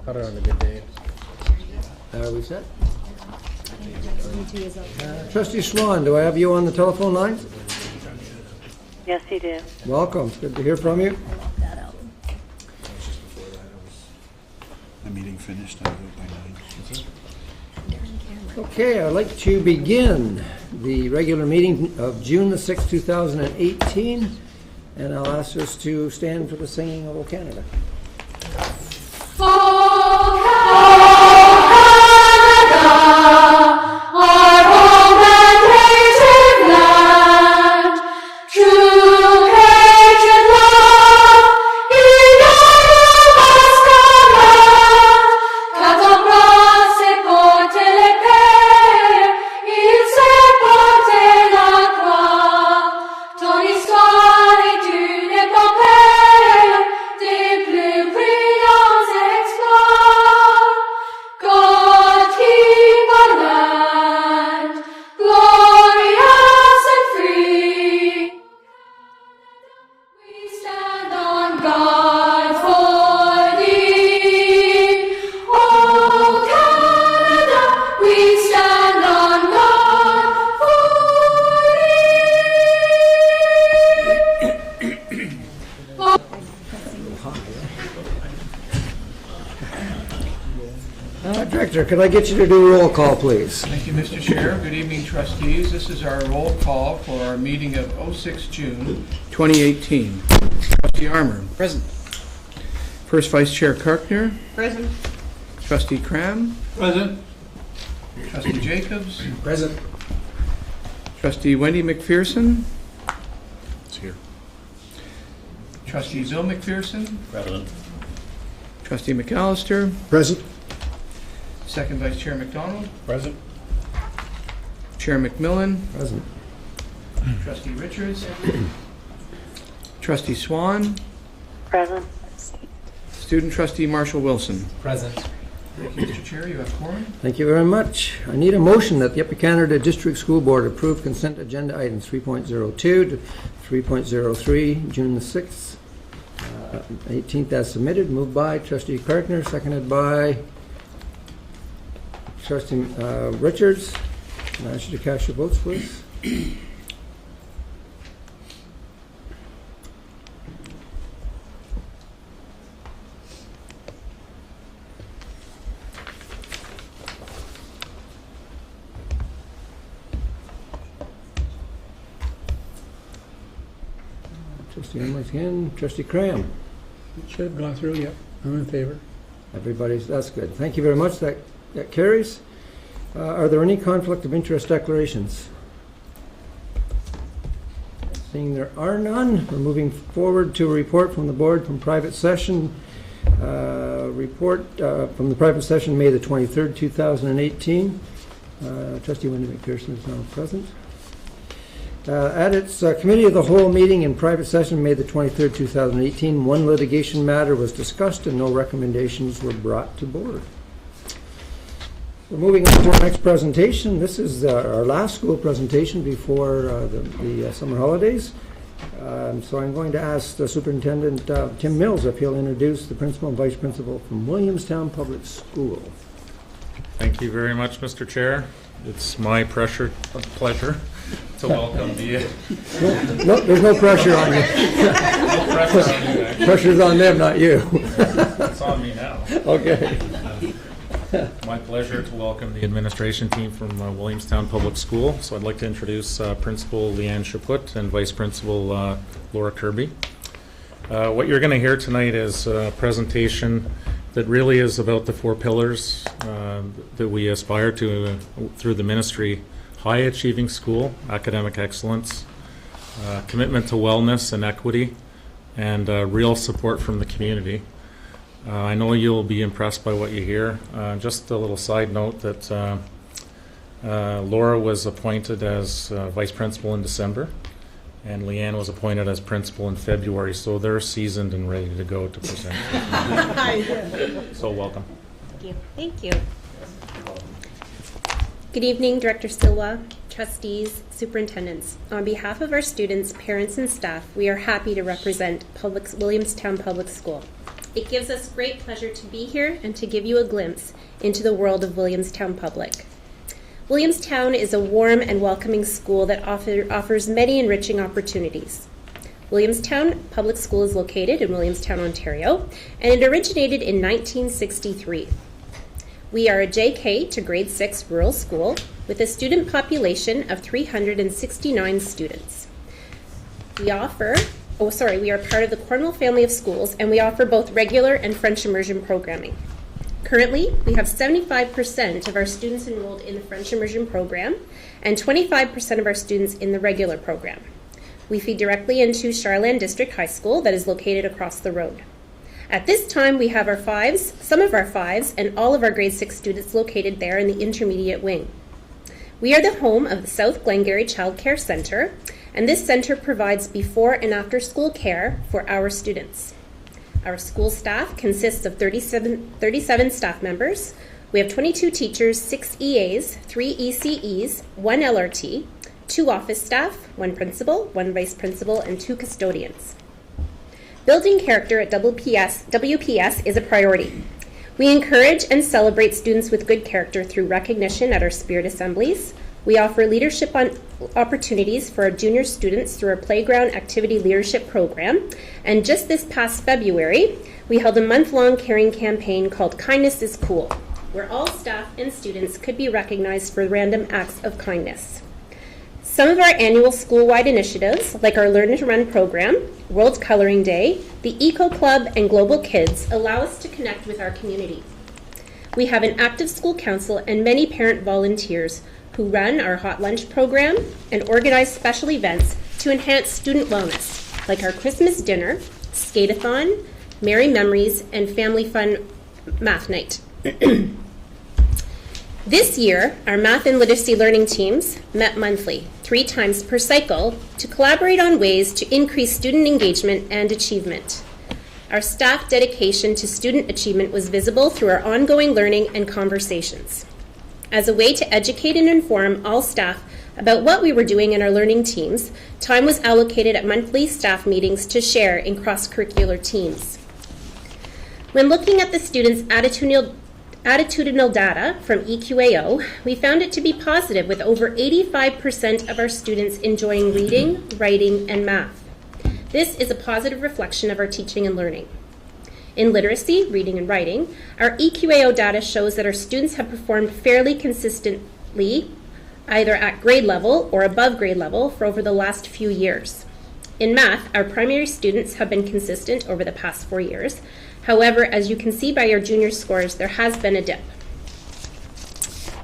Cut her on a good day. Are we set? Trustee Swan, do I have you on the telephone line? Yes, you do. Welcome. It's good to hear from you. The meeting finished. I vote by 9. Okay, I'd like to begin the regular meeting of June the 6th, 2018, and I'll ask us to stand for the singing of O Canada. Director, could I get you to do a roll call, please? Thank you, Mr. Chair. Good evening, trustees. This is our roll call for our meeting of 06 June 2018. Trustee Armour. Present. First Vice Chair Kirkner. Present. Trustee Cram. Present. Trustee Jacobs. Present. Trustee Wendy McPherson. It's here. Trustee Bill McPherson. Present. Trustee McAllister. Present. Second Vice Chair McDonald. Present. Chair McMillan. Present. Trustee Richards. Trustee Swan. Present. Student Trustee Marshall Wilson. Present. Thank you, Mr. Chair. You have quorum. Thank you very much. I need a motion that the Upper Canada District School Board approve consent agenda items 3.02 to 3.03, June the 6th, 18th as submitted. Moved by Trustee Kirkner, seconded by Trustee Richards. Can I ask you to cast your votes, please? Trustee Emmerich again. Trustee Cram. Should have gone through, yep. I'm in favor. Everybody's, that's good. Thank you very much. That carries. Are there any conflict of interest declarations? Seeing there are none, we're moving forward to a report from the board from private session. Report from the private session, May the 23rd, 2018. Trustee Wendy McPherson is now present. At its Committee of the Whole meeting in private session, May the 23rd, 2018, one litigation matter was discussed and no recommendations were brought to board. We're moving on to our next presentation. This is our last school presentation before the summer holidays. So I'm going to ask the Superintendent Tim Mills if he'll introduce the Principal and Vice Principal from Williamstown Public School. Thank you very much, Mr. Chair. It's my pleasure to welcome the... No, there's no pressure on you. No pressure on you, actually. Pressure's on them, not you. It's on me now. Okay. My pleasure to welcome the administration team from Williamstown Public School. So I'd like to introduce Principal Leanne Chaput and Vice Principal Laura Kirby. What you're going to hear tonight is a presentation that really is about the 4 pillars that we aspire to through the ministry: high achieving school, academic excellence, commitment to wellness and equity, and real support from the community. I know you'll be impressed by what you hear. Just a little side note that Laura was appointed as Vice Principal in December, and Leanne was appointed as Principal in February, so they're seasoned and ready to go to present. So welcome. Thank you. Thank you. Good evening, Director Silwa, trustees, superintendents. On behalf of our students, parents, and staff, we are happy to represent Williamstown Public School. It gives us great pleasure to be here and to give you a glimpse into the world of Williamstown Public. Williamstown is a warm and welcoming school that offers many enriching opportunities. Williamstown Public School is located in Williamstown, Ontario, and it originated in 1963. We are a JK to grade 6 rural school with a student population of 369 students. We are part of the Cornwall family of schools, and we offer both regular and French immersion programming. Currently, we have 75% of our students enrolled in the French immersion program and 25% of our students in the regular program. We feed directly into Charland District High School that is located across the road. At this time, we have some of our fives, and all of our grade 6 students located there in the intermediate wing. We are the home of the South Glengarry Child Care Centre, and this center provides before and after school care for our students. Our school staff consists of 37 staff members. We have 22 teachers, 6 EAs, 3 ECEs, 1 LRT, 2 office staff, 1 principal, 1 vice principal, and 2 custodians. Building character at WPS is a priority. We encourage and celebrate students with good character through recognition at our spirit assemblies. We offer leadership opportunities for our junior students through our Playground Activity Leadership Program. And just this past February, we held a month-long caring campaign called Kindness is Cool, where all staff and students could be recognized for random acts of kindness. Some of our annual school-wide initiatives, like our Learn to Run program, World Coloring Day, the Eco Club, and Global Kids, allow us to connect with our community. We have an active school council and many parent volunteers who run our Hot Lunch program and organize special events to enhance student wellness, like our Christmas dinner, skate-a-thon, Merry Memories, and Family Fun Math Night. This year, our math and literacy learning teams met monthly, 3 times per cycle, to collaborate on ways to increase student engagement and achievement. Our staff dedication to student achievement was visible through our ongoing learning and conversations. As a way to educate and inform all staff about what we were doing in our learning teams, time was allocated at monthly staff meetings to share in cross-curricular teams. When looking at the students' attitudinal data from EQAO, we found it to be positive, with over 85% of our students enjoying reading, writing, and math. This is a positive reflection of our teaching and learning. In literacy, reading and writing, our EQAO data shows that our students have performed fairly consistently, either at grade level or above grade level, for over the last few years. In math, our primary students have been consistent over the past 4 years. However, as you can see by our junior scores, there has been a dip.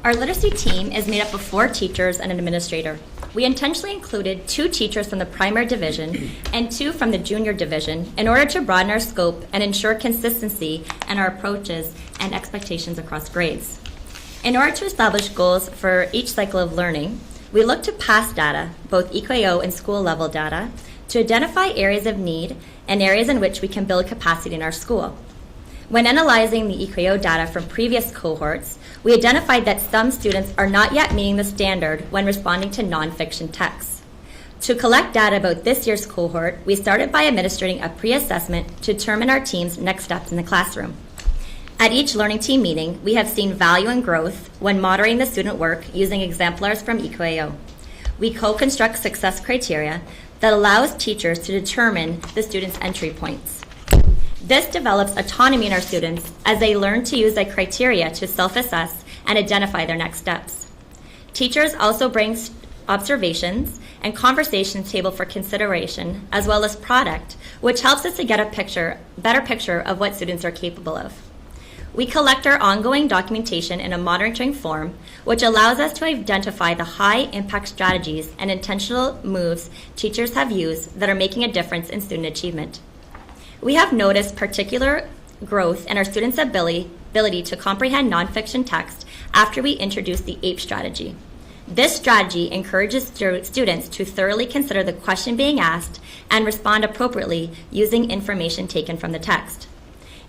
Our literacy team is made up of 4 teachers and an administrator. We intentionally included 2 teachers from the primary division and 2 from the junior division in order to broaden our scope and ensure consistency in our approaches and expectations across grades. In order to establish goals for each cycle of learning, we look to past data, both EQAO and school level data, to identify areas of need and areas in which we can build capacity in our school. When analyzing the EQAO data from previous cohorts, we identified that some students are not yet meeting the standard when responding to nonfiction texts. To collect data about this year's cohort, we started by administering a pre-assessment to determine our team's next steps in the classroom. At each learning team meeting, we have seen value and growth when moderating the student work using exemplars from EQAO. We co-construct success criteria that allows teachers to determine the students' entry points. This develops autonomy in our students as they learn to use the criteria to self-assess and identify their next steps. Teachers also bring observations and conversations table for consideration, as well as product, which helps us to get a better picture of what students are capable of. We collect our ongoing documentation in a monitoring form, which allows us to identify the high-impact strategies and intentional moves teachers have used that are making a difference in student achievement. We have noticed particular growth in our students' ability to comprehend nonfiction text after we introduced the APE strategy. This strategy encourages students to thoroughly consider the question being asked and respond appropriately using information taken from the text.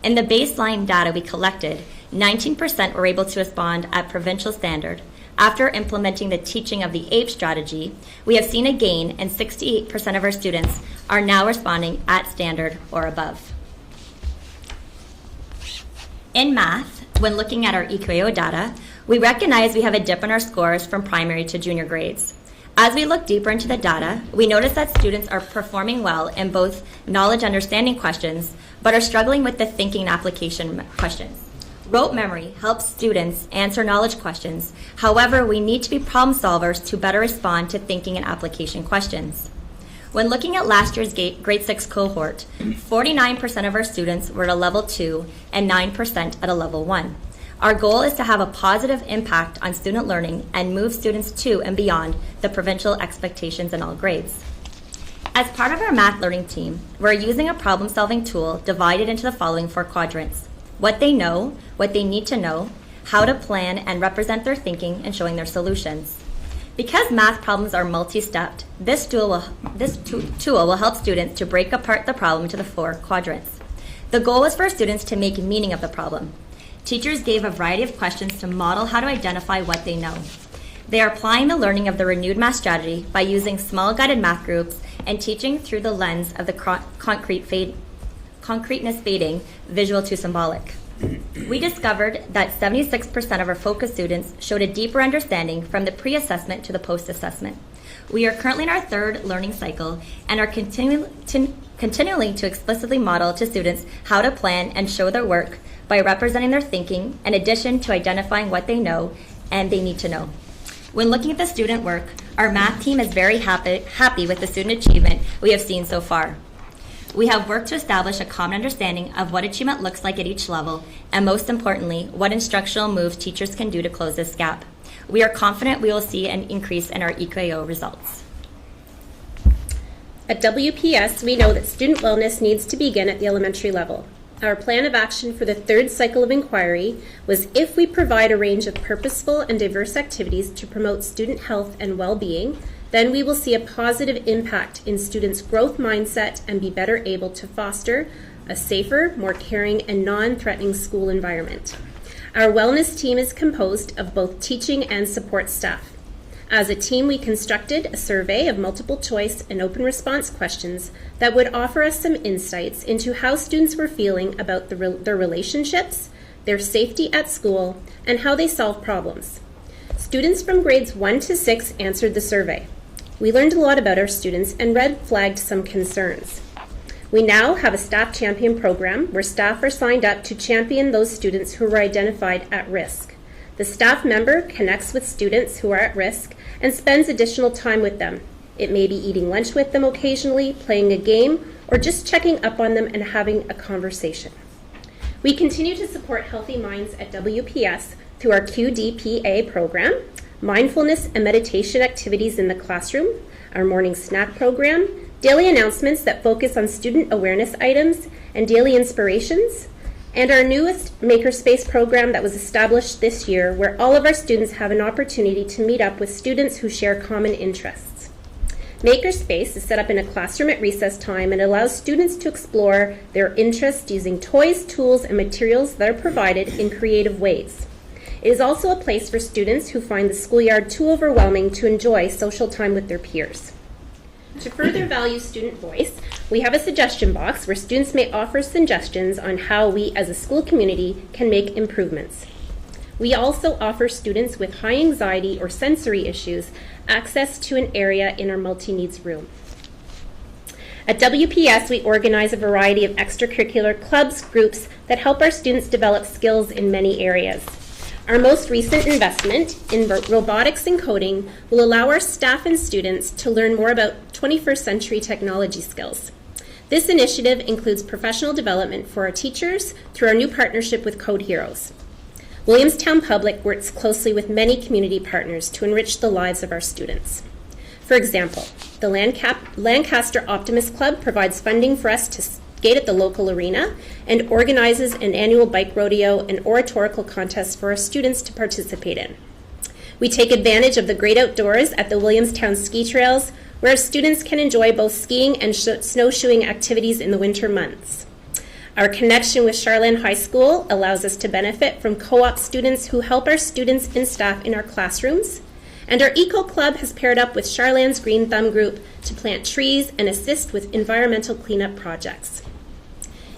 In the baseline data we collected, 19% were able to respond at provincial standard. After implementing the teaching of the APE strategy, we have seen a gain, and 68% of our students are now responding at standard or above. In math, when looking at our EQAO data, we recognize we have a dip in our scores from primary to junior grades. As we look deeper into the data, we notice that students are performing well in both knowledge understanding questions, but are struggling with the thinking and application questions. Rote memory helps students answer knowledge questions. However, we need to be problem solvers to better respond to thinking and application questions. When looking at last year's grade 6 cohort, 49% of our students were at a level 2 and 9% at a level 1. Our goal is to have a positive impact on student learning and move students to and beyond the provincial expectations in all grades. As part of our math learning team, we're using a problem-solving tool divided into the following 4 quadrants: what they know, what they need to know, how to plan and represent their thinking, and showing their solutions. Because math problems are multi-stepped, this tool will help students to break apart the problem into the 4 quadrants. The goal is for students to make meaning of the problem. Teachers gave a variety of questions to model how to identify what they know. They are applying the learning of the renewed math strategy by using small guided math groups and teaching through the lens of the concreteness fading, visual to symbolic. We discovered that 76% of our focus students showed a deeper understanding from the pre-assessment to the post-assessment. We are currently in our 3rd learning cycle and are continuing to explicitly model to students how to plan and show their work by representing their thinking, in addition to identifying what they know and they need to know. When looking at the student work, our math team is very happy with the student achievement we have seen so far. We have worked to establish a common understanding of what achievement looks like at each level, and most importantly, what instructional moves teachers can do to close this gap. We are confident we will see an increase in our EQAO results. At WPS, we know that student wellness needs to begin at the elementary level. Our plan of action for the 3rd cycle of inquiry was if we provide a range of purposeful and diverse activities to promote student health and well-being, then we will see a positive impact in students' growth mindset and be better able to foster a safer, more caring, and non-threatening school environment. Our wellness team is composed of both teaching and support staff. As a team, we constructed a survey of multiple choice and open response questions that would offer us some insights into how students were feeling about their relationships, their safety at school, and how they solve problems. Students from grades 1 to 6 answered the survey. We learned a lot about our students and red flagged some concerns. We now have a staff champion program where staff are signed up to champion those students who were identified at risk. The staff member connects with students who are at risk and spends additional time with them. It may be eating lunch with them occasionally, playing a game, or just checking up on them and having a conversation. We continue to support healthy minds at WPS through our QDPA program, mindfulness and meditation activities in the classroom, our morning snack program, daily announcements that focus on student awareness items and daily inspirations, and our newest Makerspace program that was established this year, where all of our students have an opportunity to meet up with students who share common interests. Makerspace is set up in a classroom at recess time and allows students to explore their interests using toys, tools, and materials that are provided in creative ways. It is also a place for students who find the schoolyard too overwhelming to enjoy social time with their peers. To further value student voice, we have a suggestion box where students may offer suggestions on how we as a school community can make improvements. We also offer students with high anxiety or sensory issues access to an area in our multi-needs room. At WPS, we organize a variety of extracurricular clubs, groups that help our students develop skills in many areas. Our most recent investment in robotics and coding will allow our staff and students to learn more about 21st century technology skills. This initiative includes professional development for our teachers through our new partnership with Code Heroes. Williamstown Public works closely with many community partners to enrich the lives of our students. For example, the Lancaster Optimist Club provides funding for us to skate at the local arena and organizes an annual bike rodeo and oratorical contest for our students to participate in. We take advantage of the great outdoors at the Williamstown ski trails, where our students can enjoy both skiing and snowshoeing activities in the winter months. Our connection with Charland High School allows us to benefit from co-op students who help our students and staff in our classrooms. And our Eco Club has paired up with Charland's Green Thumb Group to plant trees and assist with environmental cleanup projects.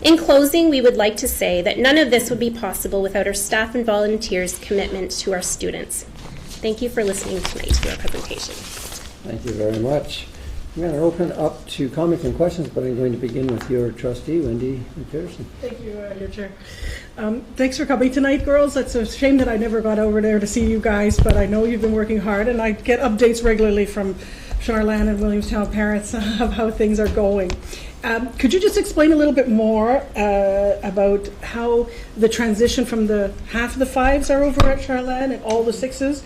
In closing, we would like to say that none of this would be possible without our staff and volunteers' commitment to our students. Thank you for listening tonight to our presentation. Thank you very much. I'm going to open up to comments and questions, but I'm going to begin with your trustee, Wendy McPherson. Thank you, your chair. Thanks for coming tonight, girls. It's a shame that I never got over there to see you guys, but I know you've been working hard, and I get updates regularly from Charlotte and Williamstown parents of how things are going. Could you just explain a little bit more about how the transition from the half of the 5s are over at Charlotte and all the 6s,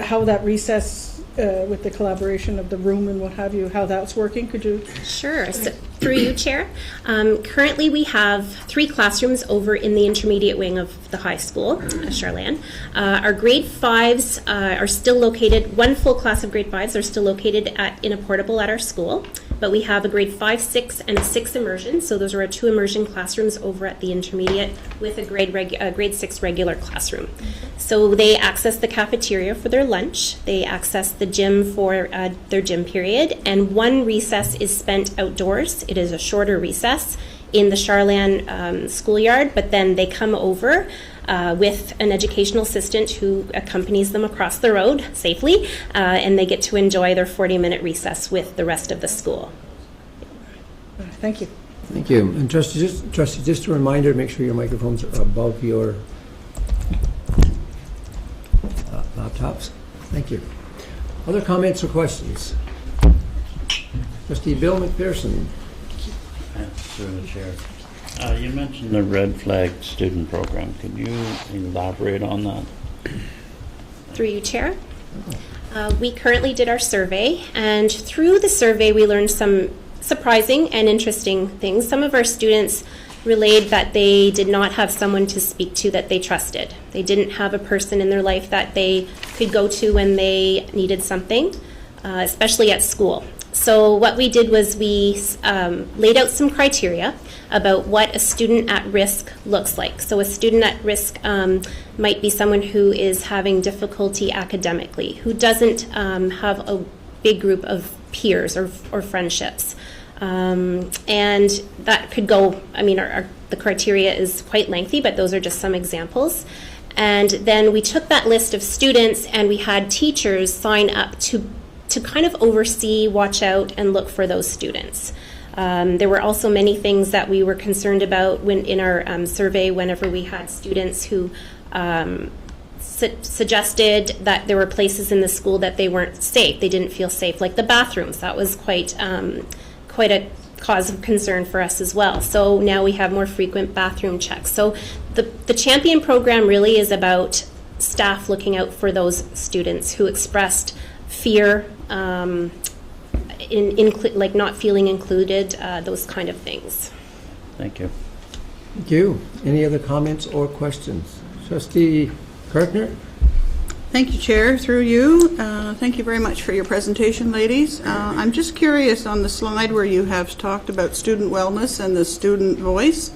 how that recess with the collaboration of the room and what have you, how that's working? Could you? Sure. So, through you, Chair. Currently, we have 3 classrooms over in the intermediate wing of the high school, Charlotte. Our grade 5s are still located, one full class of grade 5s are still located in a portable at our school, but we have a grade 5, 6, and a 6 immersion. So those are our 2 immersion classrooms over at the intermediate with a grade 6 regular classroom. So they access the cafeteria for their lunch. They access the gym for their gym period, and one recess is spent outdoors. It is a shorter recess in the Charlan schoolyard, but then they come over with an educational assistant who accompanies them across the road safely, and they get to enjoy their 40-minute recess with the rest of the school. Thank you. Thank you. And trustee, just a reminder, make sure your microphones are above your laptops. Thank you. Other comments or questions? Trustee Bill McPherson. Through the chair. You mentioned the Red Flag Student Program. Can you elaborate on that? Through you, Chair. We currently did our survey, and through the survey we learned some surprising and interesting things. Some of our students relayed that they did not have someone to speak to that they trusted. They didn't have a person in their life that they could go to when they needed something, especially at school. So what we did was we laid out some criteria about what a student at risk looks like. So a student at risk might be someone who is having difficulty academically, who doesn't have a big group of peers or friendships. And that could go, I mean, the criteria is quite lengthy, but those are just some examples. And then we took that list of students and we had teachers sign up to kind of oversee, watch out, and look for those students. There were also many things that we were concerned about in our survey whenever we had students who suggested that there were places in the school that they weren't safe. They didn't feel safe, like the bathrooms. That was quite a cause of concern for us as well. So now we have more frequent bathroom checks. So the Champion program really is about staff looking out for those students who expressed fear, like not feeling included, those kind of things. Thank you. Thank you. Any other comments or questions? Trustee Kirkner? Thank you, Chair. Through you. Thank you very much for your presentation, ladies. I'm just curious on the slide where you have talked about student wellness and the student voice.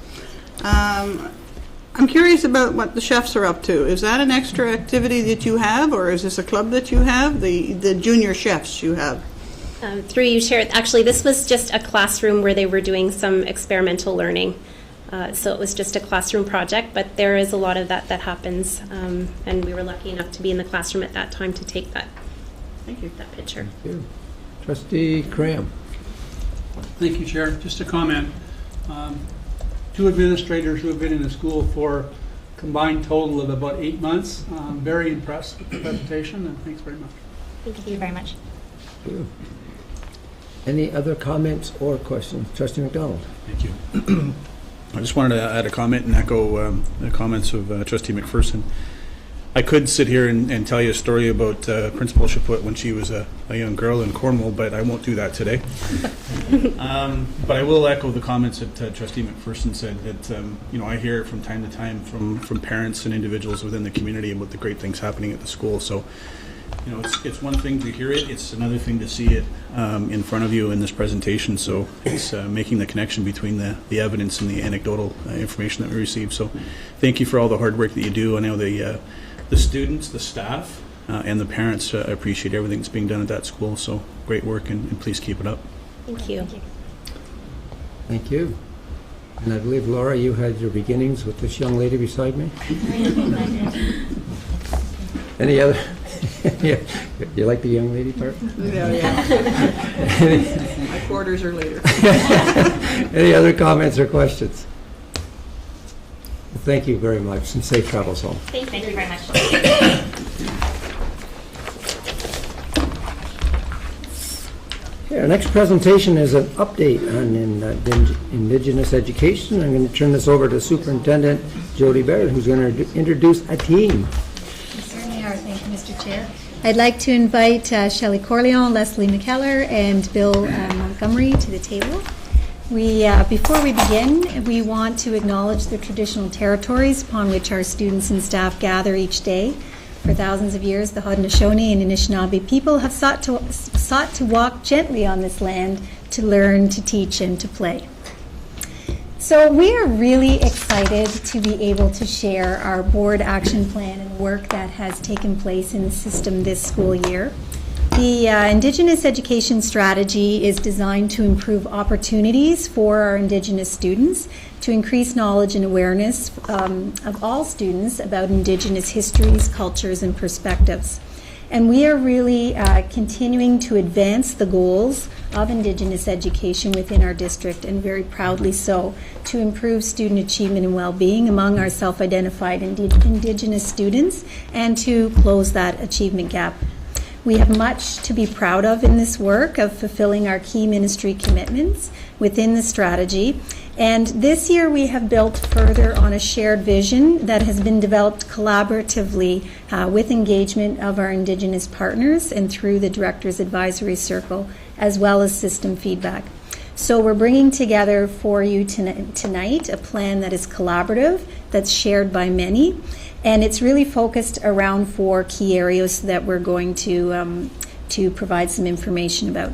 I'm curious about what the chefs are up to. Is that an extra activity that you have, or is this a club that you have, the junior chefs you have? Through you, Chair. Actually, this was just a classroom where they were doing some experimental learning. So it was just a classroom project, but there is a lot of that happens, and we were lucky enough to be in the classroom at that time to take that. Thank you. That picture. Thank you. Trustee Graham. Thank you, Chair. Just a comment. 2 administrators who have been in the school for a combined total of about 8 months. I'm very impressed with the presentation, and thanks very much. Thank you very much. Thank you. Any other comments or questions? Trustee McDonald. Thank you. I just wanted to add a comment and echo the comments of Trustee McPherson. I could sit here and tell you a story about Principal Chaput when she was a young girl in Cornwall, but I won't do that today. But I will echo the comments that Trustee McPherson said, that I hear from time to time from parents and individuals within the community about the great things happening at the school. So, it's one thing to hear it, it's another thing to see it in front of you in this presentation. So it's making the connection between the evidence and the anecdotal information that we receive. So thank you for all the hard work that you do. I know the students, the staff, and the parents appreciate everything that's being done at that school. So great work, and please keep it up. Thank you. Thank you. And I believe, Laura, you had your beginnings with this young lady beside me? Any other? Yeah. You like the young lady part? Yeah. My quarters are later. Any other comments or questions? Thank you very much, and safe travels home. Thank you very much. Okay, our next presentation is an update on Indigenous education. I'm going to turn this over to Superintendent Jody Barrett, who's going to introduce a team. Certainly are. Thank you, Mr. Chair. I'd like to invite Shelley Corleone, Leslie McKellar, and Bill Montgomery to the table. Before we begin, we want to acknowledge the traditional territories upon which our students and staff gather each day. For thousands of years, the Haudenosaunee and Anishinaabe people have sought to walk gently on this land to learn, to teach, and to play. So we are really excited to be able to share our board action plan and work that has taken place in the system this school year. The Indigenous education strategy is designed to improve opportunities for our Indigenous students, to increase knowledge and awareness of all students about Indigenous histories, cultures, and perspectives. And we are really continuing to advance the goals of Indigenous education within our district, and very proudly so, to improve student achievement and well-being among our self-identified Indigenous students and to close that achievement gap. We have much to be proud of in this work of fulfilling our key ministry commitments within the strategy. And this year we have built further on a shared vision that has been developed collaboratively with engagement of our Indigenous partners and through the Directors Advisory Circle, as well as system feedback. So we're bringing together for you tonight a plan that is collaborative, that's shared by many, and it's really focused around 4 key areas that we're going to provide some information about.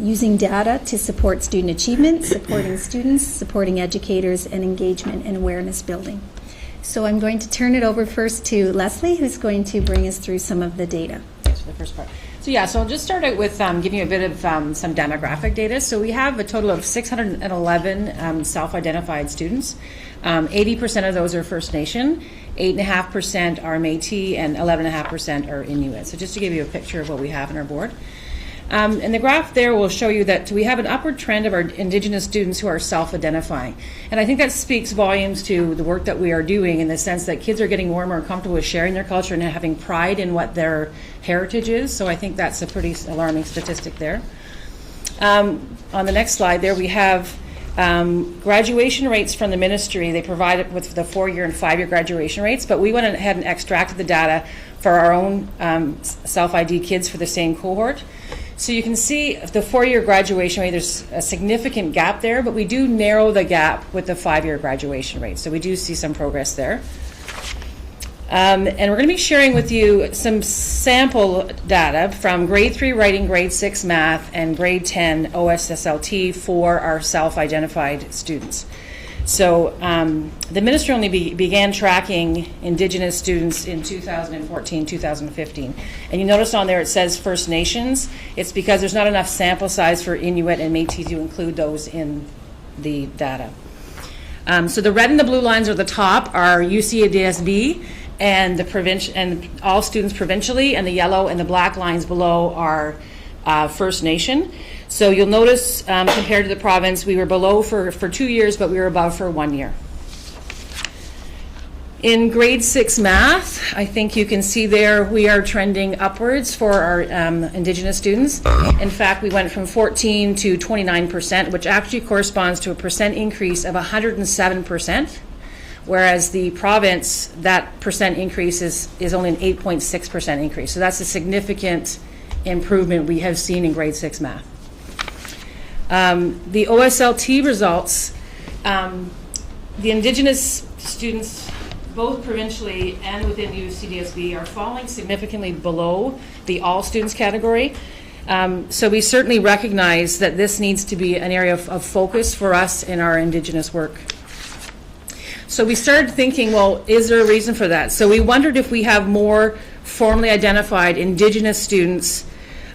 Using data to support student achievement, supporting students, supporting educators, and engagement and awareness building. So I'm going to turn it over first to Leslie, who's going to bring us through some of the data. Thanks for the first part. So yeah, so I'll just start out with giving you a bit of some demographic data. So we have a total of 611 self-identified students. 80% of those are First Nation, 8.5% are Métis, and 11.5% are Inuit. So just to give you a picture of what we have in our board. And the graph there will show you that we have an upward trend of our Indigenous students who are self-identifying. And I think that speaks volumes to the work that we are doing, in the sense that kids are getting more and more comfortable with sharing their culture and having pride in what their heritage is. So I think that's a pretty alarming statistic there. On the next slide there, we have graduation rates from the ministry. They provide it with the 4-year and 5-year graduation rates, but we went ahead and extracted the data for our own self-ID kids for the same cohort. So you can see the 4-year graduation rate, there's a significant gap there, but we do narrow the gap with the 5-year graduation rate. So we do see some progress there. And we're going to be sharing with you some sample data from grade 3 writing, grade 6 math, and grade 10 OSSLT for our self-identified students. So the ministry only began tracking Indigenous students in 2014, 2015. And you notice on there it says First Nations. It's because there's not enough sample size for Inuit and Métis to include those in the data. So the red and the blue lines at the top are UCDSB and the provincial and all students provincially, and the yellow and the black lines below are First Nation. So you'll notice compared to the province, we were below for 2 years, but we were above for 1 year. In grade 6 math, I think you can see there we are trending upwards for our Indigenous students. In fact, we went from 14 to 29%, which actually corresponds to a percent increase of 107%, whereas the province, that percent increase is only an 8.6% increase. So that's a significant improvement we have seen in grade 6 math. The OSLT results, the Indigenous students, both provincially and within UCDSB, are falling significantly below the all students category. So we certainly recognize that this needs to be an area of focus for us in our Indigenous work. So we started thinking, well, is there a reason for that? So we wondered if we have more formally identified Indigenous students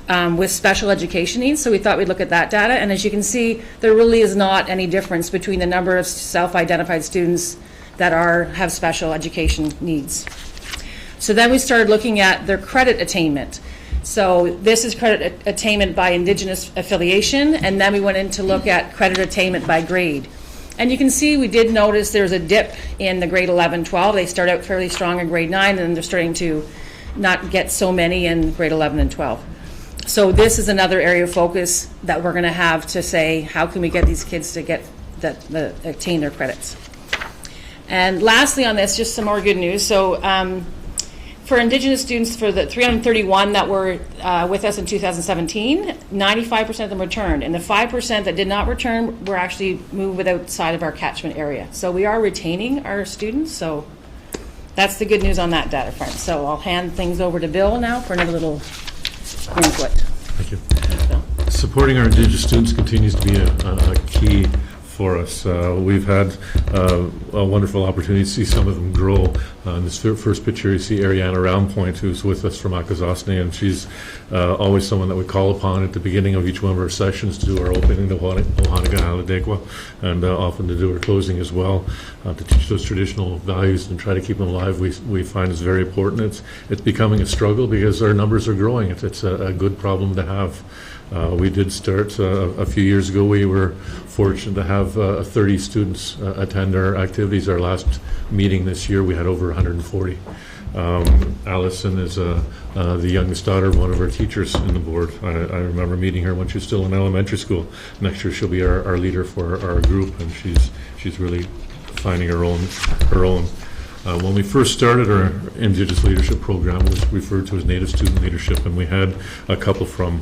with special education needs. So we thought we'd look at that data. And as you can see, there really is not any difference between the number of self-identified students that have special education needs. So then we started looking at their credit attainment. So this is credit attainment by Indigenous affiliation, and then we went in to look at credit attainment by grade. And you can see we did notice there's a dip in the grade 11, 12. They start out fairly strong in grade 9, and then they're starting to not get so many in grade 11 and 12. So this is another area of focus that we're going to have to say, how can we get these kids to get attain their credits? And lastly on this, just some more good news. So for Indigenous students, for the 331 that were with us in 2017, 95% of them returned. And the 5% that did not return were actually moved outside of our catchment area. So we are retaining our students. So that's the good news on that data front. So I'll hand things over to Bill now for another little input. Thank you. Supporting our Indigenous students continues to be a key for us. We've had a wonderful opportunity to see some of them grow. In this first picture, you see Ariana Roundpoint, who's with us from Akazosne, and she's always someone that we call upon at the beginning of each one of our sessions to do our opening, the Ohanaga Haladekwa, and often to do our closing as well, to teach those traditional values and try to keep them alive. We find is very important. It's becoming a struggle because our numbers are growing. It's a good problem to have. We did start a few years ago. We were fortunate to have 30 students attend our activities. Our last meeting this year, we had over 140. Allison is the youngest daughter of one of our teachers in the board. I remember meeting her when she was still in elementary school. Next year, she'll be our leader for our group, and she's really finding her own. When we first started our Indigenous Leadership Program, it was referred to as Native Student Leadership, and we had a couple from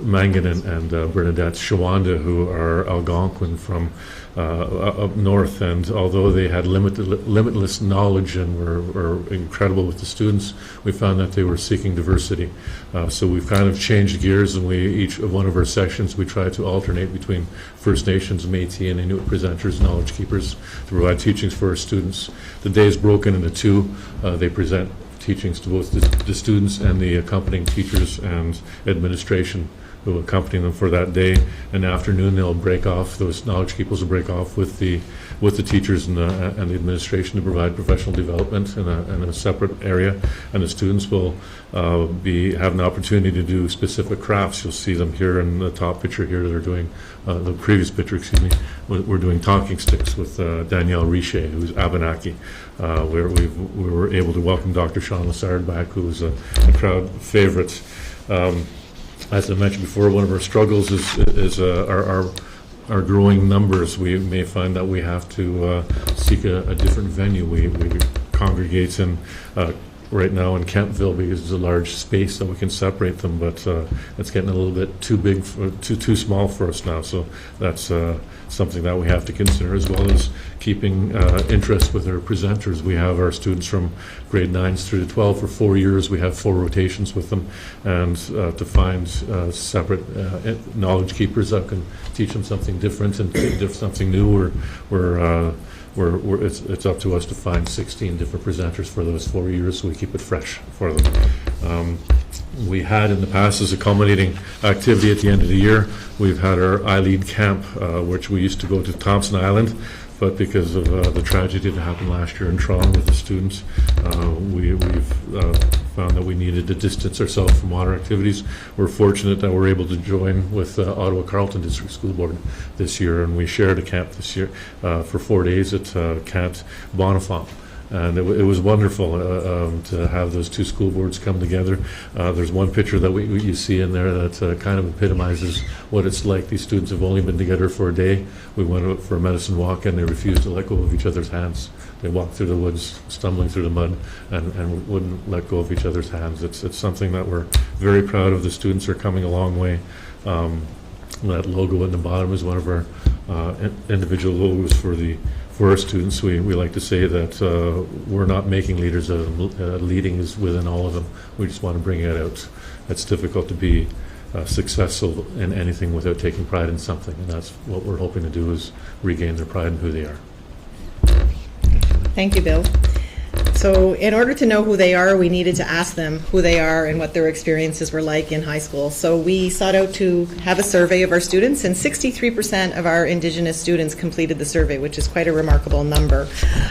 Mangan and Bernadette Shawanda, who are Algonquin from up north, and although they had limitless knowledge and were incredible with the students, we found that they were seeking diversity. So we've kind of changed gears, and each of one of our sessions we try to alternate between First Nations, Métis, and Inuit presenters, knowledge keepers, to provide teachings for our students. The day is broken into two. They present teachings to both the students and the accompanying teachers and administration who accompany them for that day. In the afternoon, they'll break off. Those knowledge keepers will break off with the teachers and the administration to provide professional development in a separate area. And the students will have an opportunity to do specific crafts. You'll see them here in the top picture here. They're doing the previous picture. Excuse me. We're doing talking sticks with Danielle Richer, who's Abenaki. We were able to welcome Dr. Sean Lassard back, who's a crowd favorite. As I mentioned before, one of our struggles is our growing numbers. We may find that we have to seek a different venue. We congregate in right now in Kentville because it's a large space that we can separate them, but it's getting a little bit too big, too small for us now. So that's something that we have to consider, as well as keeping interest with our presenters. We have our students from grade 9s through to 12 for 4 years. We have 4 rotations with them, and to find separate knowledge keepers that can teach them something different and something new. It's up to us to find 16 different presenters for those 4 years, so we keep it fresh for them. We had in the past, as a culminating activity at the end of the year, we've had our iLead camp, which we used to go to Thompson Island, but because of the tragedy that happened last year in Toronto with the students, we've found that we needed to distance ourselves from water activities. We're fortunate that we're able to join with Ottawa Carleton District School Board this year, and we shared a camp this year for 4 days at Camp Bonifant. And it was wonderful to have those two school boards come together. There's one picture that you see in there that kind of epitomizes what it's like. These students have only been together for a day. We went out for a medicine walk, and they refused to let go of each other's hands. They walked through the woods, stumbling through the mud, and wouldn't let go of each other's hands. It's something that we're very proud of. The students are coming a long way. That logo at the bottom is one of our individual logos for our students. We like to say that we're not making leaders out of them. Leading is within all of them. We just want to bring it out. It's difficult to be successful in anything without taking pride in something, and that's what we're hoping to do, is regain their pride in who they are. Thank you, Bill. So in order to know who they are, we needed to ask them who they are and what their experiences were like in high school. So we sought out to have a survey of our students, and 63% of our Indigenous students completed the survey, which is quite a remarkable number.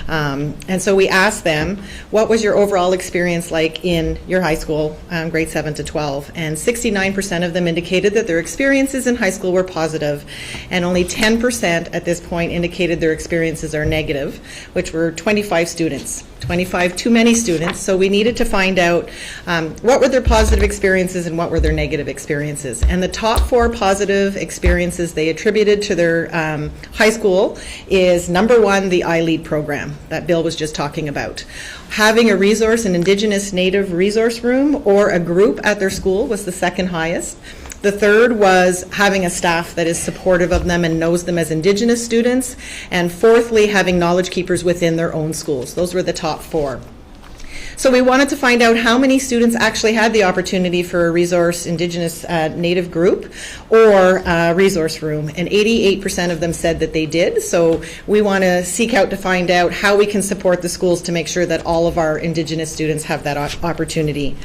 And so we asked them, what was your overall experience like in your high school, grade 7 to 12? And 69% of them indicated that their experiences in high school were positive, and only 10% at this point indicated their experiences are negative, which were 25 students. 25 too many students, so we needed to find out what were their positive experiences and what were their negative experiences. And the top 4 positive experiences they attributed to their high school is, number 1, the iLead program that Bill was just talking about. Having a resource, an Indigenous Native resource room or a group at their school was the second highest. The third was having a staff that is supportive of them and knows them as Indigenous students. And fourthly, having knowledge keepers within their own schools. Those were the top 4. So we wanted to find out how many students actually had the opportunity for a resource Indigenous Native group or a resource room, and 88% of them said that they did. So we want to seek out to find out how we can support the schools to make sure that all of our Indigenous students have that opportunity.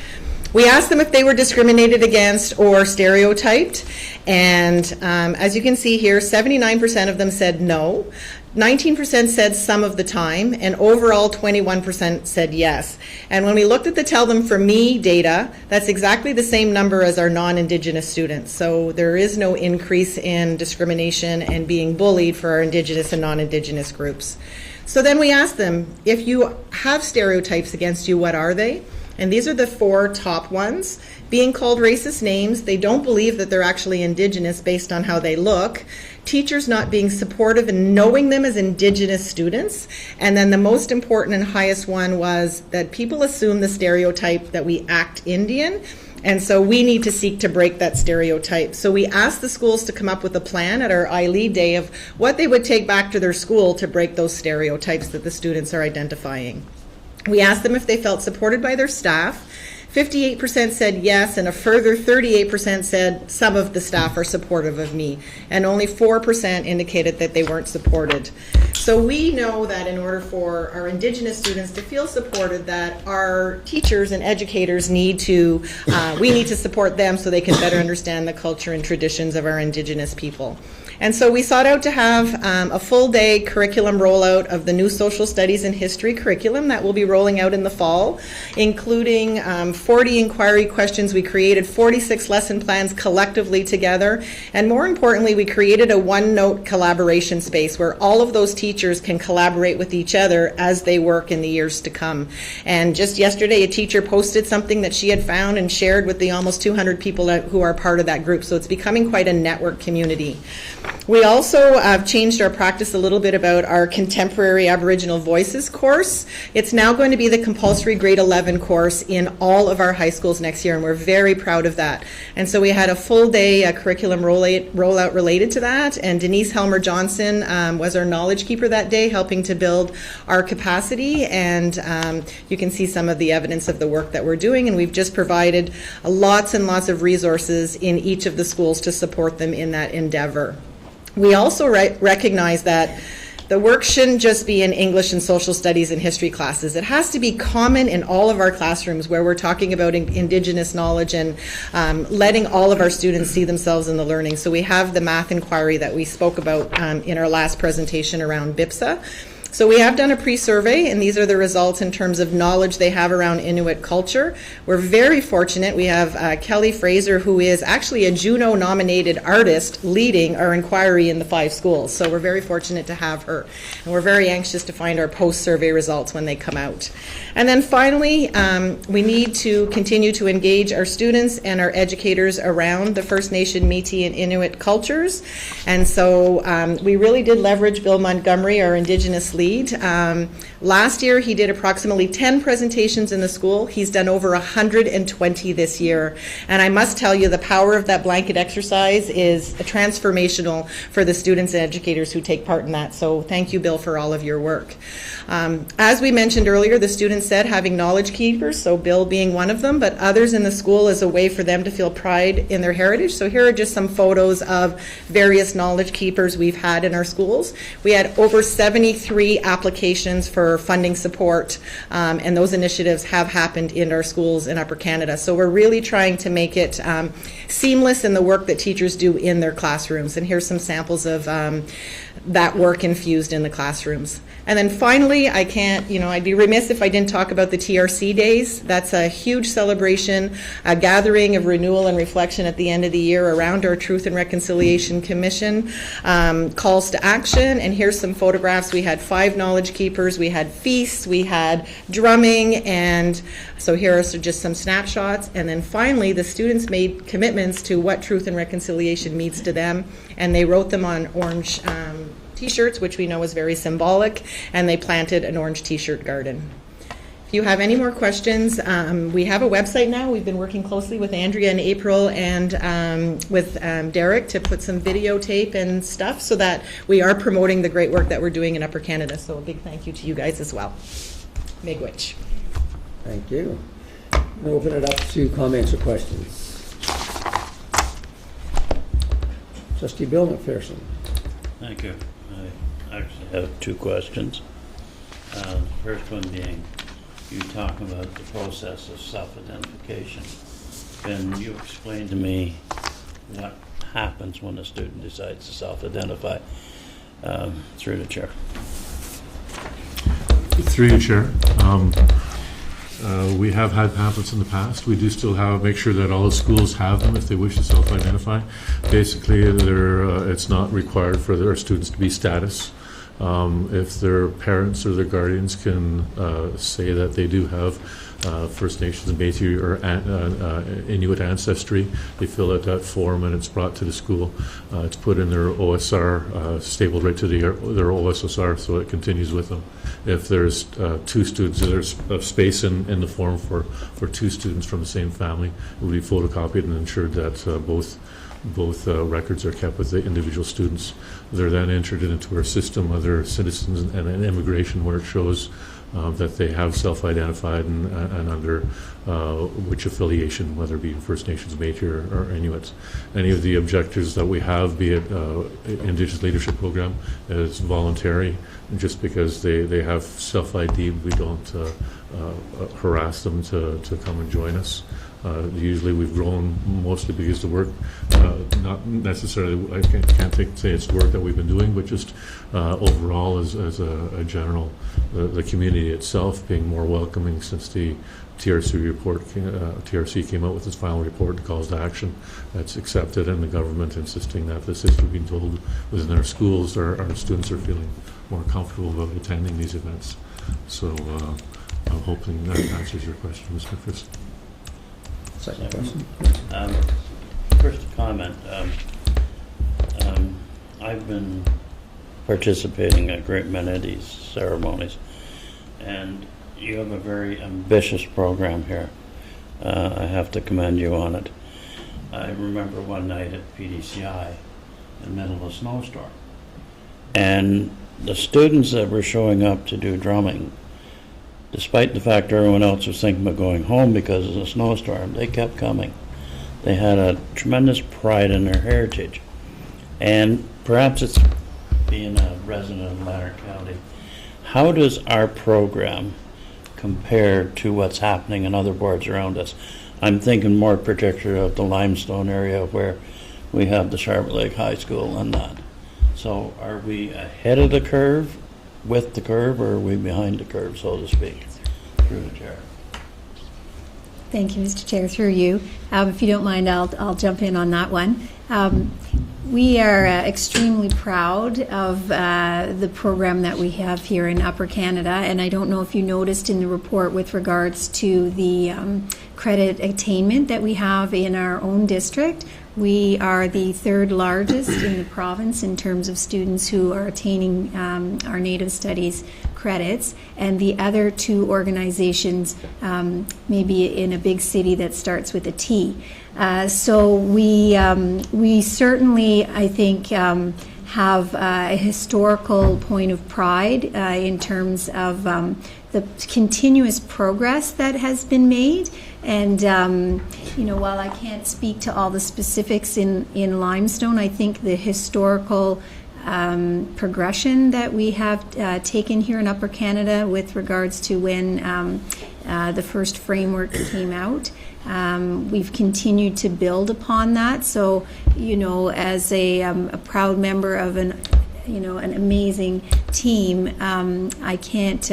We asked them if they were discriminated against or stereotyped, and as you can see here, 79% of them said no, 19% said some of the time, and overall 21% said yes. And when we looked at the Tell Them For Me data, that's exactly the same number as our non-Indigenous students. So there is no increase in discrimination and being bullied for our Indigenous and non-Indigenous groups. So then we asked them, if you have stereotypes against you, what are they? And these are the 4 top ones. Being called racist names, they don't believe that they're actually Indigenous based on how they look. Teachers not being supportive and knowing them as Indigenous students. And then the most important and highest one was that people assume the stereotype that we act Indian. And so we need to seek to break that stereotype. So we asked the schools to come up with a plan at our iLead Day of what they would take back to their school to break those stereotypes that the students are identifying. We asked them if they felt supported by their staff. 58% said yes, and a further 38% said some of the staff are supportive of me, and only 4% indicated that they weren't supported. So we know that in order for our Indigenous students to feel supported, that our teachers and educators need to, we need to support them so they can better understand the culture and traditions of our Indigenous people. And so we sought out to have a full-day curriculum rollout of the new social studies and history curriculum that will be rolling out in the fall, including 40 inquiry questions. We created 46 lesson plans collectively together, and more importantly, we created a OneNote collaboration space where all of those teachers can collaborate with each other as they work in the years to come. And just yesterday, a teacher posted something that she had found and shared with the almost 200 people who are part of that group, so it's becoming quite a network community. We also have changed our practice a little bit about our Contemporary Aboriginal Voices course. It's now going to be the compulsory grade 11 course in all of our high schools next year, and we're very proud of that. And so we had a full day curriculum rollout related to that, and Denise Helmer-Johnson was our knowledge keeper that day, helping to build our capacity, and you can see some of the evidence of the work that we're doing, and we've just provided lots and lots of resources in each of the schools to support them in that endeavor. We also recognize that the work shouldn't just be in English and social studies and history classes. It has to be common in all of our classrooms where we're talking about Indigenous knowledge and letting all of our students see themselves in the learning. So we have the math inquiry that we spoke about in our last presentation around BIPSA. So we have done a pre-survey, and these are the results in terms of knowledge they have around Inuit culture. We're very fortunate. We have Kelly Fraser, who is actually a Juno-nominated artist, leading our inquiry in the 5 schools. So we're very fortunate to have her. And we're very anxious to find our post-survey results when they come out. And then finally, we need to continue to engage our students and our educators around the First Nation, Métis, and Inuit cultures. And so we really did leverage Bill Montgomery, our Indigenous lead. Last year, he did approximately 10 presentations in the school. He's done over 120 this year. And I must tell you, the power of that blanket exercise is transformational for the students and educators who take part in that. So thank you, Bill, for all of your work. As we mentioned earlier, the students said having knowledge keepers, so Bill being one of them, but others in the school as a way for them to feel pride in their heritage. So here are just some photos of various knowledge keepers we've had in our schools. We had over 73 3 applications for funding support, and those initiatives have happened in our schools in Upper Canada. So we're really trying to make it seamless in the work that teachers do in their classrooms. And here's some samples of that work infused in the classrooms. And then finally, I'd be remiss if I didn't talk about the TRC days. That's a huge celebration, a gathering of renewal and reflection at the end of the year around our Truth and Reconciliation Commission, calls to action. And here's some photographs. We had 5 knowledge keepers, we had feasts, we had drumming, and so here are just some snapshots. And then finally, the students made commitments to what Truth and Reconciliation means to them, and they wrote them on orange T-shirts, which we know is very symbolic, and they planted an orange T-shirt garden. If you have any more questions, we have a website now. We've been working closely with Andrea and April and with Derek to put some videotape and stuff so that we are promoting the great work that we're doing in Upper Canada. So a big thank you to you guys as well. Miigwech. Thank you. We'll open it up to comments or questions. Trustee Bill McPherson. Thank you. I actually have 2 questions. The first one being, you talk about the process of self-identification. Can you explain to me what happens when a student decides to self-identify? Through the chair. Through you, Chair. We have had pamphlets in the past. We do still make sure that all the schools have them if they wish to self-identify. Basically, it's not required for their students to be status. If their parents or their guardians can say that they do have First Nations, Métis, or Inuit ancestry, they fill out that form and it's brought to the school. It's put in their OSR, stapled right to their OSSR, so it continues with them. If there's 2 students, there's a space in the form for 2 students from the same family, it will be photocopied and ensured that both records are kept with the individual students. They're then entered into our system, other citizens and immigration, where it shows that they have self-identified and under which affiliation, whether it be First Nations, Métis, or Inuits. Any of the objectives that we have, be it Indigenous Leadership Program, is voluntary. Just because they have self-ID, we don't harass them to come and join us. Usually we've grown mostly because the work, not necessarily, I can't say it's the work that we've been doing, but just overall as a general, the community itself being more welcoming since the TRC came out with its final report and calls to action. That's accepted, and the government insisting that this is being told within our schools, our students are feeling more comfortable about attending these events. So I'm hoping that answers your question, Mr. Chris. Second question. First comment. I've been participating in a great many of these ceremonies, and you have a very ambitious program here. I have to commend you on it. I remember one night at PDCI in the middle of a snowstorm, and the students that were showing up to do drumming, despite the fact everyone else was thinking about going home because of the snowstorm, they kept coming. They had a tremendous pride in their heritage. And perhaps it's being a resident of Latter County, how does our program compare to what's happening in other boards around us? I'm thinking more particularly of the Limestone area where we have the Charlotte Lake High School and that. So are we ahead of the curve, with the curve, or are we behind the curve, so to speak? Through the chair. Thank you, Mr. Chair. Through you. If you don't mind, I'll jump in on that one. We are extremely proud of the program that we have here in Upper Canada, and I don't know if you noticed in the report with regards to the credit attainment that we have in our own district. We are the 3rd largest in the province in terms of students who are attaining our Native Studies credits, and the other 2 organizations maybe in a big city that starts with a T. So we certainly, I think, have a historical point of pride in terms of the continuous progress that has been made. And, while I can't speak to all the specifics in Limestone, I think the historical progression that we have taken here in Upper Canada with regards to when the first framework came out. We've continued to build upon that. So, as a proud member of an amazing team, I can't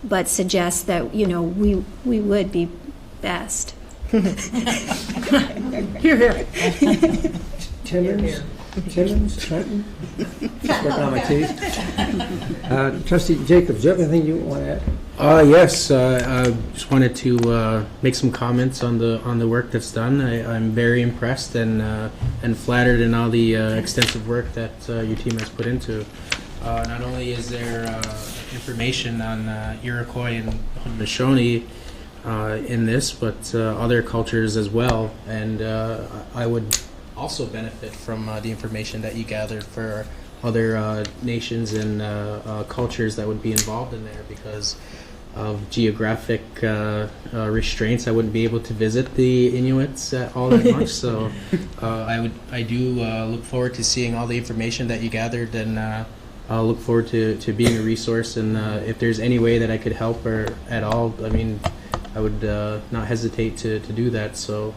but suggest that, we would be best. Here, here. Timmins, Trenton? Just working on my teeth. Trustee Jacobs, do you have anything you want to add? Yes, I just wanted to make some comments on the work that's done. I'm very impressed and flattered in all the extensive work that your team has put into. Not only is there information on Iroquois and Haudenosaunee in this, but other cultures as well. And I would also benefit from the information that you gathered for other nations and cultures that would be involved in there, because of geographic restraints. I wouldn't be able to visit the Inuits all that much. So I do look forward to seeing all the information that you gathered, and I'll look forward to being a resource. And if there's any way that I could help or at all, I would not hesitate to do that. So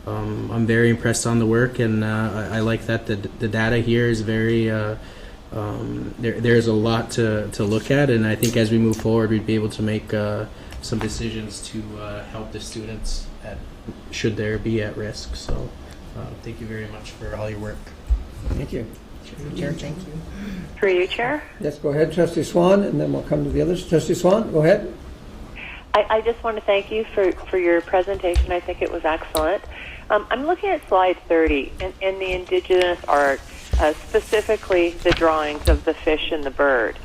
I'm very impressed on the work, and I like that the data here is very there's a lot to look at, and I think as we move forward we'd be able to make some decisions to help the students should there be at risk. So thank you very much for all your work. Thank you. Chair, thank you. Through you, Chair. Yes, go ahead, Trustee Swan, and then we'll come to the others. Trustee Swan, go ahead. I just want to thank you for your presentation. I think it was excellent. I'm looking at slide 30 in the Indigenous art, specifically the drawings of the fish and the bird.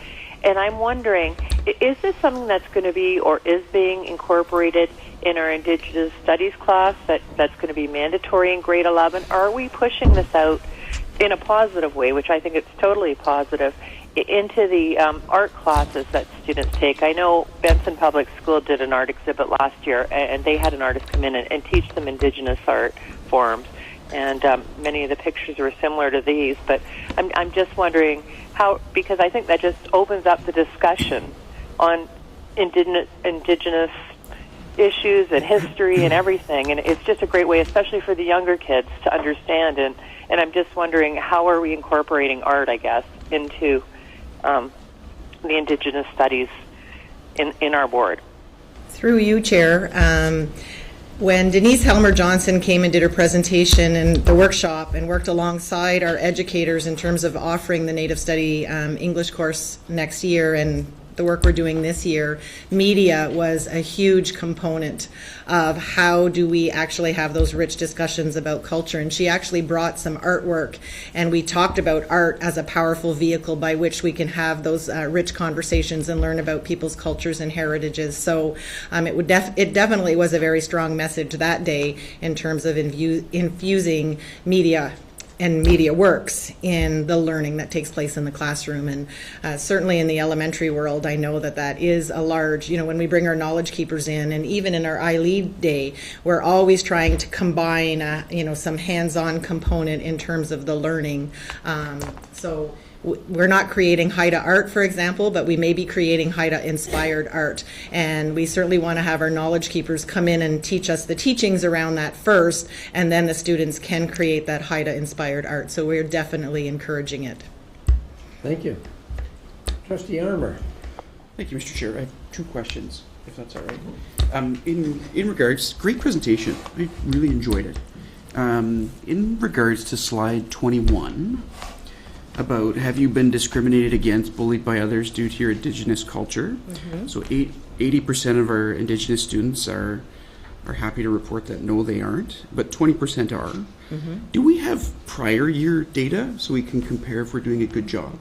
And I'm wondering, is this something that's going to be or is being incorporated in our Indigenous Studies class that's going to be mandatory in grade 11? Or are we pushing this out in a positive way, which I think it's totally positive, into the art classes that students take? I know Benson Public School did an art exhibit last year, and they had an artist come in and teach them Indigenous art forms, and many of the pictures were similar to these. But I'm just wondering how, because I think that just opens up the discussion on Indigenous issues and history and everything, and it's just a great way, especially for the younger kids, to understand. And I'm just wondering, how are we incorporating art, I guess, into the Indigenous studies in our board? Through you, Chair. When Denise Helmer-Johnson came and did her presentation and the workshop and worked alongside our educators in terms of offering the Native Study English course next year and the work we're doing this year, media was a huge component of how do we actually have those rich discussions about culture. And she actually brought some artwork, and we talked about art as a powerful vehicle by which we can have those rich conversations and learn about people's cultures and heritages. So it definitely was a very strong message that day in terms of infusing media and media works in the learning that takes place in the classroom. And certainly in the elementary world, I know that is a large, when we bring our knowledge keepers in, and even in our iLead day, we're always trying to combine, some hands-on component in terms of the learning. So we're not creating Haida art, for example, but we may be creating Haida-inspired art. And we certainly want to have our knowledge keepers come in and teach us the teachings around that first, and then the students can create that Haida-inspired art. So we're definitely encouraging it. Thank you. Trustee Armour. Thank you, Mr. Chair. I have two questions, if that's all right. In regards, great presentation. I really enjoyed it. In regards to slide 21, about have you been discriminated against, bullied by others due to your Indigenous culture? Mm-hmm. So 80% of our Indigenous students are happy to report that no, they aren't, but 20% are. Mm-hmm. Do we have prior year data so we can compare if we're doing a good job?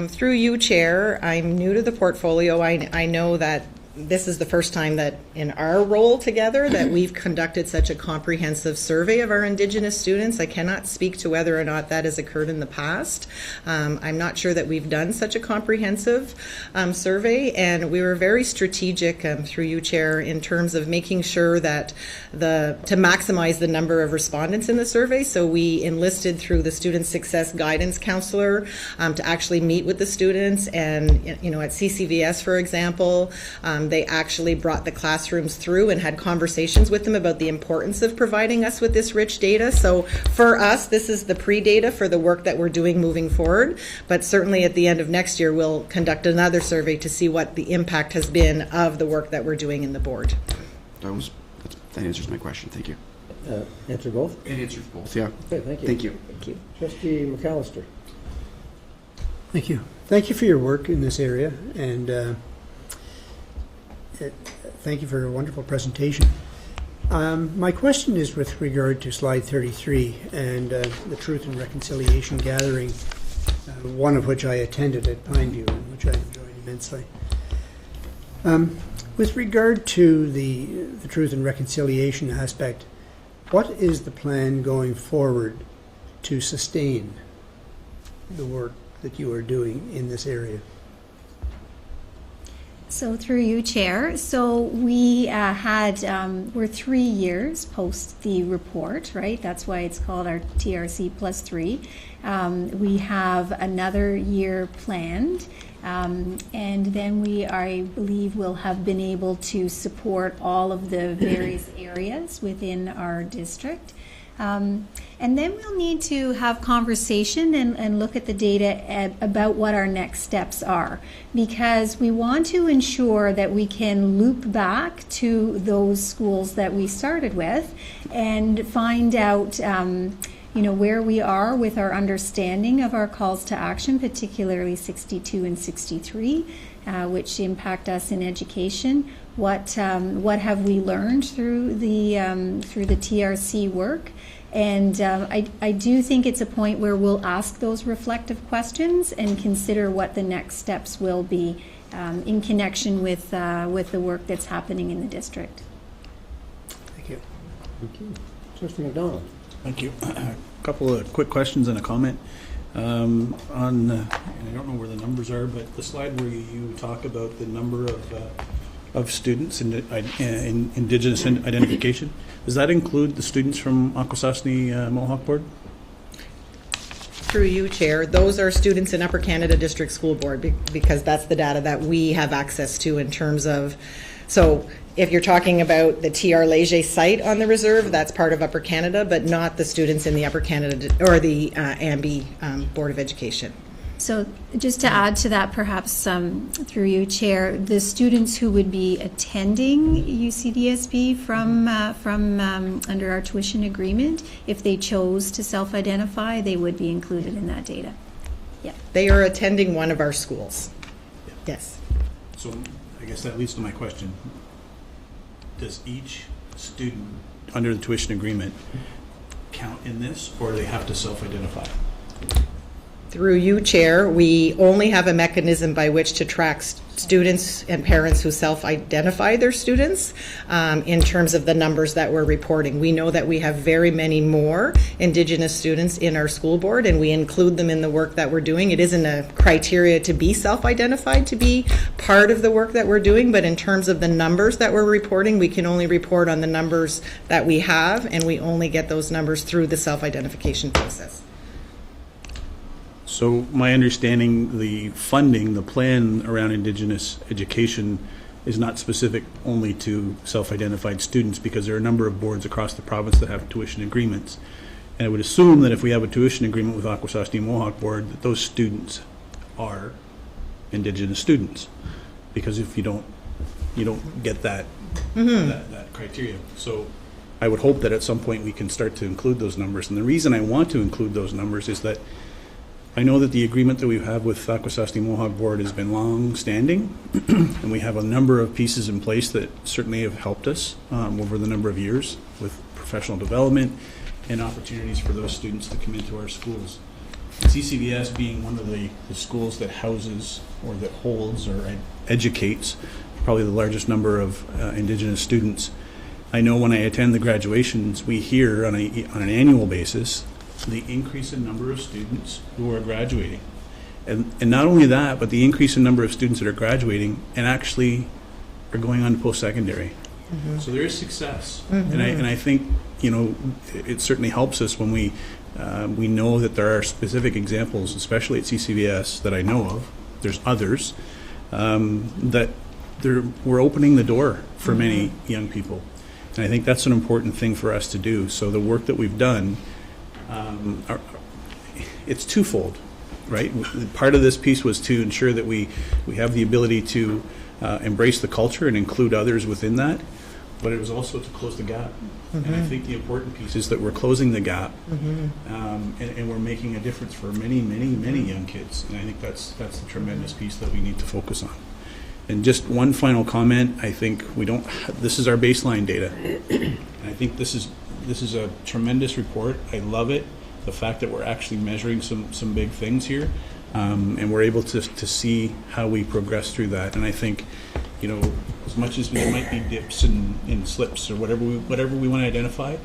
Through you, Chair, I'm new to the portfolio. I know that this is the first time that in our role together that we've conducted such a comprehensive survey of our Indigenous students. I cannot speak to whether or not that has occurred in the past. I'm not sure that we've done such a comprehensive survey, and we were very strategic through you, Chair, in terms of making sure that to maximize the number of respondents in the survey. So we enlisted through the Student Success Guidance Counselor to actually meet with the students, and at CCVS, for example, they actually brought the classrooms through and had conversations with them about the importance of providing us with this rich data. So for us, this is the pre-data for the work that we're doing moving forward, but certainly at the end of next year, we'll conduct another survey to see what the impact has been of the work that we're doing in the board. That answers my question. Thank you. Answer both? It answers both, yeah. Okay, thank you. Thank you. Thank you. Trustee McAllister. Thank you. Thank you for your work in this area, and thank you for a wonderful presentation. My question is with regard to slide 33 and the Truth and Reconciliation Gathering, one of which I attended at Pineview, and which I enjoyed immensely. With regard to the Truth and Reconciliation aspect, what is the plan going forward to sustain the work that you are doing in this area? So through you, Chair. So we we're 3 years post the report, right? That's why it's called our TRC +3. We have another year planned, and then I believe, will have been able to support all of the various areas within our district. And then we'll need to have conversation and look at the data about what our next steps are, because we want to ensure that we can loop back to those schools that we started with and find out where we are with our understanding of our calls to action, particularly 62 and 63, which impact us in education. What have we learned through the TRC work? And I do think it's a point where we'll ask those reflective questions and consider what the next steps will be in connection with the work that's happening in the district. Thank you. Thank you. Trustee McDonald. Thank you. A couple of quick questions and a comment. And I don't know where the numbers are, but the slide where you talk about the number of students in Indigenous identification, does that include the students from Akwesasne Mohawk Board? Through you, Chair, those are students in Upper Canada District School Board, because that's the data that we have access to in terms of, so if you're talking about the TR Leger site on the reserve, that's part of Upper Canada, but not the students in the Upper Canada or the AMBI Board of Education. So just to add to that, perhaps through you, Chair, the students who would be attending UCDSB from under our tuition agreement, if they chose to self-identify, they would be included in that data. Yeah. They are attending one of our schools. Yes. So I guess that leads to my question. Does each student under the tuition agreement count in this, or do they have to self-identify? Through you, Chair, we only have a mechanism by which to track students and parents who self-identify their students in terms of the numbers that we're reporting. We know that we have very many more Indigenous students in our school board, and we include them in the work that we're doing. It isn't a criteria to be self-identified to be part of the work that we're doing, but in terms of the numbers that we're reporting, we can only report on the numbers that we have, and we only get those numbers through the self-identification process. So my understanding, the funding, the plan around Indigenous education is not specific only to self-identified students, because there are a number of boards across the province that have tuition agreements. And I would assume that if we have a tuition agreement with Akwesasne Mohawk Board, that those students are Indigenous students, because if you don't get that, that criteria. So I would hope that at some point we can start to include those numbers. And the reason I want to include those numbers is that I know that the agreement that we have with Akwesasne Mohawk Board has been long-standing, and we have a number of pieces in place that certainly have helped us over the number of years with professional development and opportunities for those students to come into our schools. CCVS being one of the schools that houses or that holds or educates probably the largest number of Indigenous students. I know when I attend the graduations, we hear on an annual basis the increase in number of students who are graduating. And not only that, but the increase in number of students that are graduating and actually are going on to post-secondary. Mm-hmm. So there is success. Mhm. And I think, it certainly helps us when we know that there are specific examples, especially at CCVS, that I know of. There's others that we're opening the door for many young people. And I think that's an important thing for us to do. So the work that we've done, it's twofold, right? Part of this piece was to ensure that we have the ability to embrace the culture and include others within that, but it was also to close the gap. And I think the important piece is that we're closing the gap, and we're making a difference for many, many, many young kids. And I think that's the tremendous piece that we need to focus on. And just one final comment, I think this is our baseline data. And I think this is a tremendous report. I love it. The fact that we're actually measuring some big things here, and we're able to see how we progress through that. And I think, as much as there might be dips and slips or whatever we want to identify,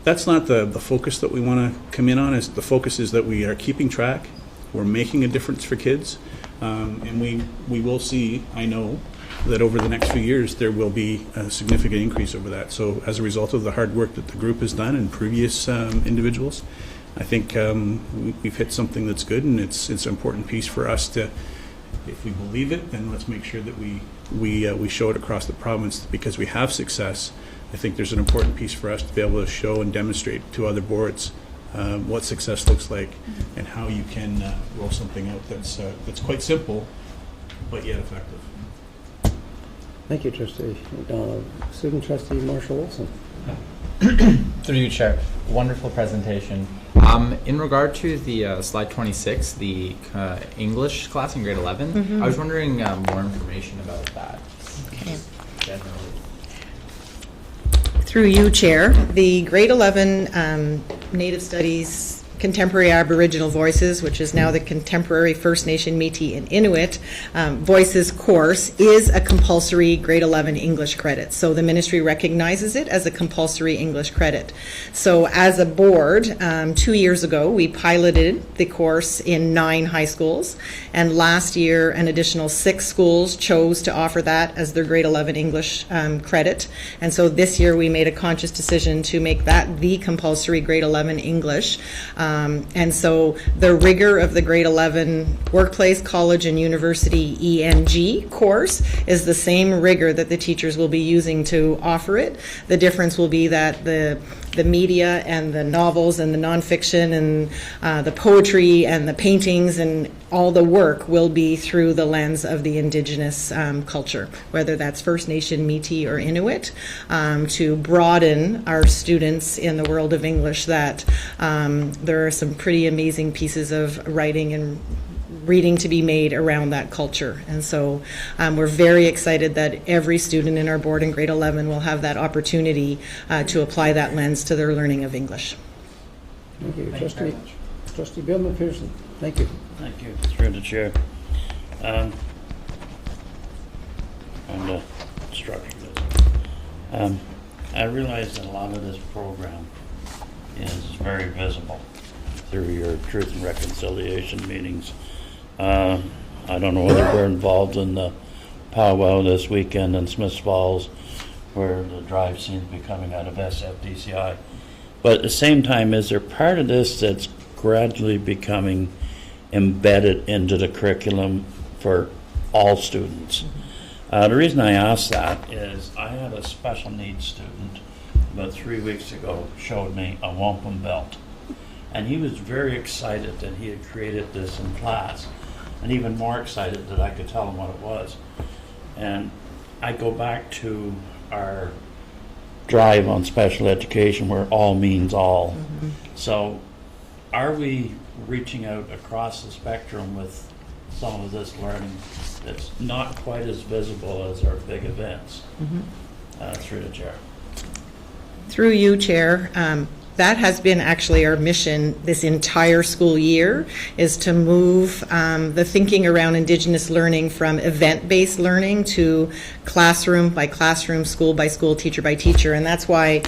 that's not the focus that we want to come in on. The focus is that we are keeping track, we're making a difference for kids, and we will see, I know, that over the next few years there will be a significant increase over that. So as a result of the hard work that the group has done and previous individuals, I think we've hit something that's good, and it's an important piece for us to, if we believe it, then let's make sure that we show it across the province, because we have success. I think there's an important piece for us to be able to show and demonstrate to other boards what success looks like and how you can roll something out that's quite simple but yet effective. Thank you, Trustee McDonald. Student Trustee Marshall Wilson. Through you, Chair. Wonderful presentation. In regard to the slide 26, the English class in grade 11, I was wondering more information about that. Okay. Generally. Through you, Chair, the grade 11 Native Studies Contemporary Aboriginal Voices, which is now the Contemporary First Nation, Métis, and Inuit Voices course, is a compulsory grade 11 English credit. So the ministry recognizes it as a compulsory English credit. So as a board, 2 years ago, we piloted the course in 9 high schools, and last year an additional 6 schools chose to offer that as their grade 11 English credit. And so this year we made a conscious decision to make that the compulsory grade 11 English. And so the rigor of the grade 11 workplace, college, and university ENG course is the same rigor that the teachers will be using to offer it. The difference will be that the media and the novels and the nonfiction and the poetry and the paintings and all the work will be through the lens of the Indigenous culture, whether that's First Nation, Métis, or Inuit, to broaden our students in the world of English that there are some pretty amazing pieces of writing and reading to be made around that culture. And so we're very excited that every student in our board in grade 11 will have that opportunity to apply that lens to their learning of English. Thank you. Trustee Bill McPherson. Thank you. Thank you. Through the chair. And structure this. I realize that a lot of this program is very visible through your Truth and Reconciliation meetings. I don't know whether we're involved in the powwow this weekend in Smiths Falls, where the drive seems to be coming out of SFDCI. But at the same time, is there part of this that's gradually becoming embedded into the curriculum for all students? The reason I ask that is I had a special needs student about 3 weeks ago showed me a wampum belt. And he was very excited that he had created this in class, and even more excited that I could tell him what it was. And I go back to our drive on special education where all means all. So are we reaching out across the spectrum with some of this learning that's not quite as visible as our big events? Through the chair. Through you, Chair. that has been actually our mission this entire school year, is to move the thinking around Indigenous learning from event-based learning to classroom by classroom, school by school, teacher by teacher. And that's why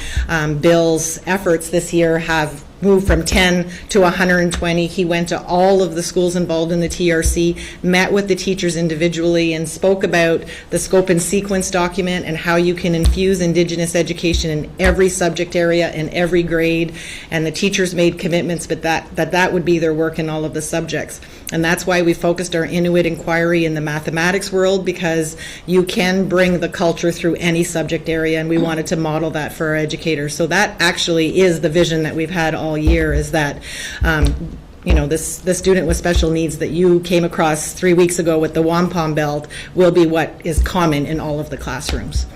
Bill's efforts this year have moved from 10 to 120. He went to all of the schools involved in the TRC, met with the teachers individually, and spoke about the scope and sequence document and how you can infuse Indigenous education in every subject area and every grade. And the teachers made commitments, but that would be their work in all of the subjects. And that's why we focused our Inuit inquiry in the mathematics world, because you can bring the culture through any subject area, and we wanted to model that for our educators. So that actually is the vision that we've had all year, is that the student with special needs that you came across 3 weeks ago with the wampum belt will be what is common in all of the classrooms.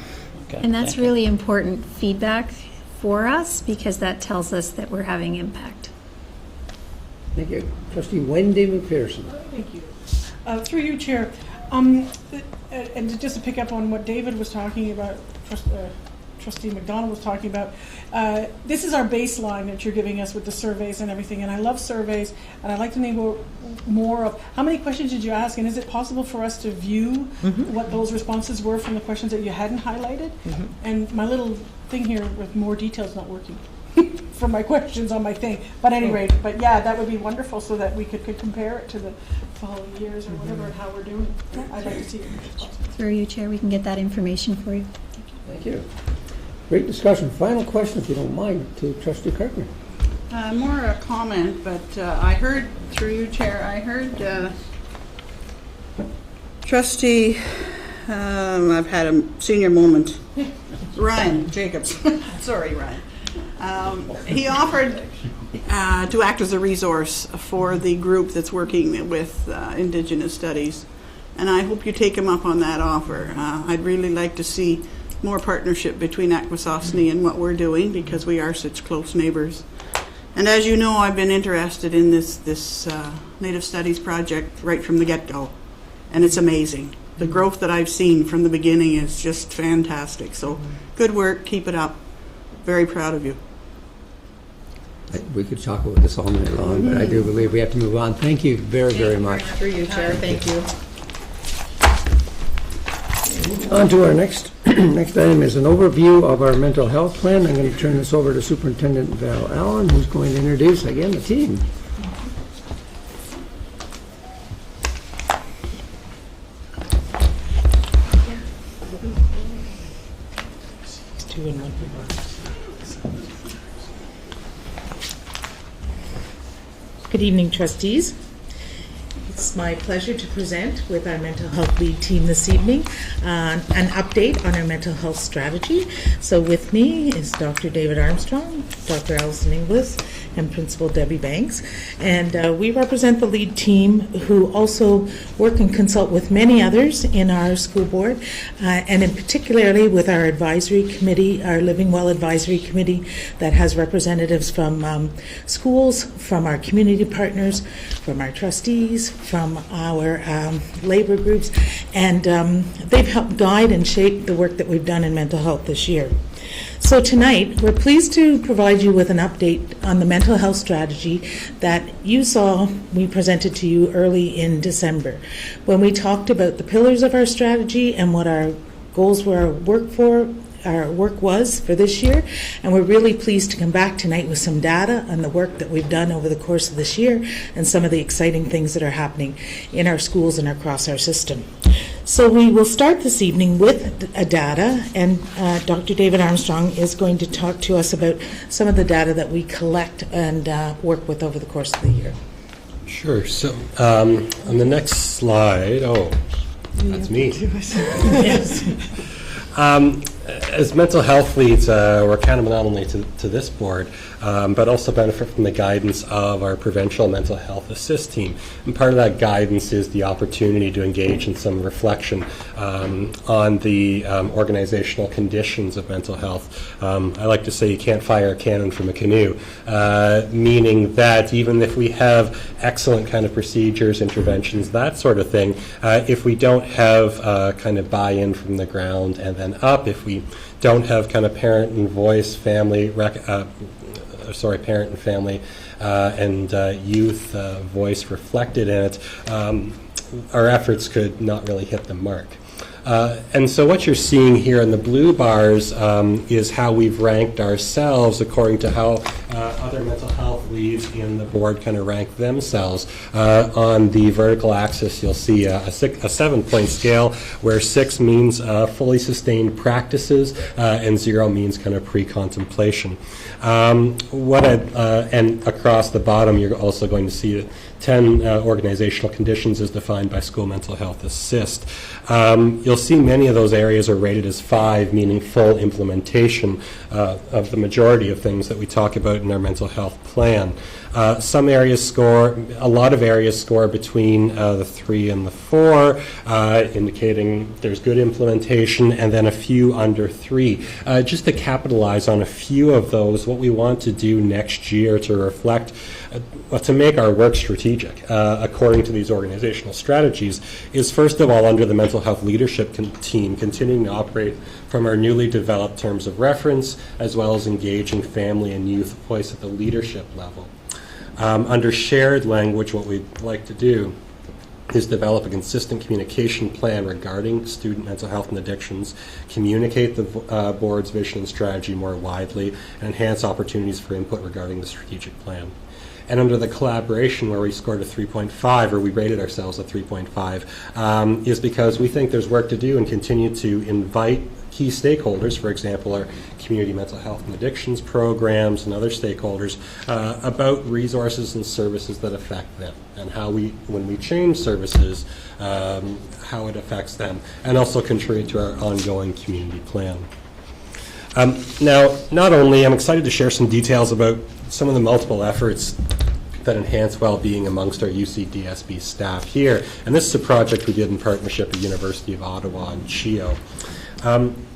Okay, And that's thank you. really important feedback for us, because that tells us that we're having impact. Thank you. Trustee Wendy McPherson. Thank you. Through you, Chair. And just to pick up on what David was talking about, Trustee McDonald was talking about, this is our baseline that you're giving us with the surveys and everything. And I love surveys, and I'd like to know more of how many questions did you ask, and is it possible for us to view what those responses were from the questions that you hadn't highlighted? And my little thing here with more details not working for my questions on my thing. But at any rate, yeah, that would be wonderful, so that we could compare it to the following years or whatever, and how we're doing. Yeah, I'd like to see it. Through you, Chair, we can get that information for you. Thank you. Great discussion. Final question, if you don't mind, to Trustee Kirkner. More a comment, but I heard, through you, Chair, I heard Trustee, I've had a senior moment, Ryan Jacobs. Sorry, Ryan. He offered to act as a resource for the group that's working with Indigenous Studies, and I hope you take him up on that offer. I'd really like to see more partnership between Akwesasne and what we're doing, because we are such close neighbors. And as you know, I've been interested in this Native Studies project right from the get-go, and it's amazing. The growth that I've seen from the beginning is just fantastic. So good work, keep it up. Very proud of you. We could talk about this all night long, but I do believe we have to move on. Thank you very, very much. Through you, Chair. Thank you. On to our next item is an overview of our mental health plan. I'm going to turn this over to Superintendent Val Allen, who's going to introduce again the team. Good evening, trustees. It's my pleasure to present with our mental health lead team this evening an update on our mental health strategy. So with me is Dr. David Armstrong, Dr. Allison Inglis, and Principal Debbie Banks. And we represent the lead team, who also work and consult with many others in our school board, and in particularly with our advisory committee, our Living Well Advisory Committee, that has representatives from schools, from our community partners, from our trustees, from our labor groups, and they've helped guide and shape the work that we've done in mental health this year. So tonight, we're pleased to provide you with an update on the mental health strategy that you saw we presented to you early in December, when we talked about the pillars of our strategy and what our goals were, our work was for this year. And we're really pleased to come back tonight with some data on the work that we've done over the course of this year and some of the exciting things that are happening in our schools and across our system. So we will start this evening with data, and Dr. David Armstrong is going to talk to us about some of the data that we collect and work with over the course of the year. Sure. So on the next slide, that's me. Yes. As mental health leads, we're accountable not only to this board, but also benefit from the guidance of our provincial mental health assist team. And part of that guidance is the opportunity to engage in some reflection on the organizational conditions of mental health. I like to say you can't fire a cannon from a canoe, meaning that even if we have excellent kind of procedures, interventions, that sort of thing, if we don't have kind of buy-in from the ground and then up, if we don't have kind of parent and voice, family parent and family and youth voice reflected in it, our efforts could not really hit the mark. And so what you're seeing here in the blue bars is how we've ranked ourselves according to how other mental health leads in the board kind of rank themselves. On the vertical axis, you'll see a 7-point scale where 6 means fully sustained practices and 0 means kind of pre-contemplation. And across the bottom, you're also going to see that 10 organizational conditions as defined by School Mental Health Assist. You'll see many of those areas are rated as 5, meaning full implementation of the majority of things that we talk about in our mental health plan. Some areas score, a lot of areas score between the 3 and the 4, indicating there's good implementation, and then a few under 3. Just to capitalize on a few of those, what we want to do next year to reflect, to make our work strategic, according to these organizational strategies, is first of all, under the mental health leadership team, continuing to operate from our newly developed terms of reference, as well as engaging family and youth voice at the leadership level. Under shared language, what we'd like to do is develop a consistent communication plan regarding student mental health and addictions, communicate the board's vision and strategy more widely, and enhance opportunities for input regarding the strategic plan. And under the collaboration, where we scored a 3.5, or we rated ourselves a 3.5, is because we think there's work to do and continue to invite key stakeholders, for example, our community mental health and addictions programs and other stakeholders, about resources and services that affect them, and how when we change services, how it affects them, and also contribute to our ongoing community plan. Now, not only, I'm excited to share some details about some of the multiple efforts that enhance well-being amongst our UCDSB staff here, and this is a project we did in partnership with University of Ottawa and CHEO.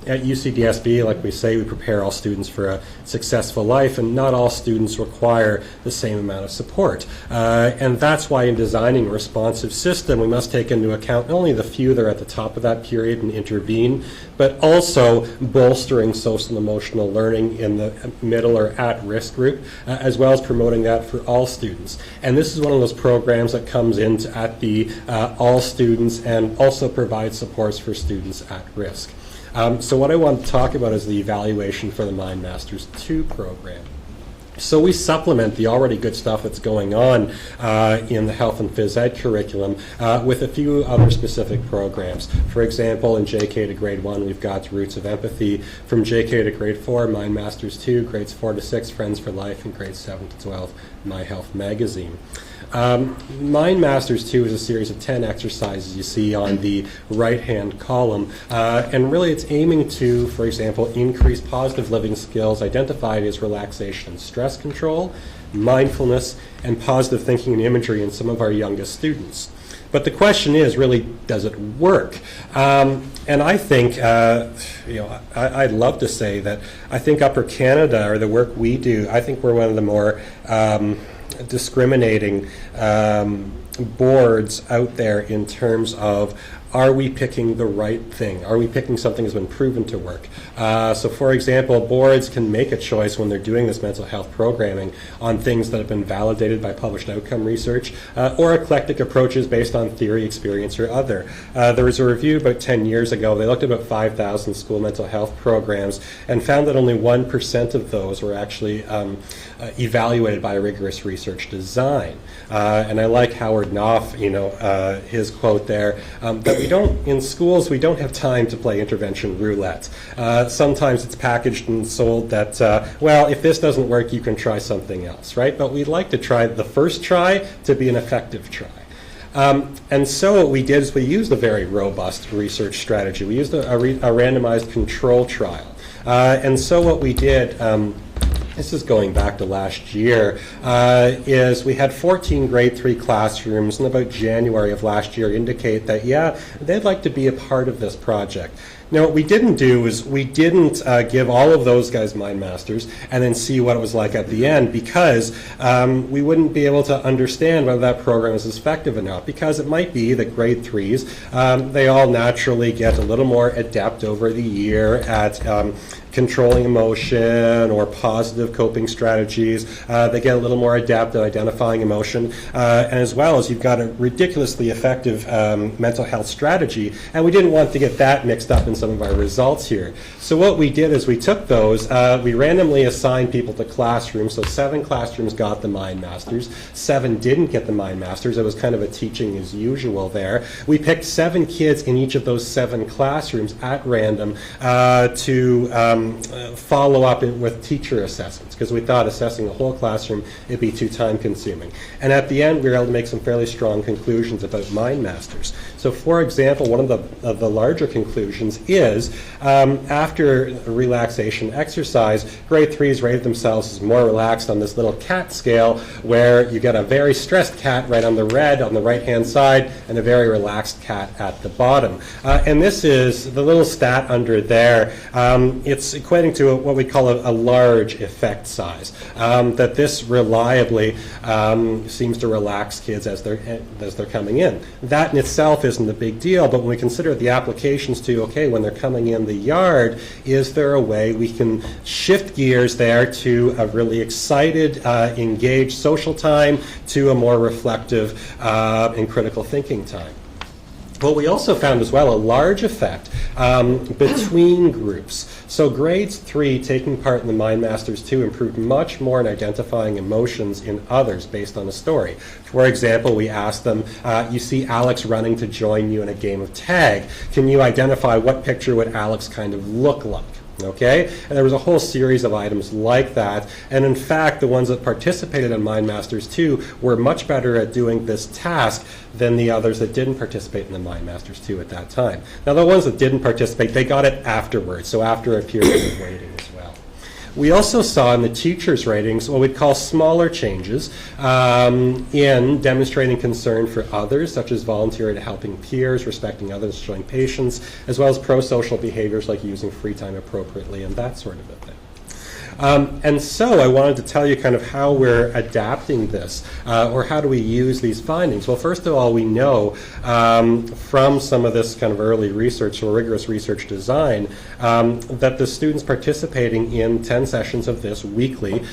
At UCDSB, like we say, we prepare all students for a successful life, and not all students require the same amount of support. And that's why in designing a responsive system, we must take into account not only the few that are at the top of that period and intervene, but also bolstering social and emotional learning in the middle or at-risk group, as well as promoting that for all students. And this is one of those programs that comes in at the all students and also provides supports for students at risk. So what I want to talk about is the evaluation for the Mind Masters 2 program. So we supplement the already good stuff that's going on in the health and phys ed curriculum with a few other specific programs. For example, in JK to grade 1, we've got Roots of Empathy. From JK to grade 4, Mind Masters 2, grades 4 to 6, Friends for Life, and grades 7 to 12, My Health Magazine. Mind Masters 2 is a series of 10 exercises you see on the right-hand column, and really it's aiming to, for example, increase positive living skills identified as relaxation and stress control, mindfulness, and positive thinking and imagery in some of our youngest students. But the question is, really, does it work? And I think, I'd love to say that I think Upper Canada, or the work we do, I think we're one of the more discriminating boards out there in terms of, are we picking the right thing? Are we picking something that's been proven to work? So for example, boards can make a choice when they're doing this mental health programming on things that have been validated by published outcome research, or eclectic approaches based on theory, experience, or other. There was a review about 10 years ago. They looked at about 5,000 school mental health programs and found that only 1% of those were actually evaluated by rigorous research design. And I like Howard Knopf, his quote there, that in schools, we don't have time to play intervention roulette. Sometimes it's packaged and sold that, if this doesn't work, you can try something else, right? But we'd like to try the first try to be an effective try. And so what we did is we used a very robust research strategy. We used a randomized control trial. And so what we did, this is going back to last year, is we had 14 grade 3 classrooms in about January of last year indicate that, they'd like to be a part of this project. Now, what we didn't do is we didn't give all of those guys Mind Masters and then see what it was like at the end, because we wouldn't be able to understand whether that program is effective or not, because it might be that grade 3s, they all naturally get a little more adept over the year at controlling emotion or positive coping strategies. They get a little more adept at identifying emotion, and as well as you've got a ridiculously effective mental health strategy, and we didn't want to get that mixed up in some of our results here. So what we did is we took those, we randomly assigned people to classrooms, so 7 classrooms got the Mind Masters, 7 didn't get the Mind Masters. It was kind of a teaching as usual there. We picked 7 kids in each of those 7 classrooms at random to follow up with teacher assessments, because we thought assessing the whole classroom, it'd be too time consuming. And at the end, we were able to make some fairly strong conclusions about Mind Masters. So for example, one of the larger conclusions is after a relaxation exercise, grade 3s rated themselves as more relaxed on this little CAT scale, where you get a very stressed cat right on the red on the right-hand side and a very relaxed cat at the bottom. And this is the little stat under there. It's equating to what we call a large effect size, that this reliably seems to relax kids as they're coming in. That in itself isn't a big deal, but when we consider the applications to, okay, when they're coming in the yard, is there a way we can shift gears there to a really excited, engaged social time to a more reflective and critical thinking time? Well, we also found as well a large effect between groups. So grades 3 taking part in the Mind Masters 2 improved much more in identifying emotions in others based on a story. For example, we asked them, you see Alex running to join you in a game of tag. Can you identify what picture would Alex kind of look like? Okay, and there was a whole series of items like that, and in fact the ones that participated in Mind Masters 2 were much better at doing this task than the others that didn't participate in the Mind Masters 2 at that time. Now the ones that didn't participate, they got it afterwards, so after a period of waiting as well. We also saw in the teachers' ratings what we'd call smaller changes in demonstrating concern for others, such as volunteering to helping peers, respecting others, showing patience, as well as pro-social behaviors like using free time appropriately and that sort of a thing. And so I wanted to tell you kind of how we're adapting this, or how do we use these findings. Well, first of all, we know from some of this kind of early research or rigorous research design that the students participating in 10 sessions of this weekly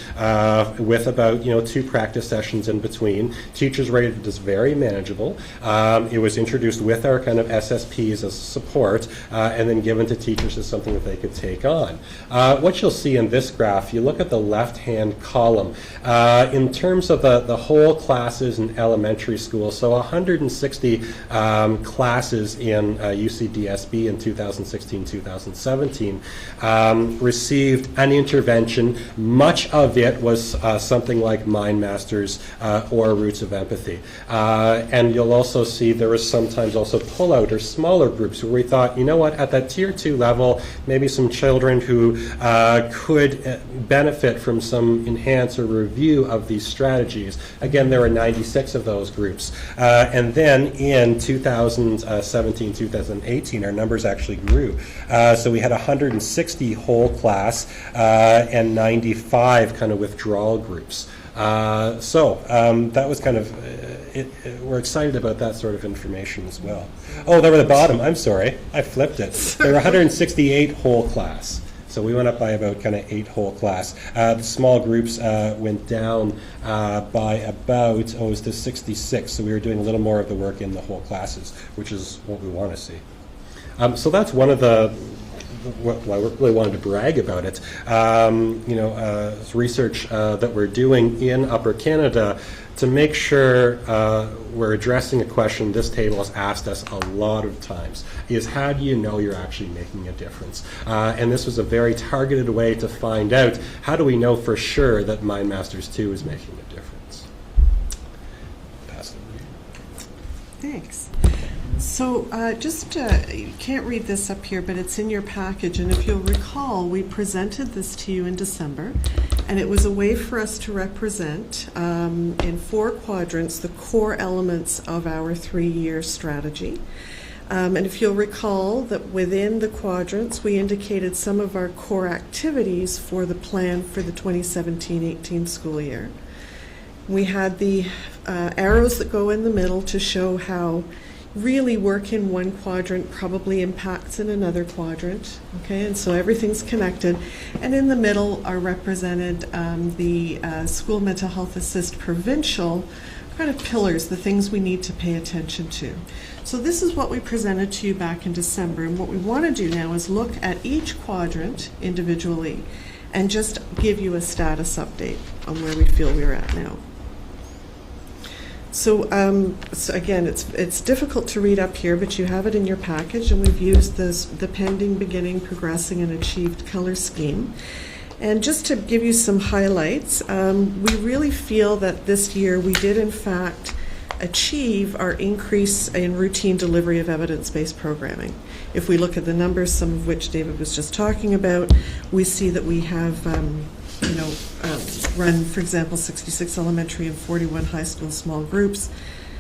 with about 2 practice sessions in between, teachers rated this very manageable. It was introduced with our kind of SSPs as support and then given to teachers as something that they could take on. What you'll see in this graph, you look at the left-hand column, in terms of the whole classes in elementary school, so 160 classes in UCDSB in 2016-2017 received an intervention. Much of it was something like Mind Masters or Roots of Empathy. And you'll also see there was sometimes also pull-out or smaller groups where we thought, you know what, at that Tier 2 level, maybe some children who could benefit from some enhance or review of these strategies. Again, there were 96 of those groups. And then in 2017-2018, our numbers actually grew. So we had 160 whole class and 95 kind of withdrawal groups. So that was kind of, we're excited about that sort of information as well. Oh, they were the bottom. I'm sorry. I flipped it. There were 168 whole class. So we went up by about kind of 8 whole class. The small groups went down by about, it was to 66. So we were doing a little more of the work in the whole classes, which is what we want to see. So that's one of the, why we really wanted to brag about it. Research that we're doing in Upper Canada to make sure we're addressing a question this table has asked us a lot of times, is how do you know you're actually making a difference? And this was a very targeted way to find out, how do we know for sure that Mind Masters 2 is making a difference? Pass it over. Thanks. So you can't read this up here, but it's in your package. And if you'll recall, we presented this to you in December. And it was a way for us to represent in 4 quadrants the core elements of our 3-year strategy. And if you'll recall that within the quadrants, we indicated some of our core activities for the plan for the 2017-18 school year. We had the arrows that go in the middle to show how really work in one quadrant probably impacts in another quadrant, okay, and so everything's connected. And in the middle are represented the school mental health assist provincial kind of pillars, the things we need to pay attention to. So this is what we presented to you back in December, and what we want to do now is look at each quadrant individually and just give you a status update on where we feel we're at now. So, so again, it's difficult to read up here, but you have it in your package, and we've used the pending, beginning, progressing, and achieved color scheme. And just to give you some highlights, we really feel that this year we did in fact achieve our increase in routine delivery of evidence-based programming. If we look at the numbers, some of which David was just talking about, we see that we have run, for example, 66 elementary and 41 high school small groups,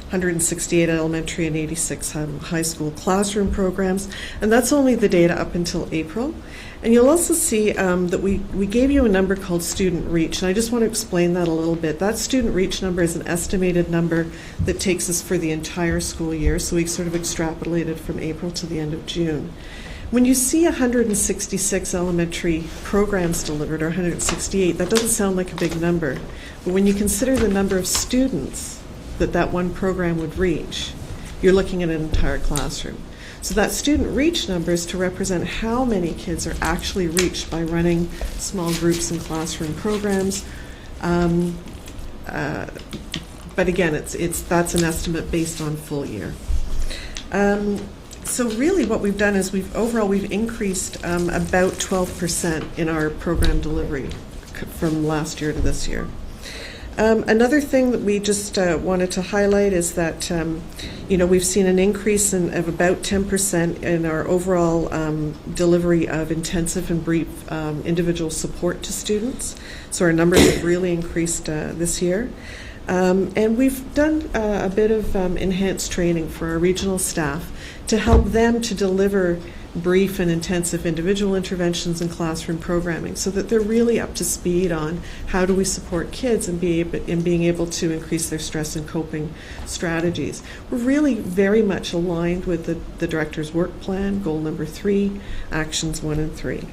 168 elementary and 86 high school classroom programs, and that's only the data up until April. And you'll also see that we gave you a number called student reach, and I just want to explain that a little bit. That student reach number is an estimated number that takes us for the entire school year, so we sort of extrapolated from April to the end of June. When you see 166 elementary programs delivered, or 168, that doesn't sound like a big number. But when you consider the number of students that one program would reach, you're looking at an entire classroom. So that student reach number is to represent how many kids are actually reached by running small groups and classroom programs. But again, that's an estimate based on full year. So really what we've done is we've increased about 12% in our program delivery from last year to this year. Another thing that we just wanted to highlight is that we've seen an increase of about 10% in our overall delivery of intensive and brief individual support to students. So our numbers have really increased this year. And we've done a bit of enhanced training for our regional staff to help them to deliver brief and intensive individual interventions and classroom programming so that they're really up to speed on how do we support kids and being able to increase their stress and coping strategies. We're really very much aligned with the director's work plan, goal number 3, actions 1 and 3.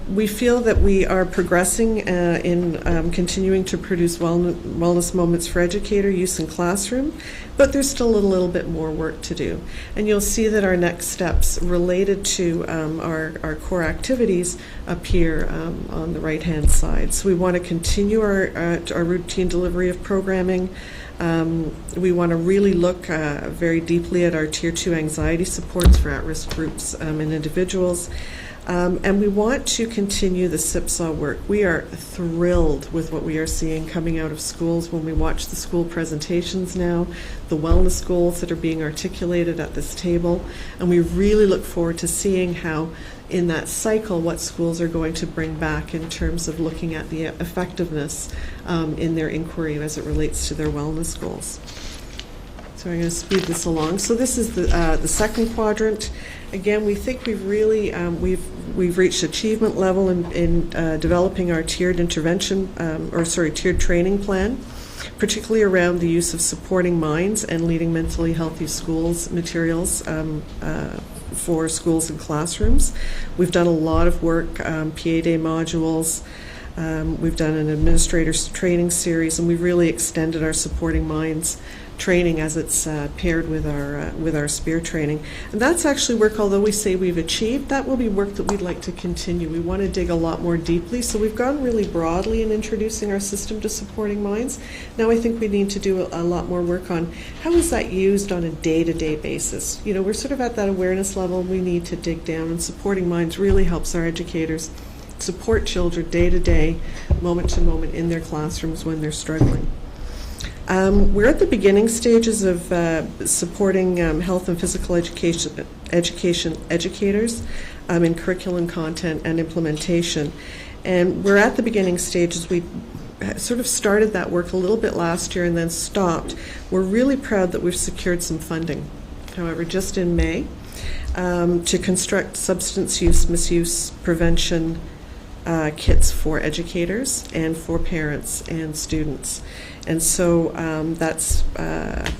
We feel that we are progressing in continuing to produce wellness moments for educator use in classroom, but there's still a little bit more work to do. And you'll see that our next steps related to our core activities appear on the right-hand side. So we want to continue our routine delivery of programming. We want to really look very deeply at our Tier 2 anxiety supports for at-risk groups and individuals. And we want to continue the SIPSAW work. We are thrilled with what we are seeing coming out of schools when we watch the school presentations now, the wellness goals that are being articulated at this table, and we really look forward to seeing how in that cycle what schools are going to bring back in terms of looking at the effectiveness in their inquiry as it relates to their wellness goals. So I'm going to speed this along. So this is the second quadrant. Again, we think we've really we've reached achievement level in developing our tiered intervention tiered training plan, particularly around the use of supporting minds and leading mentally healthy schools materials for schools and classrooms. We've done a lot of work, PA Day modules. We've done an administrator's training series, and we've really extended our supporting minds training as it's paired with our SPEAR training. And that's actually work, although we say we've achieved, that will be work that we'd like to continue. We want to dig a lot more deeply, so we've gone really broadly in introducing our system to supporting minds. Now I think we need to do a lot more work on how is that used on a day-to-day basis. We're sort of at that awareness level, we need to dig down, and supporting minds really helps our educators support children day-to-day, moment-to-moment in their classrooms when they're struggling. We're at the beginning stages of supporting health and physical education educators in curriculum content and implementation. And we're at the beginning stages. We sort of started that work a little bit last year and then stopped. We're really proud that we've secured some funding however, just in May, to construct substance use misuse prevention kits for educators and for parents and students. And so that's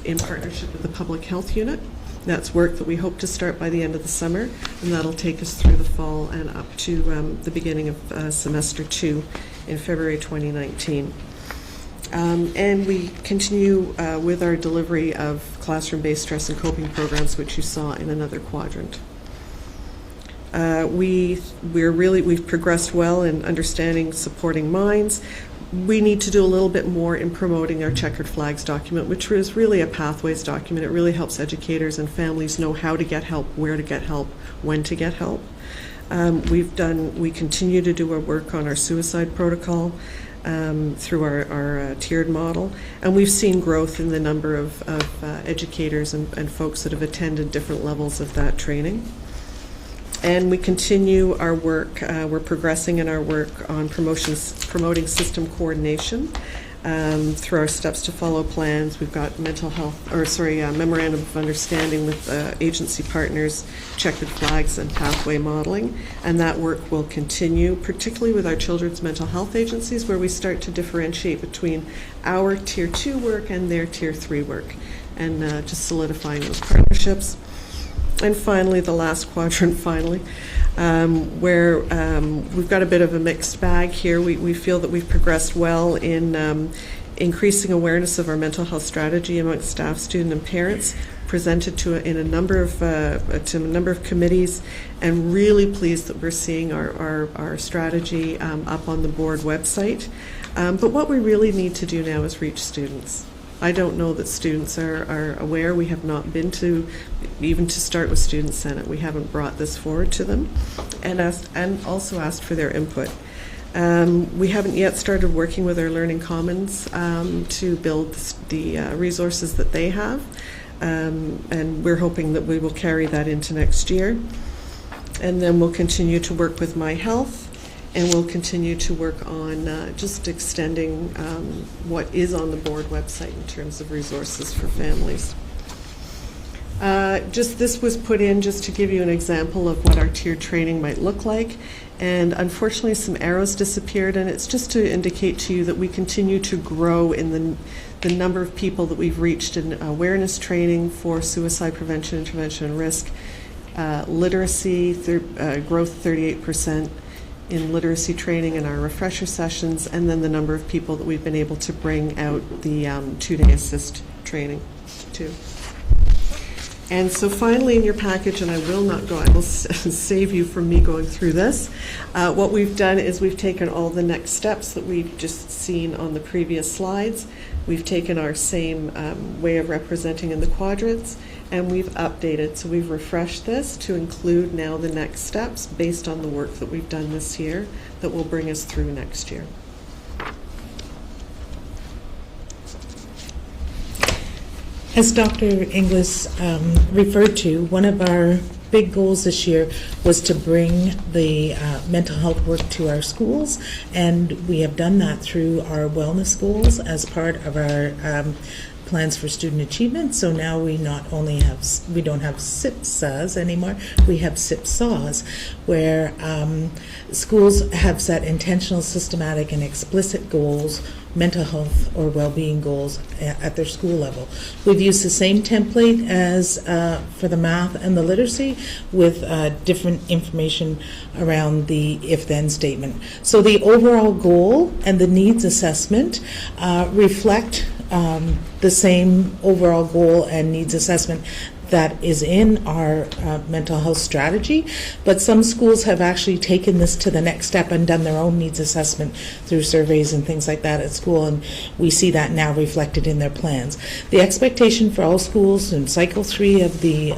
in partnership with the Public Health Unit. That's work that we hope to start by the end of the summer, and that'll take us through the fall and up to the beginning of semester 2 in February 2019. And we continue with our delivery of classroom-based stress and coping programs, which you saw in another quadrant. We've progressed well in understanding supporting minds. We need to do a little bit more in promoting our Checkered Flags document, which is really a pathways document. It really helps educators and families know how to get help, where to get help, when to get help. We continue to do our work on our suicide protocol through our tiered model, and we've seen growth in the number of educators and folks that have attended different levels of that training. And we continue our work. We're progressing in our work on promoting system coordination through our steps to follow plans. We've got memorandum of understanding with agency partners, Checkered Flags, and pathway modeling. And that work will continue, particularly with our children's mental health agencies, where we start to differentiate between our Tier 2 work and their Tier 3 work, and just solidifying those partnerships. And finally, the last quadrant, where we've got a bit of a mixed bag here. We feel that we've progressed well in increasing awareness of our mental health strategy amongst staff, student, and parents, presented to a number of committees, and really pleased that we're seeing our strategy up on the board website. But what we really need to do now is reach students. I don't know that students are aware. We have not been to, even to start with Student Senate, we haven't brought this forward to them, and also asked for their input. We haven't yet started working with our Learning Commons to build the resources that they have, and we're hoping that we will carry that into next year. And then we'll continue to work with My Health, and we'll continue to work on just extending what is on the board website in terms of resources for families. This was put in just to give you an example of what our tiered training might look like. And unfortunately, some arrows disappeared, and it's just to indicate to you that we continue to grow in the number of people that we've reached in awareness training for suicide prevention, intervention, and risk. Literacy, growth 38%. In literacy training in our refresher sessions, and then the number of people that we've been able to bring out the 2-day assist training to. And so finally in your package, and I will save you from me going through this, what we've done is we've taken all the next steps that we've just seen on the previous slides. We've taken our same way of representing in the quadrants, and we've updated. So we've refreshed this to include now the next steps based on the work that we've done this year that will bring us through next year. As Dr. Inglis referred to, one of our big goals this year was to bring the mental health work to our schools, and we have done that through our wellness goals as part of our plans for student achievement. So now we don't have SIPSAs anymore, we have SIPSAWs, where schools have set intentional, systematic, and explicit goals, mental health or well-being goals at their school level. We've used the same template as for the math and the literacy, with different information around the if-then statement. So the overall goal and the needs assessment reflect the same overall goal and needs assessment that is in our mental health strategy, but some schools have actually taken this to the next step and done their own needs assessment through surveys and things like that at school, and we see that now reflected in their plans. The expectation for all schools in cycle 3 of the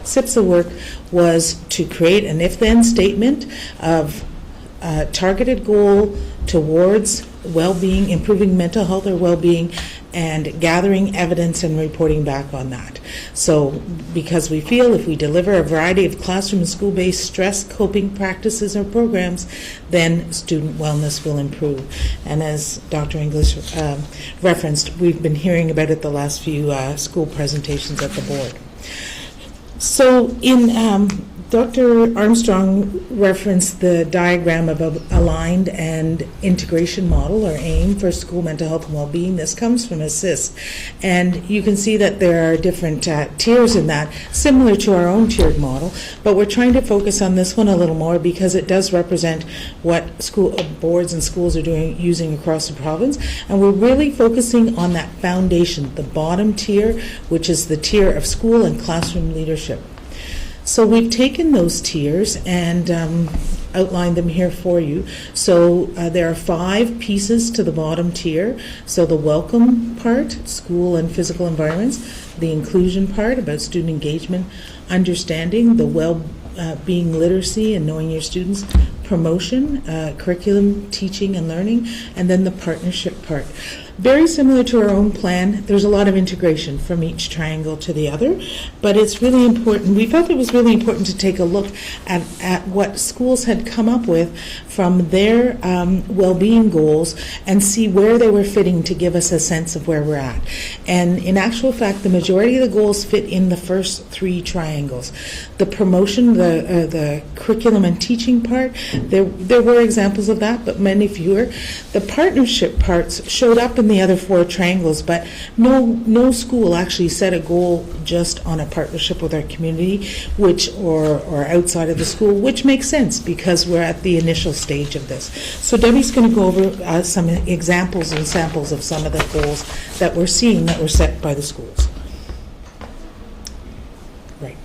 SIPSA work was to create an if-then statement of a targeted goal towards well-being, improving mental health or well-being, and gathering evidence and reporting back on that. So because we feel if we deliver a variety of classroom and school-based stress coping practices or programs, then student wellness will improve. And as Dr. English referenced, we've been hearing about it the last few school presentations at the board. So Dr. Armstrong referenced the diagram of a aligned and integration model, or AIM, for school mental health and well-being. This comes from ASSIST. And you can see that there are different tiers in that, similar to our own tiered model, but we're trying to focus on this one a little more because it does represent what school boards and schools are using across the province. And we're really focusing on that foundation, the bottom tier, which is the tier of school and classroom leadership. So we've taken those tiers and outlined them here for you. So there are 5 pieces to the bottom tier. So the welcome part, school and physical environments, the inclusion part about student engagement, understanding, the well-being literacy and knowing your students, promotion, curriculum, teaching and learning, and then the partnership part. Very similar to our own plan, there's a lot of integration from each triangle to the other, but it's really important. We felt it was really important to take a look at what schools had come up with from their well-being goals and see where they were fitting to give us a sense of where we're at. And in actual fact, the majority of the goals fit in the first 3 triangles. The promotion, the curriculum and teaching part, there were examples of that, but many fewer. The partnership parts showed up in the other 4 triangles, but no school actually set a goal just on a partnership with our community, or outside of the school, which makes sense because we're at the initial stage of this. So Debbie's going to go over some examples and samples of some of the goals that we're seeing that were set by the schools. Right.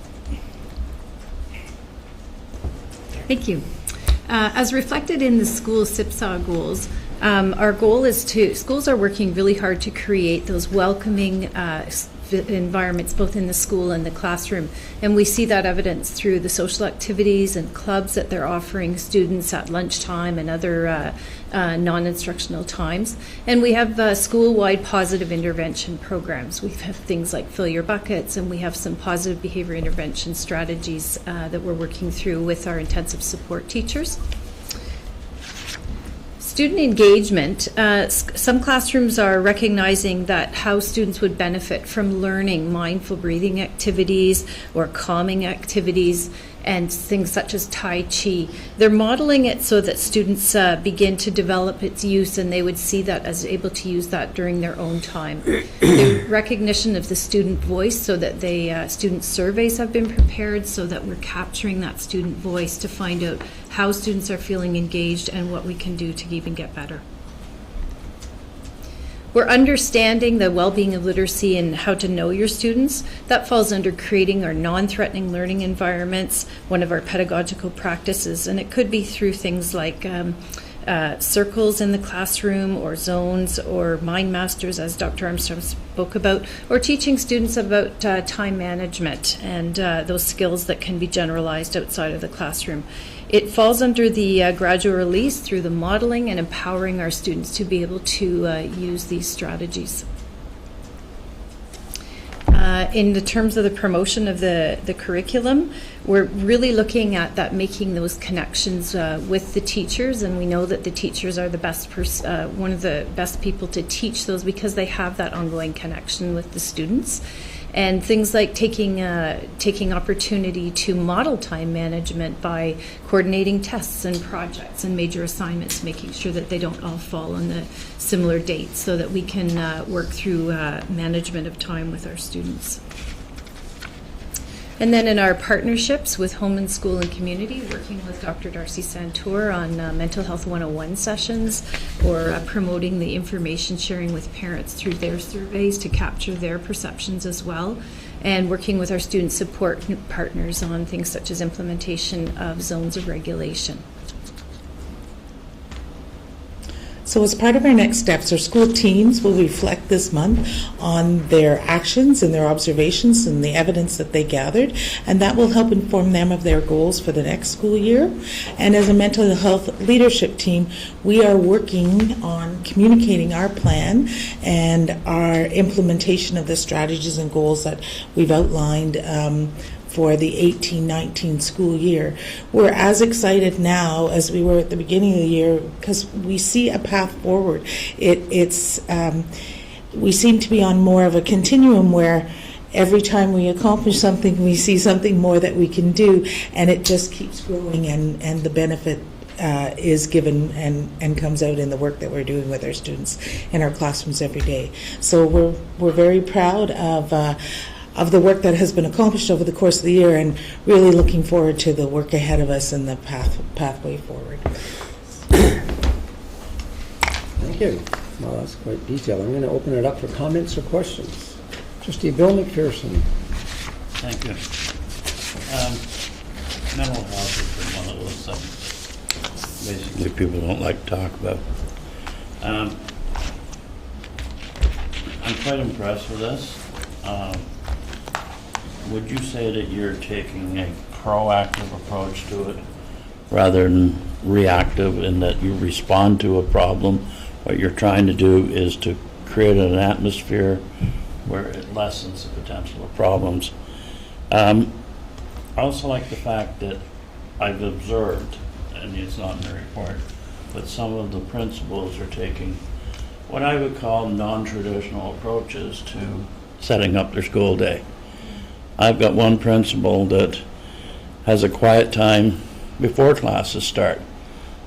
Thank you. As reflected in the school SIPSA goals, our goal is schools are working really hard to create those welcoming environments both in the school and the classroom, and we see that evidence through the social activities and clubs that they're offering students at lunchtime and other non-instructional times. And we have school-wide positive intervention programs. We have things like Fill Your Buckets, and we have some positive behavior intervention strategies that we're working through with our intensive support teachers. Student engagement, some classrooms are recognizing that how students would benefit from learning mindful breathing activities or calming activities and things such as Tai Chi. They're modeling it so that students begin to develop its use, and they would see that as able to use that during their own time. The recognition of the student voice, so that student surveys have been prepared so that we're capturing that student voice to find out how students are feeling engaged and what we can do to even get better. We're understanding the well-being of literacy and how to know your students. That falls under creating our non-threatening learning environments, one of our pedagogical practices, and it could be through things like circles in the classroom, or zones, or mind masters, as Dr. Armstrong spoke about, or teaching students about time management and those skills that can be generalized outside of the classroom. It falls under the gradual release through the modeling and empowering our students to be able to use these strategies. In the terms of the promotion of the curriculum, we're really looking at that, making those connections with the teachers, and we know that the teachers are the best one of the best people to teach those because they have that ongoing connection with the students. And things like taking opportunity to model time management by coordinating tests and projects and major assignments, making sure that they don't all fall on the similar dates so that we can work through management of time with our students. And then in our partnerships with home and school and community, working with Dr. Darcy Santour on Mental Health 101 sessions, or promoting the information sharing with parents through their surveys to capture their perceptions as well, and working with our student support partners on things such as implementation of zones of regulation. So as part of our next steps, our school teams will reflect this month on their actions and their observations and the evidence that they gathered, and that will help inform them of their goals for the next school year. And as a mental health leadership team, we are working on communicating our plan and our implementation of the strategies and goals that we've outlined for the 18-19 school year. We're as excited now as we were at the beginning of the year because we see a path forward. We seem to be on more of a continuum where every time we accomplish something, we see something more that we can do, and it just keeps growing, and the benefit is given and comes out in the work that we're doing with our students in our classrooms every day. So we're very proud of the work that has been accomplished over the course of the year, and really looking forward to the work ahead of us and the pathway forward. Thank you. Well, that's quite detailed. I'm going to open it up for comments or questions. Trustee Bill McPherson. Thank you. Mental health has been one of those things basically people don't like to talk about. I'm quite impressed with this. Would you say that you're taking a proactive approach to it rather than reactive, in that you respond to a problem? What you're trying to do is to create an atmosphere where it lessens the potential of problems. I also like the fact that I've observed, and it's not in the report, but some of the principals are taking what I would call non-traditional approaches to setting up their school day. I've got one principal that has a quiet time before classes start.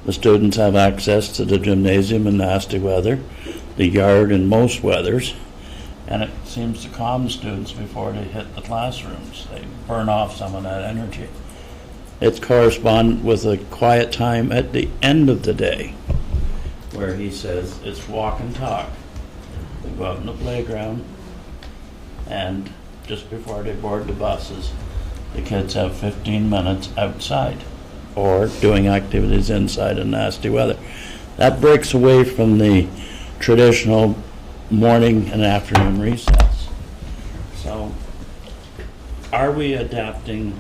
The students have access to the gymnasium in nasty weather, the yard in most weathers, and it seems to calm the students before they hit the classrooms. They burn off some of that energy. It's correspondent with a quiet time at the end of the day, where he says it's walk and talk. They go out in the playground, and just before they board the buses, the kids have 15 minutes outside or doing activities inside in nasty weather. That breaks away from the traditional morning and afternoon recess. So, are we adapting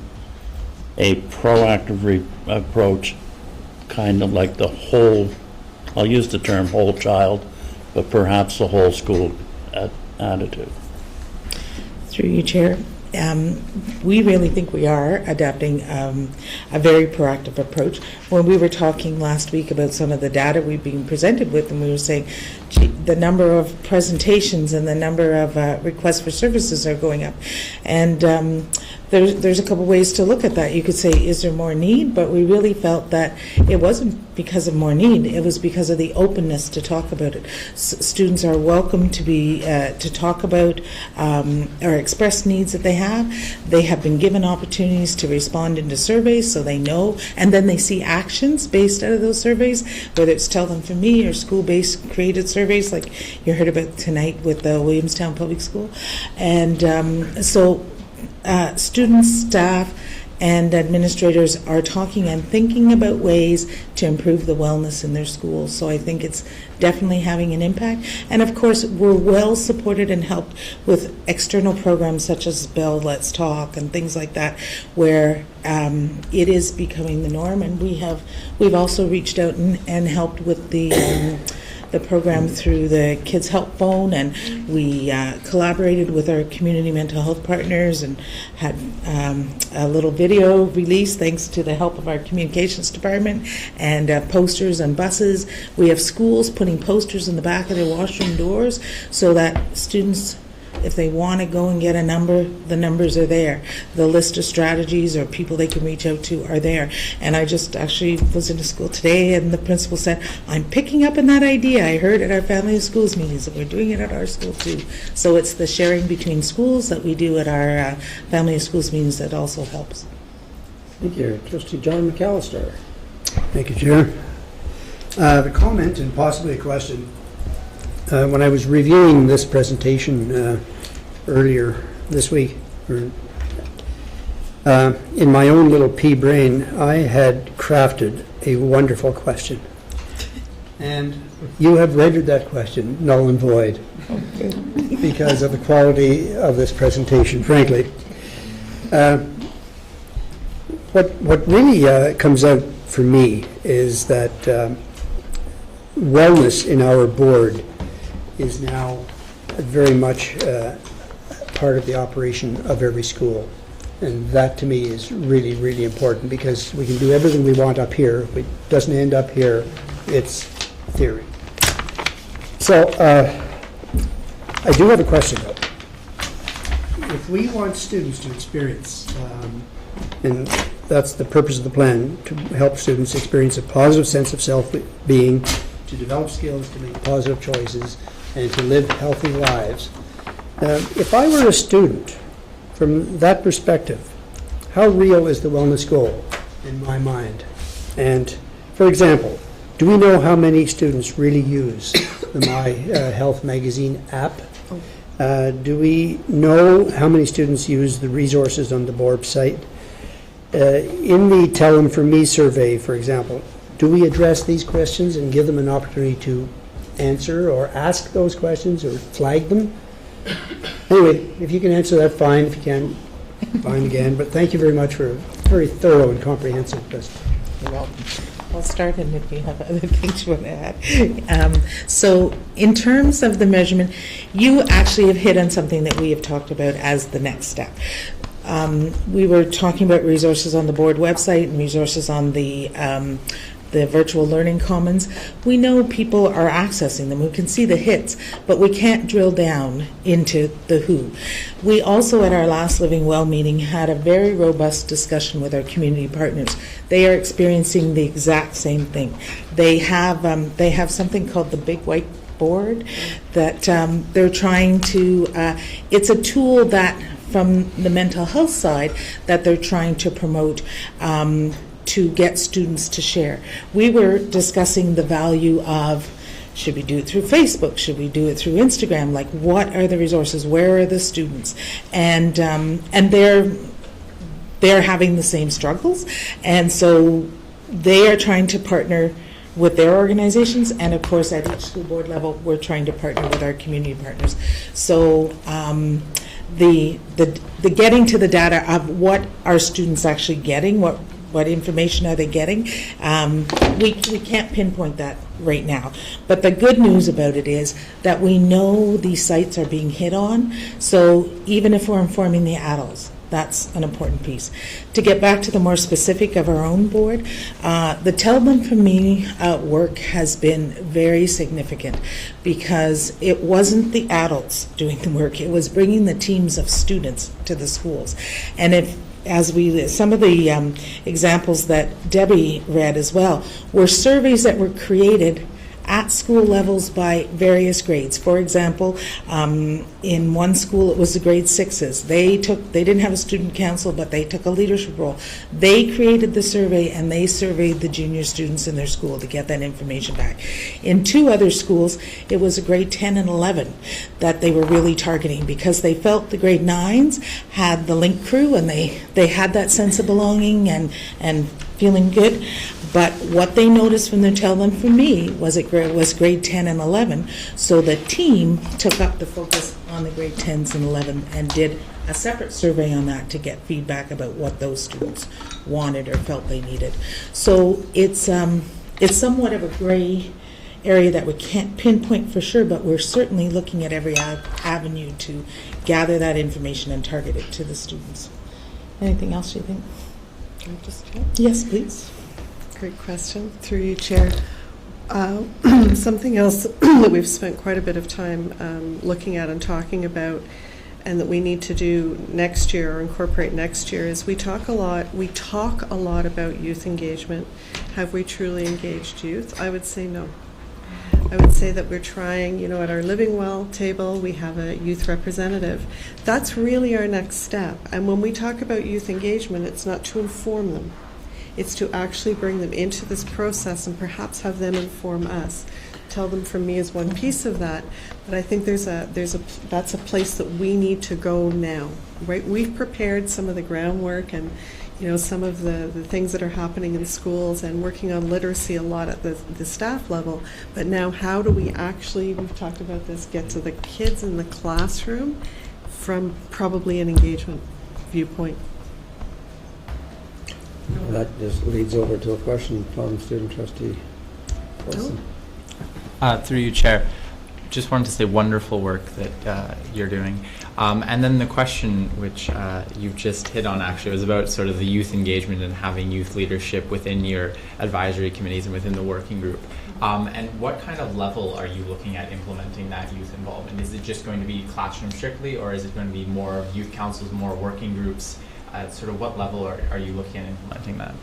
a proactive approach, kind of like the whole, I'll use the term whole child, but perhaps the whole school attitude? Through you, Chair. We really think we are adapting a very proactive approach. When we were talking last week about some of the data we've been presented with, and we were saying, gee, the number of presentations and the number of requests for services are going up. And there's a couple ways to look at that. You could say, is there more need? But we really felt that it wasn't because of more need. It was because of the openness to talk about it. Students are welcome to be to talk about or express needs that they have. They have been given opportunities to respond into surveys, so they know, and then they see actions based out of those surveys, whether it's Tell Them For Me or school-based created surveys like you heard about tonight with the Williamstown Public School. And so students, staff, and administrators are talking and thinking about ways to improve the wellness in their schools. So I think it's definitely having an impact. And of course, we're well supported and helped with external programs such as Bell Let's Talk and things like that, where it is becoming the norm. And we've also reached out and helped with the program through the Kids Help Phone, and we collaborated with our community mental health partners and had a little video release thanks to the help of our communications department, and posters on buses. We have schools putting posters in the back of their washroom doors so that students, if they want to go and get a number, the numbers are there. The list of strategies or people they can reach out to are there. And I just actually was in a school today, and the principal said, I'm picking up on that idea. I heard at our family of schools meetings, and we're doing it at our school too. So it's the sharing between schools that we do at our family of schools meetings that also helps. Thank you. Trustee John McAllister. Thank you, Chair. A comment and possibly a question. When I was reviewing this presentation earlier this week, in my own little pea brain, I had crafted a wonderful question. And you have rendered that question null and void because of the quality of this presentation, frankly. What really comes out for me is that wellness in our board is now very much part of the operation of every school. And that to me is really, really important, because we can do everything we want up here. If it doesn't end up here, it's theory. So I do have a question though. if we want students to experience, and that's the purpose of the plan, to help students experience a positive sense of self-being, to develop skills, to make positive choices, and to live healthy lives. If I were a student, from that perspective, how real is the wellness goal in my mind? And, for example, do we know how many students really use the My Health Magazine app? Do we know how many students use the resources on the board site? In the Tell Them From Me survey, for example, do we address these questions and give them an opportunity to answer or ask those questions or flag them? Anyway, if you can answer that, fine. If you can't, fine again. But thank you very much for a very thorough and comprehensive presentation. You're welcome. I'll start, and if you have other things you want to add. So in terms of the measurement, you actually have hit on something that we have talked about as the next step. We were talking about resources on the board website and resources on the virtual learning commons. We know people are accessing them. We can see the hits, but we can't drill down into the who. We also, at our last Living Well meeting, had a very robust discussion with our community partners. They are experiencing the exact same thing. They have something called the Big White Board that they're trying to, it's a tool that from the mental health side that they're trying to promote to get students to share. We were discussing the value of, should we do it through Facebook? Should we do it through Instagram? Like, what are the resources? Where are the students? And they're having the same struggles, and so they are trying to partner with their organizations, and of course at each school board level we're trying to partner with our community partners. So the getting to the data of what are students actually getting, what information are they getting, we can't pinpoint that right now. But the good news about it is that we know these sites are being hit on, so even if we're informing the adults, that's an important piece. To get back to the more specific of our own board, the Tell Them From Me work has been very significant because it wasn't the adults doing the work, it was bringing the teams of students to the schools. And some of the examples that Debbie read as well were surveys that were created at school levels by various grades. For example, in one school it was the grade 6s. They didn't have a student council, but they took a leadership role. They created the survey and they surveyed the junior students in their school to get that information back. In two other schools, it was a grade 10 and 11 that they were really targeting because they felt the grade 9s had the link crew and they had that sense of belonging and feeling good. But what they noticed from the Tell Them From Me was grade 10 and 11, so the team took up the focus on the grade 10s and 11 and did a separate survey on that to get feedback about what those students wanted or felt they needed. So it's somewhat of a gray area that we can't pinpoint for sure, but we're certainly looking at every avenue to gather that information and target it to the students. Anything else you think? Can I just check? Yes, please. Great question. Through you, Chair. Something else that we've spent quite a bit of time looking at and talking about, and that we need to do next year or incorporate next year, is we talk a lot about youth engagement. Have we truly engaged youth? I would say no. I would say that we're trying, at our Living Well table, we have a youth representative. That's really our next step. And when we talk about youth engagement, it's not to inform them. It's to actually bring them into this process and perhaps have them inform us. Tell Them From Me is one piece of that, but I think that's a place that we need to go now. Right? We've prepared some of the groundwork and some of the things that are happening in schools and working on literacy a lot at the staff level. But now how do we actually, we've talked about this, get to the kids in the classroom from probably an engagement viewpoint? That just leads over to a question from student trustee Wilson. Through you, Chair. just wanted to say wonderful work that you're doing. And then the question, which you've just hit on actually, was about sort of the youth engagement and having youth leadership within your advisory committees and within the working group. And what kind of level are you looking at implementing that youth involvement? Is it just going to be classroom strictly, or is it going to be more youth councils, more working groups? Sort of what level are you looking at implementing that?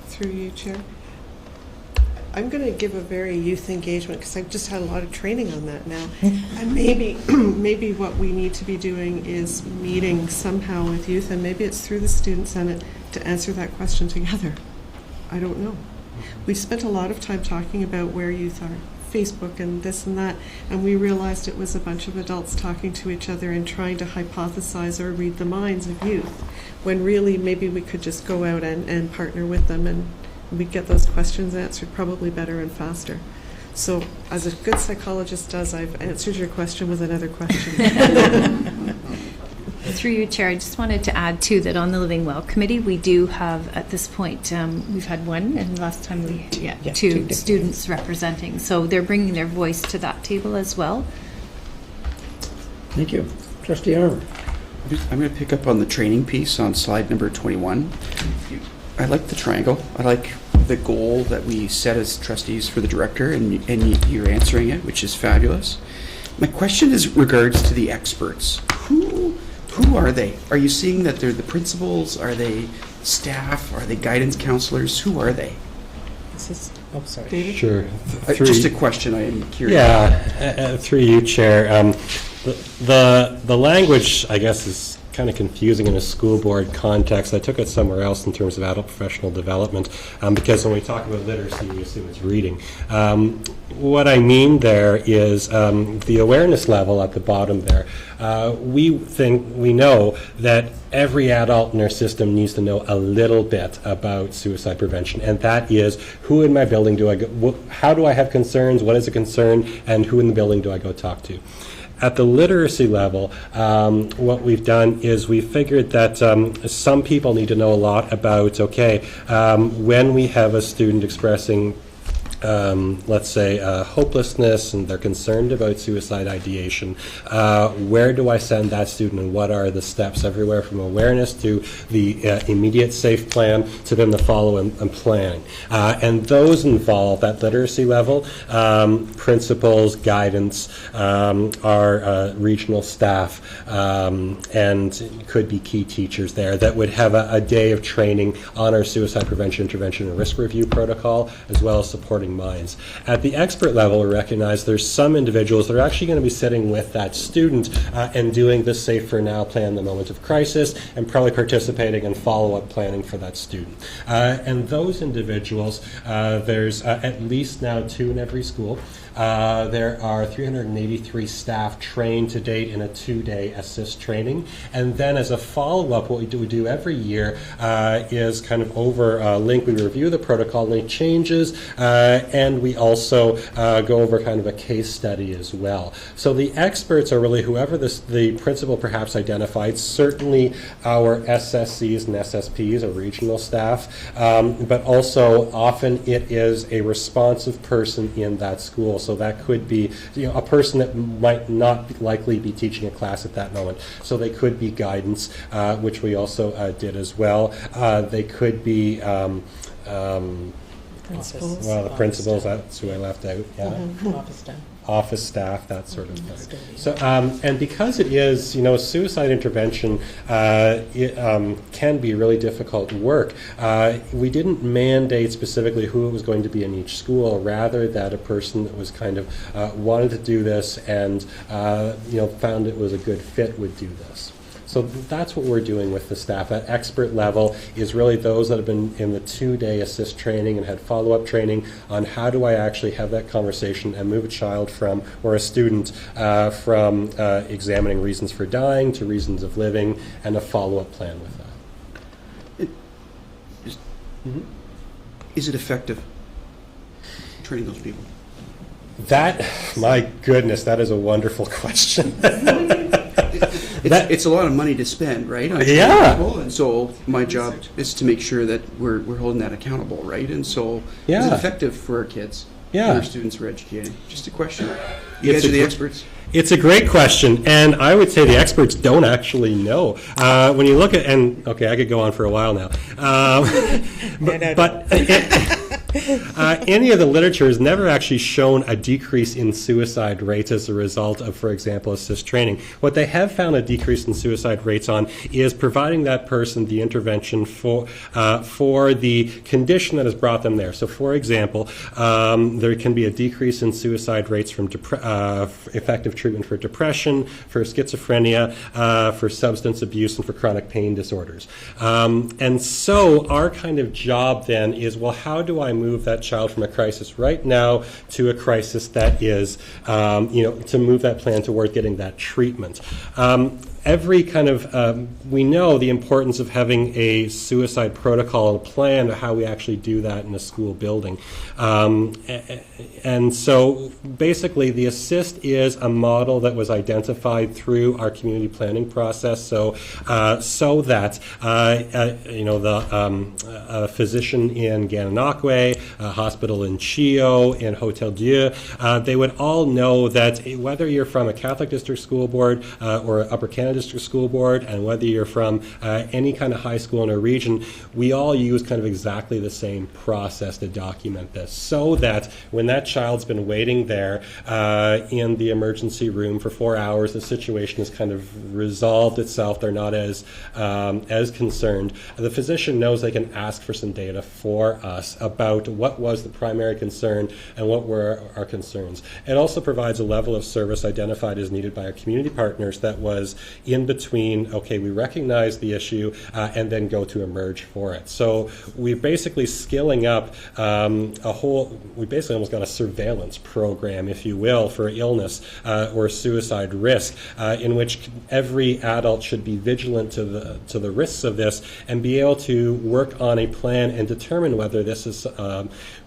Through you, Chair. I'm going to give a very youth engagement because I've just had a lot of training on that now. And maybe what we need to be doing is meeting somehow with youth, and maybe it's through the Student Senate to answer that question together. I don't know. We spent a lot of time talking about where youth are, Facebook and this and that, and we realized it was a bunch of adults talking to each other and trying to hypothesize or read the minds of youth, when really maybe we could just go out and partner with them, and we'd get those questions answered probably better and faster. So as a good psychologist does, I've answered your question with another question. Through you, Chair, I just wanted to add, too, that on the Living Well Committee, we do have, at this point, we've had one, and last time we had two students representing. So they're bringing their voice to that table as well. Thank you. Trustee Armour. I'm going to pick up on the training piece on slide number 21. I like the triangle. I like the goal that we set as trustees for the director, and you're answering it, which is fabulous. My question is regards to the experts. Who are they? Are you seeing that they're the principals? Are they staff? Are they guidance counselors? Who are they? Sorry. David? Sure. Just a question. I am curious. Yeah, through you, Chair. The language, I guess, is kind of confusing in a school board context. I took it somewhere else in terms of adult professional development, because when we talk about literacy, we assume it's reading. What I mean there is the awareness level at the bottom there. We know that every adult in our system needs to know a little bit about suicide prevention, and that is, who in my building do I go, how do I have concerns, what is a concern, and who in the building do I go talk to? At the literacy level, what we've done is we figured that some people need to know a lot about, when we have a student expressing let's say hopelessness, and they're concerned about suicide ideation, where do I send that student, and what are the steps, everywhere from awareness to the immediate safe plan to then the follow and planning. And those involve, at literacy level, principals, guidance, our regional staff, and could be key teachers there that would have a day of training on our suicide prevention, intervention, and risk review protocol, as well as supporting minds. At the expert level, we recognize there's some individuals that are actually going to be sitting with that student and doing the Safe for Now plan, the moment of crisis, and probably participating in follow-up planning for that student. And those individuals, there's at least now 2 in every school. There are 383 staff trained to date in a 2-day assist training. And then as a follow-up, what we do every year is kind of over link, we review the protocol, link changes, and we also go over kind of a case study as well. So the experts are really whoever the principal perhaps identified, certainly our SSCs and SSPs, or regional staff, but also often it is a responsive person in that school. So that could be a person that might not likely be teaching a class at that moment. So they could be guidance, which we also did as well. They could be Principals. Well, the principals, that's who I left out. Yeah. Mm-hmm. Office staff. Office staff, that sort of thing. So, and because it is, suicide intervention can be really difficult work, we didn't mandate specifically who it was going to be in each school, rather that a person that was kind of wanted to do this and, found it was a good fit would do this. So that's what we're doing with the staff. At expert level is really those that have been in the 2-day assist training and had follow-up training on how do I actually have that conversation and move a child from, or a student, from examining reasons for dying to reasons of living, and a follow-up plan with that. Is it effective, training those people? That, my goodness, that is a wonderful question. It's a lot of money to spend, right? On people, and so my job is to make sure that we're holding that accountable, right? And so, is it effective for our kids? Yeah. our students were educating? Just a question. You guys are the experts. It's a great question, and I would say the experts don't actually know. When you look at, and okay, I could go on for a while now, but any of the literature has never actually shown a decrease in suicide rates as a result of, for example, assist training. What they have found a decrease in suicide rates on is providing that person the intervention for the condition that has brought them there. So, for example, there can be a decrease in suicide rates from effective treatment for depression, for schizophrenia, for substance abuse, and for chronic pain disorders. And so our kind of job then is, well, how do I move that child from a crisis right now to a crisis that is, to move that plan toward getting that treatment? Every kind of, we know the importance of having a suicide protocol and a plan of how we actually do that in a school building. And so basically the assist is a model that was identified through our community planning process, so that the physician in Gananoque, a hospital in Chio, in Hotel Dieu, they would all know that whether you're from a Catholic district school board or Upper Canada District School Board, and whether you're from any kind of high school in a region, we all use kind of exactly the same process to document this, so that when that child's been waiting there in the emergency room for 4 hours, the situation has kind of resolved itself, they're not as concerned, the physician knows they can ask for some data for us about what was the primary concern and what were our concerns. It also provides a level of service identified as needed by our community partners that was in between, okay, we recognize the issue and then go to emerge for it. So we're basically skilling up we basically almost got a surveillance program, if you will, for illness or suicide risk, in which every adult should be vigilant to the risks of this and be able to work on a plan and determine whether this is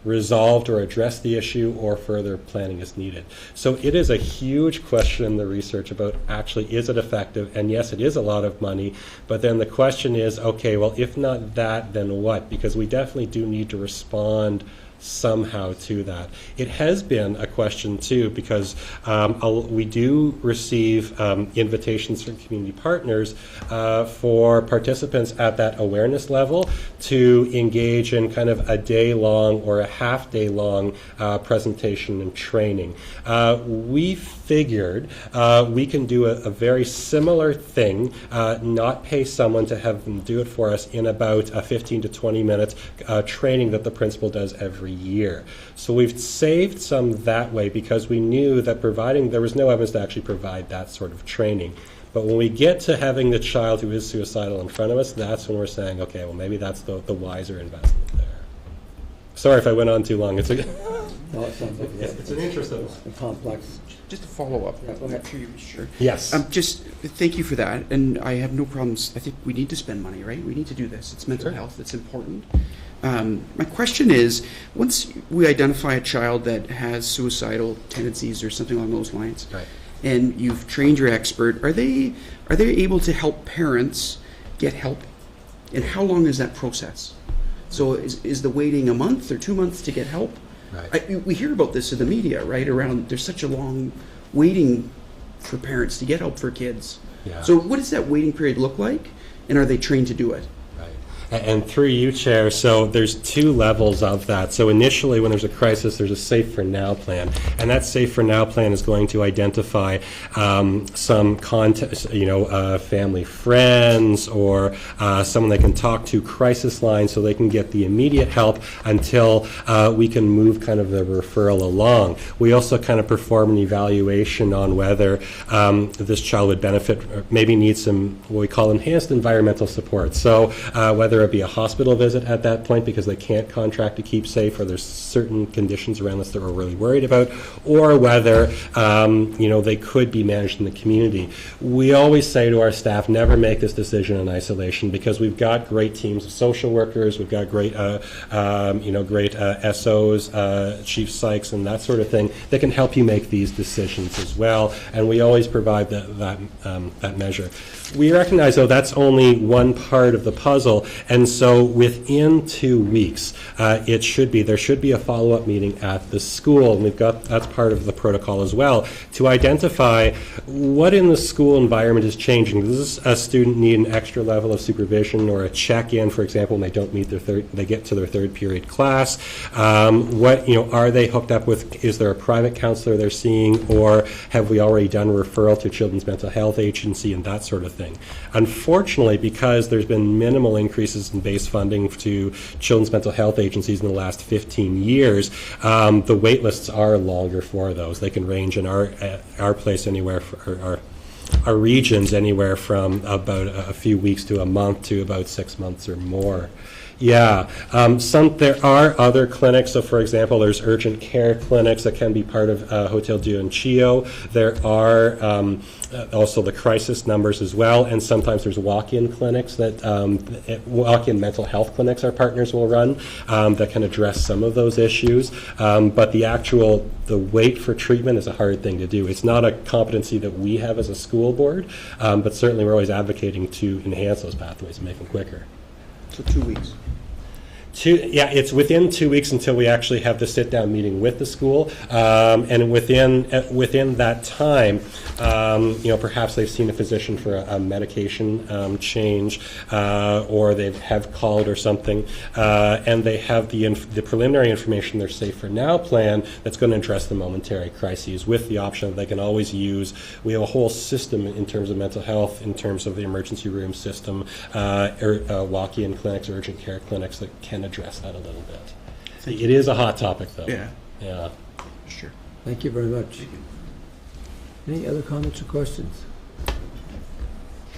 resolved or address the issue or further planning is needed. So it is a huge question in the research about actually is it effective, and yes, it is a lot of money, but then the question is, okay, well, if not that, then what? Because we definitely do need to respond somehow to that. It has been a question too, because we do receive invitations from community partners for participants at that awareness level to engage in kind of a day-long or a half-day-long presentation and training. We figured we can do a very similar thing, not pay someone to have them do it for us in about a 15 to 20 minutes training that the principal does every year. So we've saved some that way because we knew that there was no evidence to actually provide that sort of training. But when we get to having the child who is suicidal in front of us, that's when we're saying, okay, well, maybe that's the wiser investment there. Sorry if I went on too long. It's an interesting complex. Just a follow-up. Go ahead. Sure. Yes. Just thank you for that, and I have no problems. I think we need to spend money, right? We need to do this. It's mental health. It's important. My question is, once we identify a child that has suicidal tendencies or something along those lines, right, and you've trained your expert, are they able to help parents get help? And how long is that process? So is the waiting a month or 2 months to get help? Right. We hear about this in the media, right? Around there's such a long waiting for parents to get help for kids. Yeah. So what does that waiting period look like, and are they trained to do it? And through you, Chair, so there's two levels of that. So initially, when there's a crisis, there's a Safe for Now plan. And that Safe for Now plan is going to identify some family friends or someone they can talk to, crisis line, so they can get the immediate help until we can move kind of the referral along. We also kind of perform an evaluation on whether this child would benefit, or maybe need some, what we call enhanced environmental support. So whether it be a hospital visit at that point because they can't contract to keep safe, or there's certain conditions around this that we're really worried about, or whether they could be managed in the community. We always say to our staff, never make this decision in isolation, because we've got great teams of social workers, we've got great great SOs, chief psychs, and that sort of thing that can help you make these decisions as well. And we always provide that measure. We recognize, though, that's only one part of the puzzle. And so within 2 weeks, there should be a follow-up meeting at the school, and that's part of the protocol as well, to identify what in the school environment is changing. Does a student need an extra level of supervision or a check-in, for example, when they don't meet they get to their third period class? Are they hooked up with, is there a private counselor they're seeing, or have we already done a referral to Children's Mental Health Agency and that sort of thing? Unfortunately, because there's been minimal increases in base funding to Children's Mental Health Agencies in the last 15 years, the wait lists are longer for those. They can range in our place anywhere, our regions anywhere from about a few weeks to a month to about 6 months or more. Yeah, there are other clinics. So, for example, there's urgent care clinics that can be part of Hotel Dieu and Chio. There are also the crisis numbers as well, and sometimes there's walk-in clinics that walk-in mental health clinics our partners will run that can address some of those issues. But the wait for treatment is a hard thing to do. It's not a competency that we have as a school board, but certainly we're always advocating to enhance those pathways and make them quicker. So 2 weeks. It's within 2 weeks until we actually have the sit-down meeting with the school, and within that time, perhaps they've seen a physician for a medication change, or they have called or something, and they have the preliminary information, their Safe for Now plan that's going to address the momentary crises with the option that they can always use. We have a whole system in terms of mental health, in terms of the emergency room system, walk-in clinics, urgent care clinics that can address that a little bit. It is a hot topic, though. Yeah. Sure. Thank you very much. Any other comments or questions?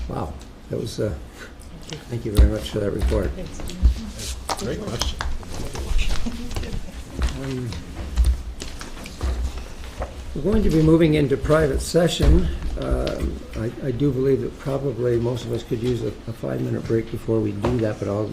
Wow, that was. Thank you very much for that report. Great question. We're going to be moving into private session. I do believe that probably most of us could use a 5-minute break before we do that, but I'll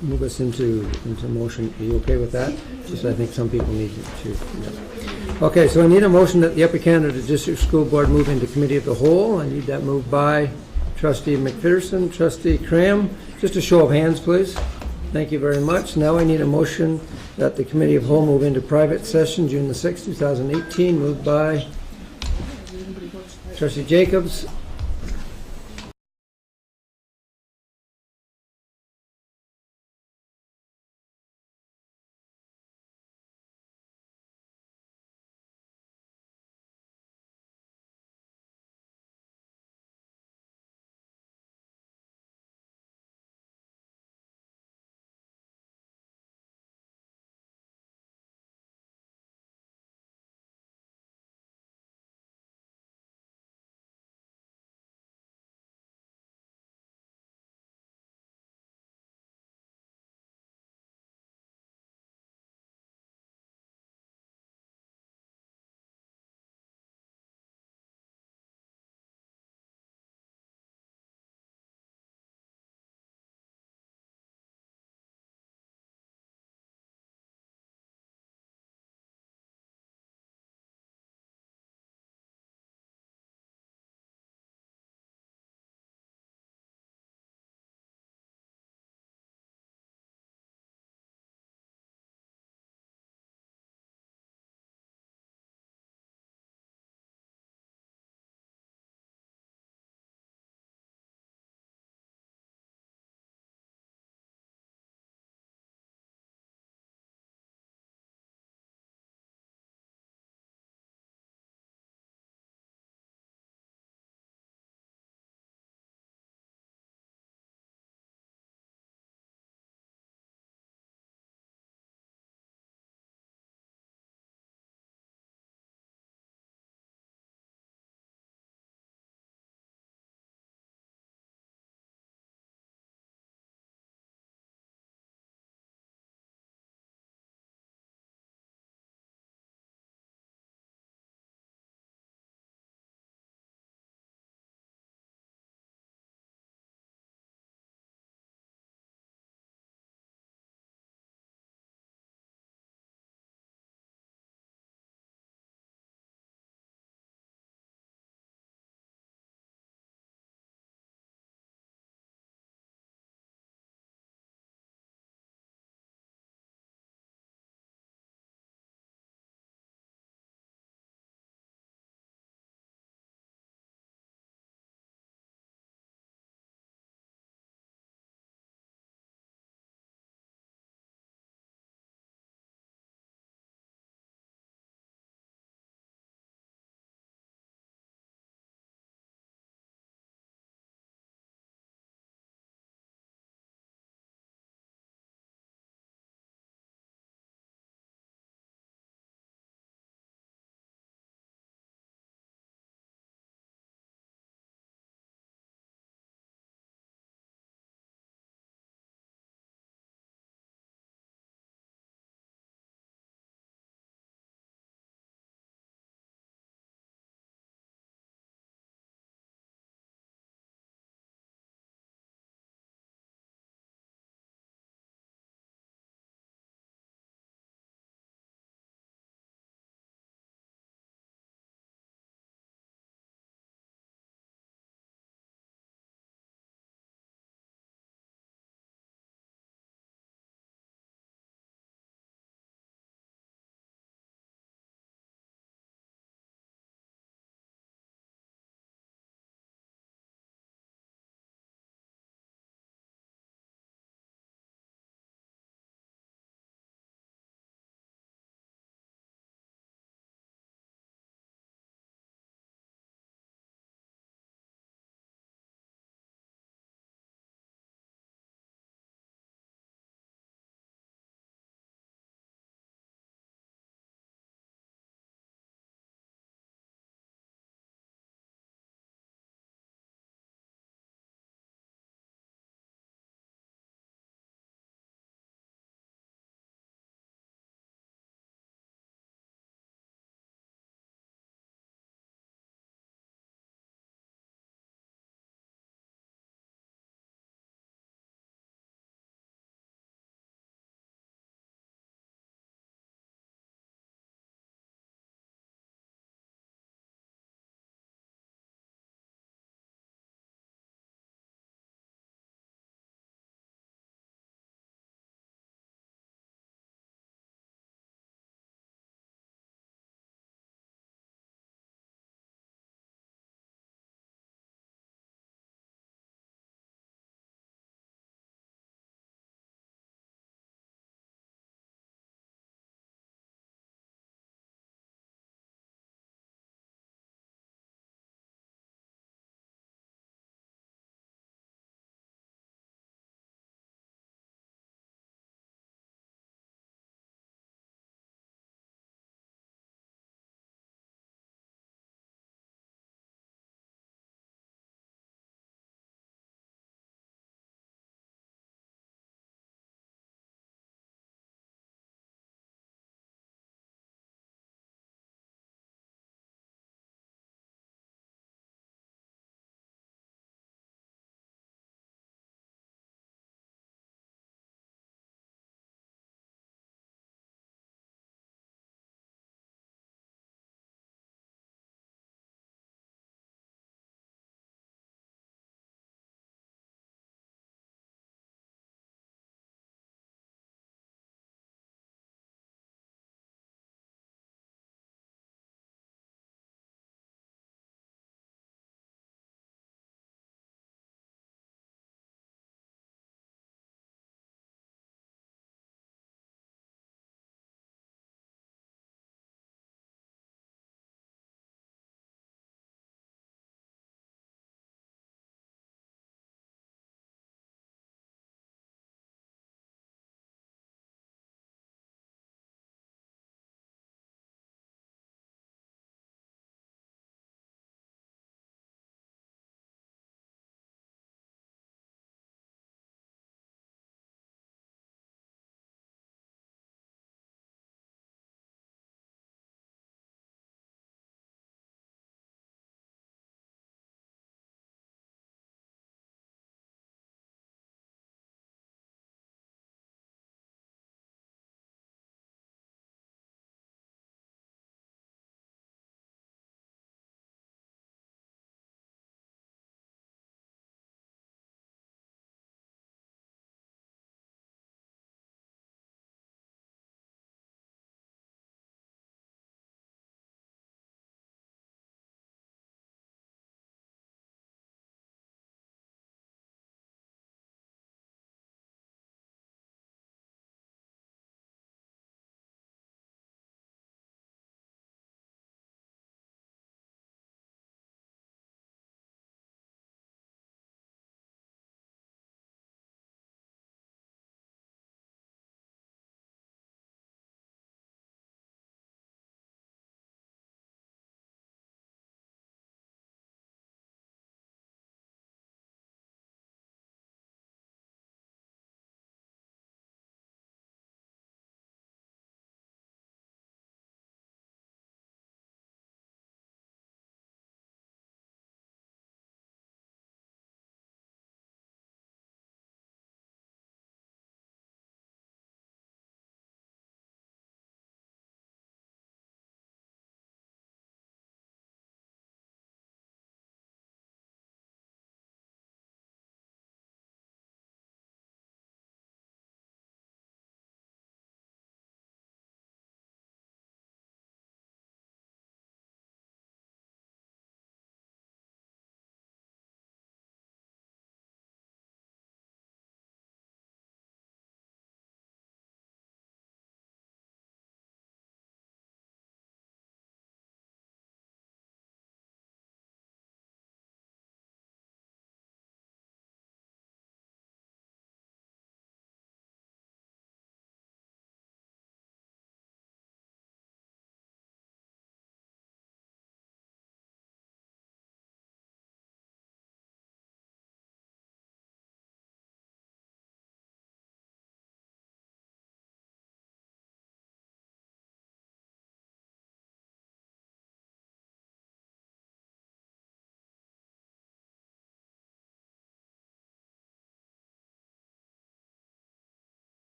move us into motion. Are you okay with that? Just I think some people need to. Yeah. Okay, so I need a motion that the Upper Canada District School Board move into Committee of the Whole. I need that moved by Trustee McPherson, Trustee Cram. Just a show of hands, please. Thank you very much. Now I need a motion that the Committee of Whole move into private session June the 6th, 2018, moved by Trustee Jacobs,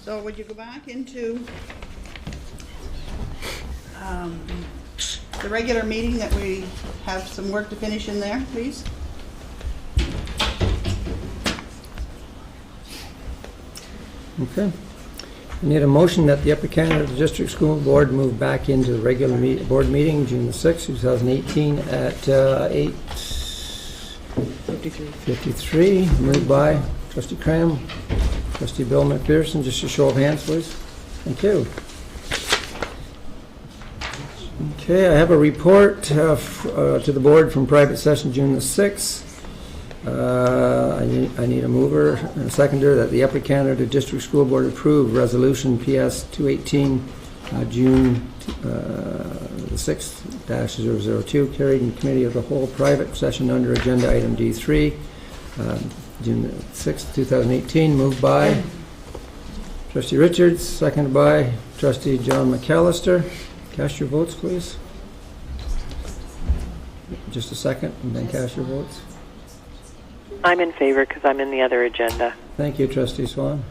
So would you go back into the regular meeting that we have some work to finish in there, please? Okay. I need a motion that the Upper Canada District School Board move back into the regular board meeting, June the 6th, 2018 at 8:53. Moved by Trustee Cram, Trustee Bill McPherson. Just a show of hands, please. Thank you. Okay, I have a report to the board from private session June the 6th. I need a mover and a seconder that the Upper Canada District School Board approve Resolution PS 218 June the 6th-002 carried in Committee of the Whole private session under Agenda Item D3 June the 6th, 2018. Moved by Trustee Richards, seconded by Trustee John McAllister. Cast your votes, please. Just a second, and then cast your votes. I'm in favor because I'm in the other agenda. Thank you, Trustee Swan.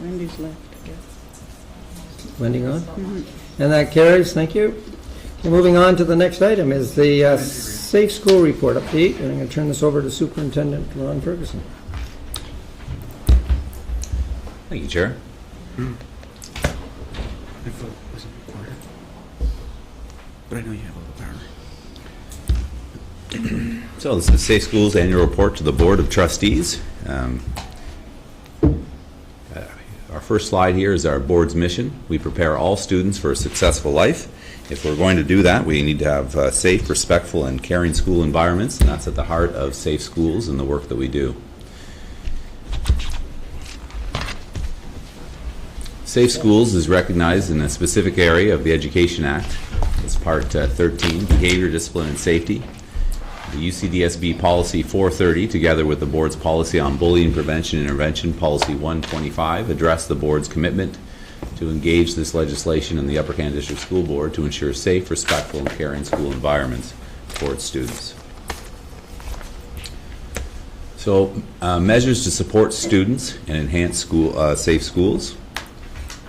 Wendy's left, I guess. Wendy on? And that carries. Thank you. Okay, moving on to the next item is the Safe School Report update, and I'm going to turn this over to Superintendent Ron Ferguson. Thank you, Chair. My vote wasn't recorded, but I know you have all the power. So this is Safe Schools Annual Report to the Board of Trustees. Our first slide here is our board's mission. We prepare all students for a successful life. If we're going to do that, we need to have safe, respectful, and caring school environments, and that's at the heart of Safe Schools and the work that we do. Safe Schools is recognized in a specific area of the Education Act. It's Part 13, Behavior, Discipline, and Safety. The UCDSB Policy 430, together with the Board's Policy on Bullying Prevention and Intervention, Policy 125, address the Board's commitment to engage this legislation in the Upper Canada District School Board to ensure safe, respectful, and caring school environments for its students. So, measures to support students and enhance safe schools.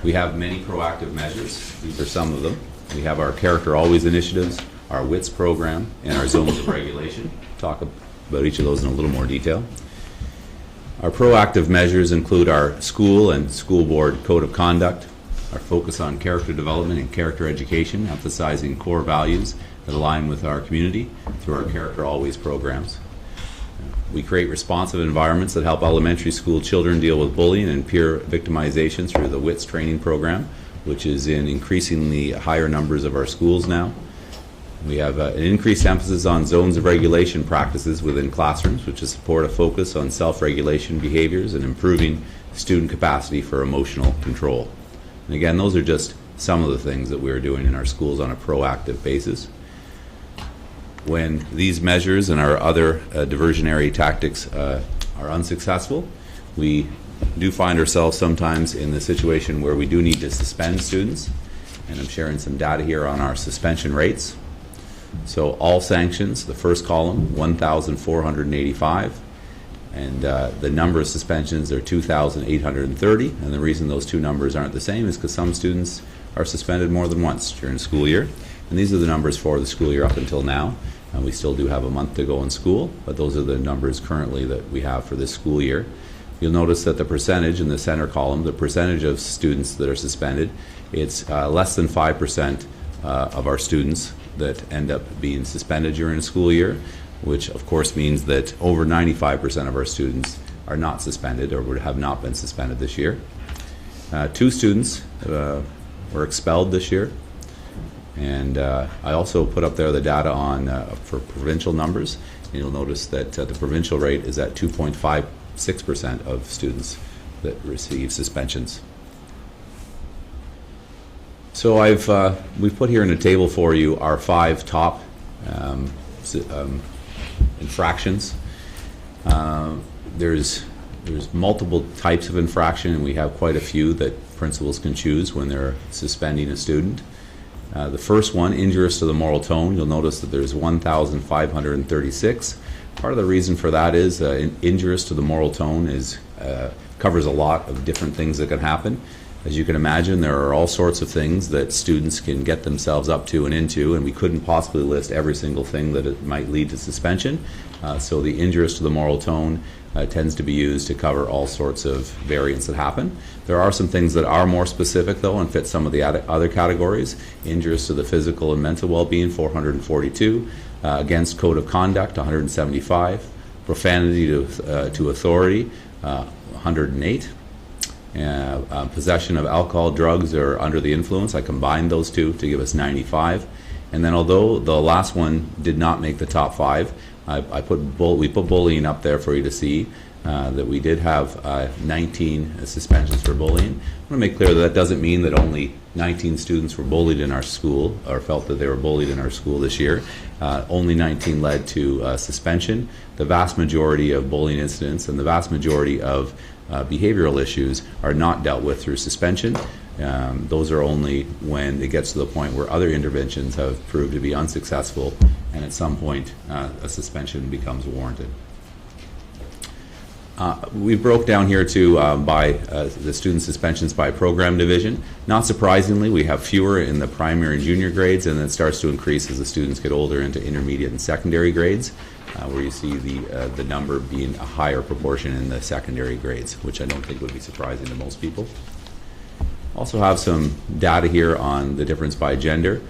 We have many proactive measures. These are some of them. We have our Character Always initiatives, our WITS program, and our zones of regulation. Talk about each of those in a little more detail. Our proactive measures include our school and school board code of conduct, our focus on character development and character education, emphasizing core values that align with our community through our Character Always programs. We create responsive environments that help elementary school children deal with bullying and peer victimization through the WITS training program, which is in increasingly higher numbers of our schools now. We have an increased emphasis on zones of regulation practices within classrooms, which is support a focus on self-regulation behaviors and improving student capacity for emotional control. And again, those are just some of the things that we're doing in our schools on a proactive basis. When these measures and our other diversionary tactics are unsuccessful, we do find ourselves sometimes in the situation where we do need to suspend students. And I'm sharing some data here on our suspension rates. So all sanctions, the first column, 1,485, and the number of suspensions are 2,830, and the reason those two numbers aren't the same is because some students are suspended more than once during the school year, and these are the numbers for the school year up until now, and we still do have a month to go in school, but those are the numbers currently that we have for this school year. You'll notice that the percentage in the center column, the percentage of students that are suspended, it's less than 5% of our students that end up being suspended during a school year, which of course means that over 95% of our students are not suspended or would have not been suspended this year. 2 students were expelled this year, and I also put up there the data on for provincial numbers, and you'll notice that the provincial rate is at 2.56% of students that receive suspensions. So we've put here in a table for you our 5 top infractions There's multiple types of infraction, and we have quite a few that principals can choose when they're suspending a student. The first one, injurious to the moral tone, you'll notice that there's 1,536. Part of the reason for that is injurious to the moral tone covers a lot of different things that can happen. As you can imagine, there are all sorts of things that students can get themselves up to and into, and we couldn't possibly list every single thing that it might lead to suspension. So the injurious to the moral tone tends to be used to cover all sorts of variants that happen. There are some things that are more specific, though, and fit some of the other categories. Injurious to the physical and mental well-being, 442. Against code of conduct, 175. Profanity to authority, 108. Possession of alcohol, drugs, or under the influence, I combined those two to give us 95. And then, although the last one did not make the top 5, we put bullying up there for you to see that we did have 19 suspensions for bullying. I want to make clear that doesn't mean that only 19 students were bullied in our school or felt that they were bullied in our school this year. Only 19 led to suspension. The vast majority of bullying incidents and the vast majority of behavioral issues are not dealt with through suspension. Those are only when it gets to the point where other interventions have proved to be unsuccessful, and at some point a suspension becomes warranted. We broke down here by the student suspensions by program division. Not surprisingly, we have fewer in the primary and junior grades, and it starts to increase as the students get older into intermediate and secondary grades, where you see the number being a higher proportion in the secondary grades, which I don't think would be surprising to most people. Also have some data here on the difference by gender.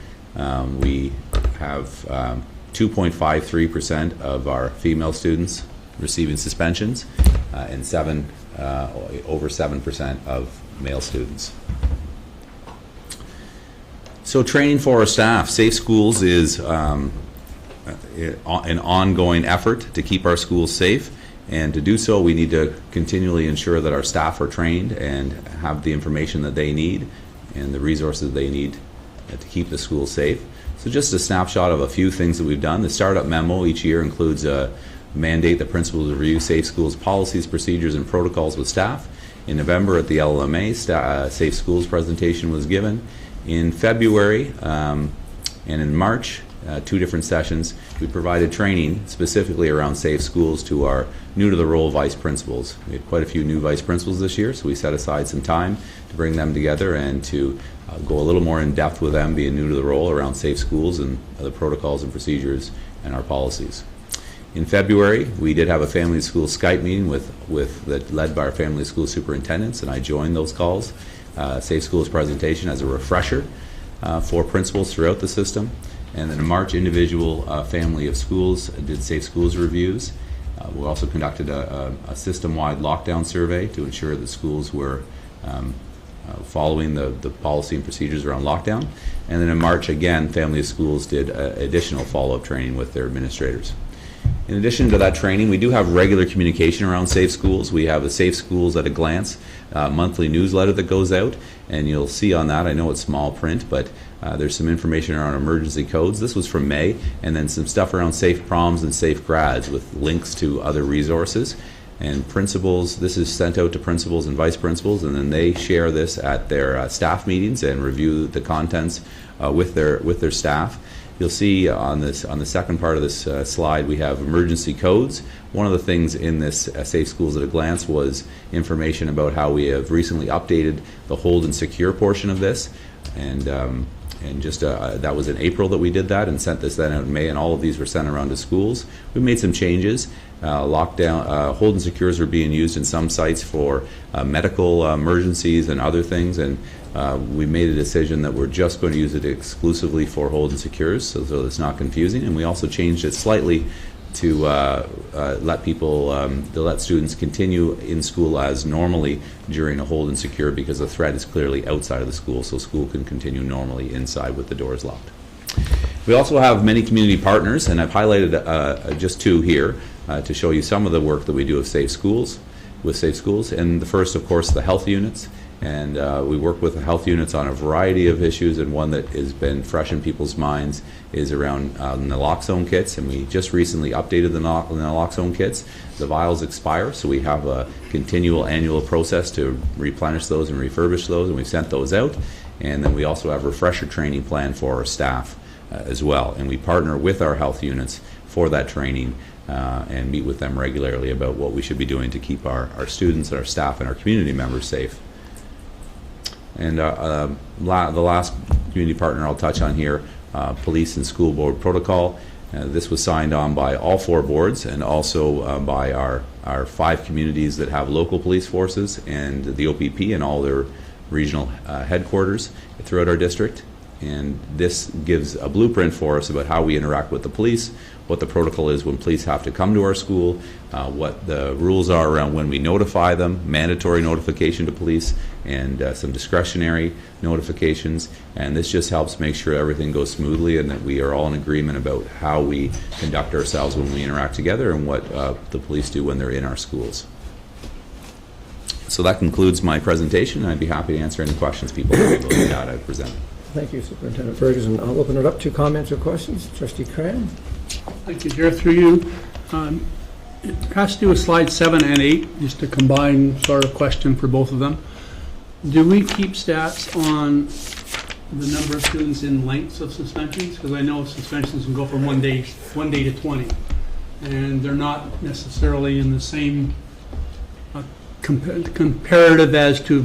We have 2.53% of our female students receiving suspensions, and over 7% of male students. So training for our staff. Safe Schools is an ongoing effort to keep our schools safe, and to do so we need to continually ensure that our staff are trained and have the information that they need and the resources they need to keep the school safe. So just a snapshot of a few things that we've done. The startup memo each year includes a mandate that principals review Safe Schools policies, procedures, and protocols with staff. In November at the LLMA, Safe Schools presentation was given. In February and in March, 2 different sessions, we provided training specifically around Safe Schools to our new-to-the-role vice principals. We had quite a few new vice principals this year, so we set aside some time to bring them together and to go a little more in depth with them being new to the role around Safe Schools and the protocols and procedures and our policies. In February, we did have a family school Skype meeting led by our family school superintendents, and I joined those calls. Safe Schools presentation as a refresher for principals throughout the system. And then in March, individual family of schools did Safe Schools reviews. We also conducted a system-wide lockdown survey to ensure that schools were following the policy and procedures around lockdown. And then in March, again, family of schools did additional follow-up training with their administrators. In addition to that training, we do have regular communication around Safe Schools. We have a Safe Schools at a Glance monthly newsletter that goes out, and you'll see on that, I know it's small print, but there's some information around emergency codes. This was from May, and then some stuff around Safe Proms and Safe Grads with links to other resources. And principals, this is sent out to principals and vice principals, and then they share this at their staff meetings and review the contents with their staff. You'll see on the second part of this slide, we have emergency codes. One of the things in this Safe Schools at a Glance was information about how we have recently updated the hold and secure portion of this, and just that was in April that we did that and sent this then out in May, and all of these were sent around to schools. We made some changes. Lockdown hold and secures are being used in some sites for medical emergencies and other things, and we made a decision that we're just going to use it exclusively for hold and secures, so it's not confusing. And we also changed it slightly to let students continue in school as normally during a hold and secure, because the threat is clearly outside of the school, so school can continue normally inside with the doors locked. We also have many community partners, and I've highlighted just 2 here to show you some of the work that we do with Safe Schools. And the first, of course, the health units. And we work with the health units on a variety of issues, and one that has been fresh in people's minds is around naloxone kits, and we just recently updated the naloxone kits. The vials expire, so we have a continual annual process to replenish those and refurbish those, and we've sent those out. And then we also have a refresher training plan for our staff as well, and we partner with our health units for that training and meet with them regularly about what we should be doing to keep our students and our staff and our community members safe. And the last community partner I'll touch on here, police and school board protocol. This was signed on by all 4 boards and also by our 5 communities that have local police forces and the OPP and all their regional headquarters throughout our district. And this gives a blueprint for us about how we interact with the police, what the protocol is when police have to come to our school, what the rules are around when we notify them, mandatory notification to police, and some discretionary notifications. And this just helps make sure everything goes smoothly and that we are all in agreement about how we conduct ourselves when we interact together and what the police do when they're in our schools. So that concludes my presentation, and I'd be happy to answer any questions people have about the data I presented. Thank you, Superintendent Ferguson. I'll open it up to comments or questions. Trustee Cran. Thank you, Chair. Through you. It has to do with slides 7 and 8, just a combined sort of question for both of them. Do we keep stats on the number of students in lengths of suspensions? Because I know suspensions can go from one day to 20, and they're not necessarily in the same comparative as to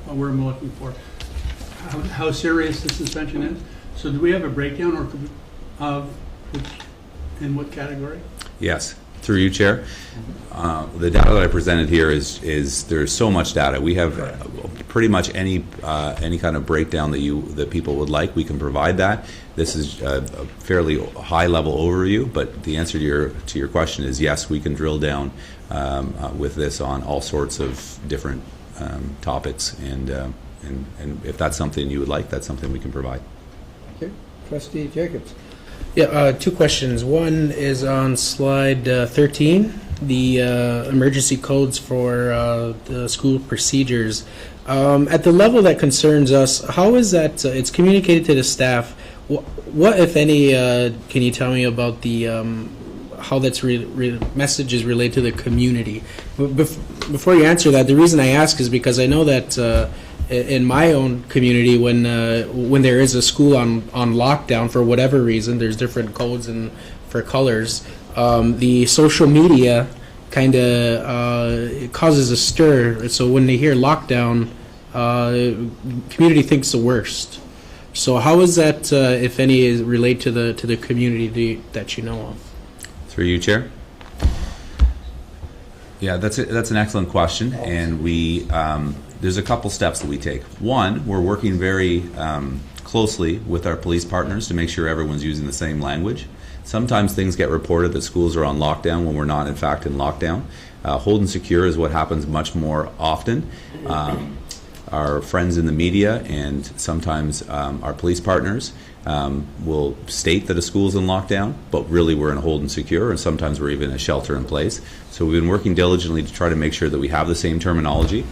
what word am I looking for? How serious the suspension is. So do we have a breakdown of in what category? Yes, through you, Chair. The data that I presented here is there's so much data. We have pretty much any kind of breakdown that people would like. We can provide that. This is a fairly high level overview, but the answer to your question is yes. We can drill down with this on all sorts of different topics, and if that's something you would like, that's something we can provide. Okay, Trustee Jacobs. Yeah, 2 questions. One is on slide 13, the emergency codes for the school procedures. At the level that concerns us, how is that it's communicated to the staff? What, if any, can you tell me about the how that's messages relate to the community? Before you answer that, the reason I ask is because I know that in my own community, when there is a school on lockdown for whatever reason, there's different codes and for colors. The social media kind of causes a stir. So when they hear lockdown, community thinks the worst. So how is that, if any, relate to the community that you know of? Through you, Chair. Yeah, that's an excellent question, and we there's a couple steps that we take. One, we're working very closely with our police partners to make sure everyone's using the same language. Sometimes things get reported that schools are on lockdown when we're not, in fact, in lockdown. Hold and secure is what happens much more often. Our friends in the media and sometimes our police partners will state that a school's in lockdown, but really we're in a hold and secure, and sometimes we're even a shelter in place. So we've been working diligently to try to make sure that we have the same terminology.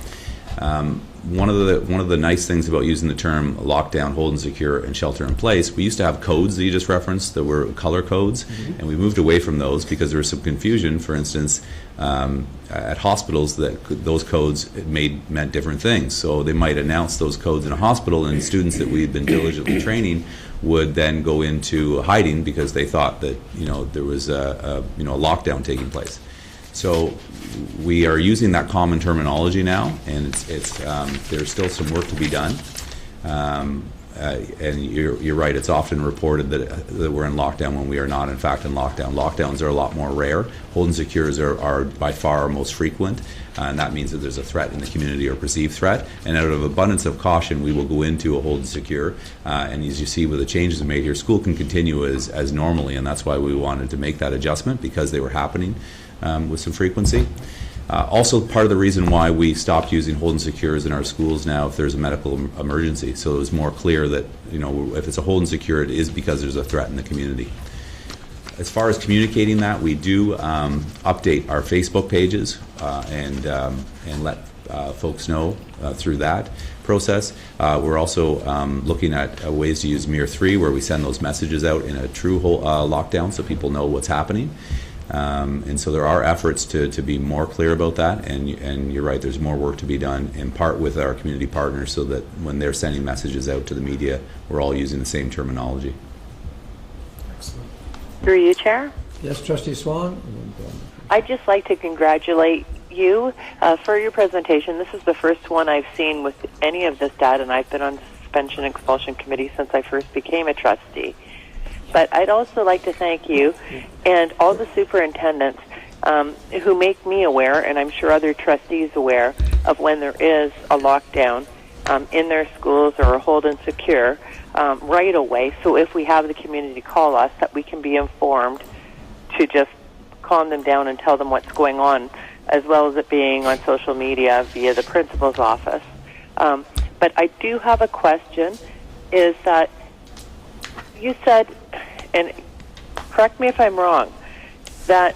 One of the nice things about using the term lockdown, hold and secure, and shelter in place, we used to have codes that you just referenced that were color codes, and we moved away from those because there was some confusion. For instance, at hospitals, that those codes meant different things. So they might announce those codes in a hospital, and students that we had been diligently training would then go into hiding because they thought that there was a lockdown taking place. So we are using that common terminology now, and there's still some work to be done. And you're right, it's often reported that we're in lockdown when we are not, in fact, in lockdown. Lockdowns are a lot more rare. Hold and secures are by far our most frequent, and that means that there's a threat in the community or perceived threat. And out of abundance of caution, we will go into a hold and secure. And as you see with the changes made here, school can continue as normally, and that's why we wanted to make that adjustment, because they were happening with some frequency. Also, part of the reason why we stopped using hold and secures in our schools now if there's a medical emergency, so it was more clear that if it's a hold and secure, it is because there's a threat in the community. As far as communicating that, we do update our Facebook pages and let folks know through that process. We're also looking at ways to use Mir 3, where we send those messages out in a true lockdown so people know what's happening. And so there are efforts to be more clear about that, and you're right, there's more work to be done, in part with our community partners, so that when they're sending messages out to the media, we're all using the same terminology. Through you, Chair. Yes, Trustee Swan. I'd just like to congratulate you for your presentation. This is the first one I've seen with any of this data, and I've been on the Suspension and Expulsion Committee since I first became a trustee. But I'd also like to thank you and all the superintendents who make me aware, and I'm sure other trustees aware, of when there is a lockdown in their schools or a hold and secure right away. So if we have the community call us, that we can be informed to just calm them down and tell them what's going on, as well as it being on social media via the principal's office. But I do have a question, is that you said, and correct me if I'm wrong, that